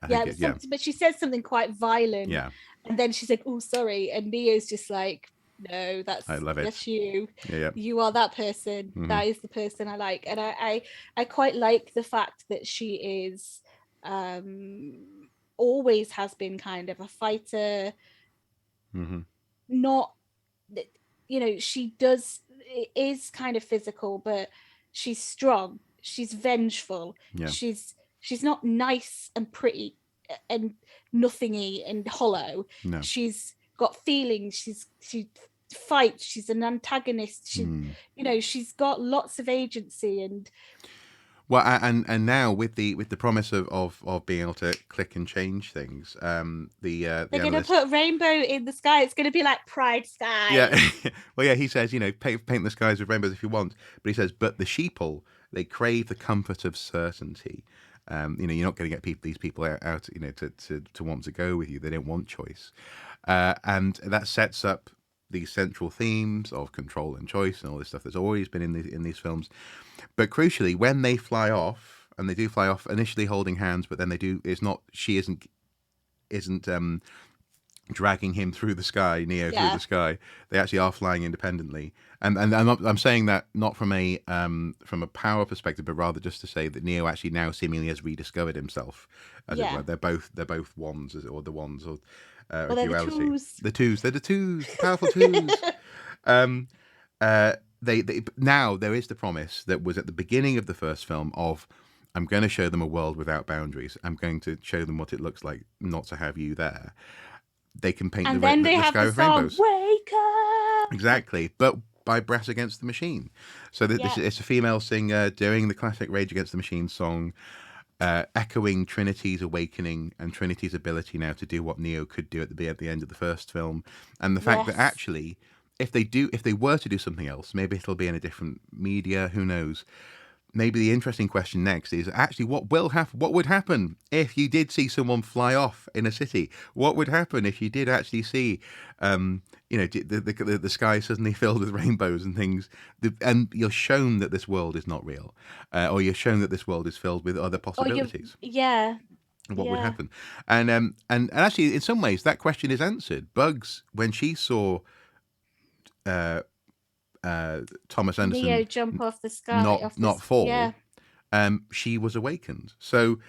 But she says something quite violent. Yeah, and then she's like, "Oh, sorry," and Neo's just like, "No, I love it. That's you. Yeah. You are that person. That is the person I like." And I quite like the fact that she is always has been kind of a fighter. Not, she is kind of physical, but she's strong. She's vengeful. Yeah. She's not nice and pretty and nothingy and hollow. No. She's got feelings. She fights. She's an antagonist. She's got lots of agency. And well, and now with the promise of being able to click and change things, they're going to put rainbow in the sky. It's going to be like Pride Sky. Yeah. Well, yeah. He says, paint the skies with rainbows if you want, but he says, but the sheeple, they crave the comfort of certainty. You're not going to get these people out, to want to go with you. They don't want choice, and that sets up these central themes of control and choice and all this stuff that's always been in these films. But crucially, when they fly off, and they do fly off initially holding hands, but then she isn't dragging him through the sky, Neo through the sky. They actually are flying independently, and I'm saying that not from a power perspective, but rather just to say that Neo actually now seemingly has rediscovered himself. As it were. They're both wands, or the wands, or duality. They're the twos, powerful twos. They now there is the promise that was at the beginning of the first film of, I'm going to show them a world without boundaries. I'm going to show them what it looks like not to have you there. They can paint the sky with rainbows. Wake up! Exactly, but by Brass Against the Machine. So it's a female singer doing the classic Rage Against the Machine song, echoing Trinity's awakening and Trinity's ability now to do what Neo could do at the end of the first film, and the fact that actually, if they were to do something else, maybe it'll be in a different media. Who knows? Maybe the interesting question next is actually what would happen if you did see someone fly off in a city? What would happen if you did actually see, the sky suddenly filled with rainbows and things, and you're shown that this world is not real, or you're shown that this world is filled with other possibilities? What would happen? And actually, in some ways, that question is answered. Bugs, when she saw Thomas Anderson Neo jump off the sky, not fall. She was awakened. So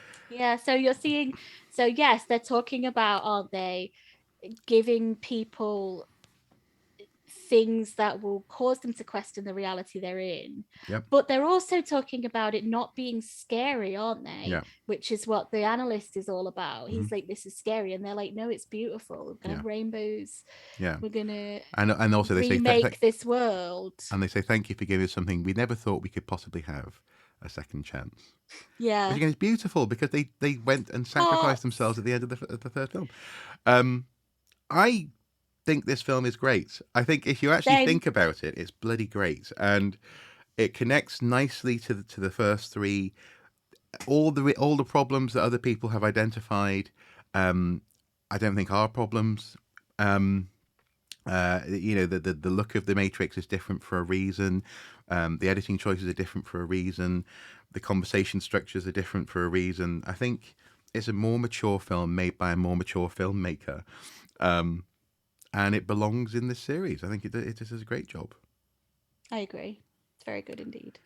so you're seeing. So yes, they're talking about, aren't they, giving people things that will cause them to question the reality they're in. Yep. But they're also talking about it not being scary, aren't they? Yeah. Which is what the analyst is all about. Mm-hmm. He's like, this is scary, and they're like, no, it's beautiful. We're gonna have rainbows. Yeah. We're gonna and also they remake say this world. and they say thank you for giving us something we never thought we could possibly have, a second chance. Yeah. Which again is beautiful because they went and sacrificed themselves at the end of the third film. I think this film is great. I think if you actually think about it, it's bloody great, and it connects nicely to the first three. All the problems that other people have identified, I don't think are problems. The look of the Matrix is different for a reason. The editing choices are different for a reason. The conversation structures are different for a reason. I think it's a more mature film made by a more mature filmmaker. And it belongs in this series. I think it does a great job. I agree. It's very good indeed.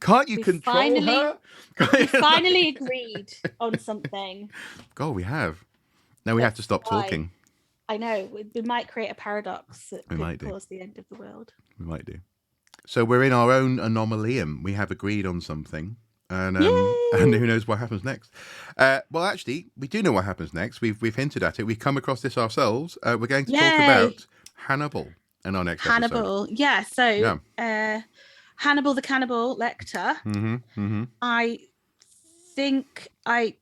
Can't you control her? We finally agreed on something. God, we have. Now we have to stop talking. I know. We might create a paradox that could cause the end of the world. We might do. So we're in our own anomalium. We have agreed on something. And who knows what happens next? Well, actually, we do know what happens next. We've hinted at it. We've come across this ourselves. We're going to talk about Hannibal in our next episode. Yeah. So Hannibal the Cannibal Lecter. I think I'm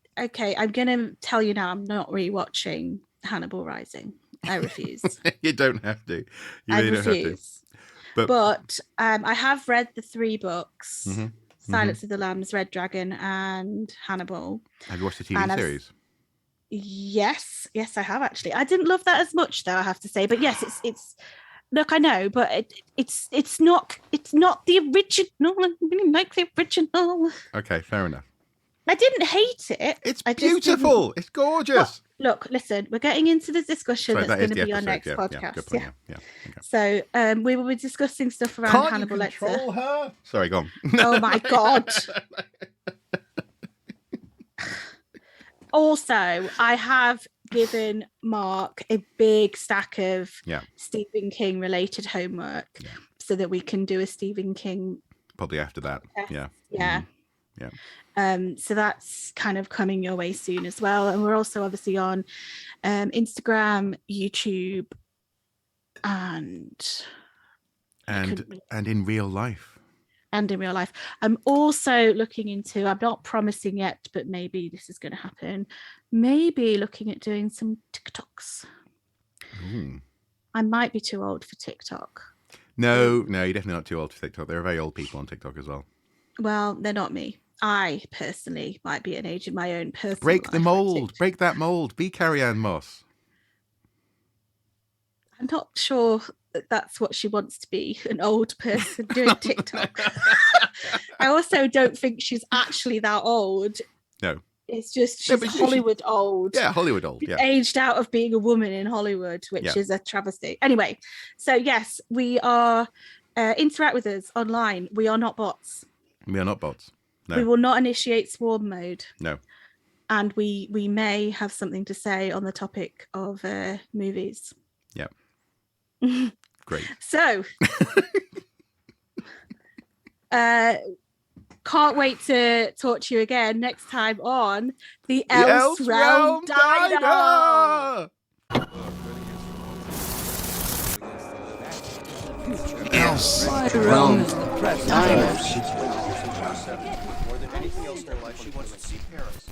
going to tell you now. I'm not rewatching Hannibal Rising. I refuse. You don't have to. You really don't have to. But I have read the 3 books. Silence of the Lambs, Red Dragon, and Hannibal. Have you watched the TV series? Yes, I have actually. I didn't love that as much, though, I have to say. But yes, it's. Look, I know, but it's not the original. I really like the original. Okay, fair enough. I didn't hate it. It's beautiful. It's gorgeous. Well, look, listen, we're getting into the discussion that's going to be our next podcast. Yeah. Okay. So we will be discussing stuff around Hannibal Lecter. Control her? Sorry, go on. Oh my God. Also, I have given Mark a big stack of Stephen King related homework so that we can do a Stephen King probably after that. Yeah. Yeah. So that's kind of coming your way soon as well. And we're also obviously on Instagram, YouTube, and in real life. And in real life. I'm also looking into, I'm not promising yet, but maybe this is going to happen. Maybe looking at doing some TikToks. Ooh. I might be too old for TikTok. No, you're definitely not too old for TikTok. There are very old people on TikTok as well. Well, they're not me. I personally might be an age in my own personal Break the mold. Break that mold. Be Carrie-Anne Moss. I'm not sure that's what she wants to be, an old person doing TikTok. I also don't think she's actually that old. No. It's just she's Hollywood old. Yeah, Hollywood old. Yeah. Aged out of being a woman in Hollywood, which is a travesty. Anyway, so yes, we are interact with us online. We are not bots. We are not bots. No. We will not initiate swarm mode. No. And we may have something to say on the topic of movies. Yeah. Great. So, can't wait to talk to you again next time on the Else Realm Diner. Else Realm Diner. More than anything else in her life, she wants to see Paris.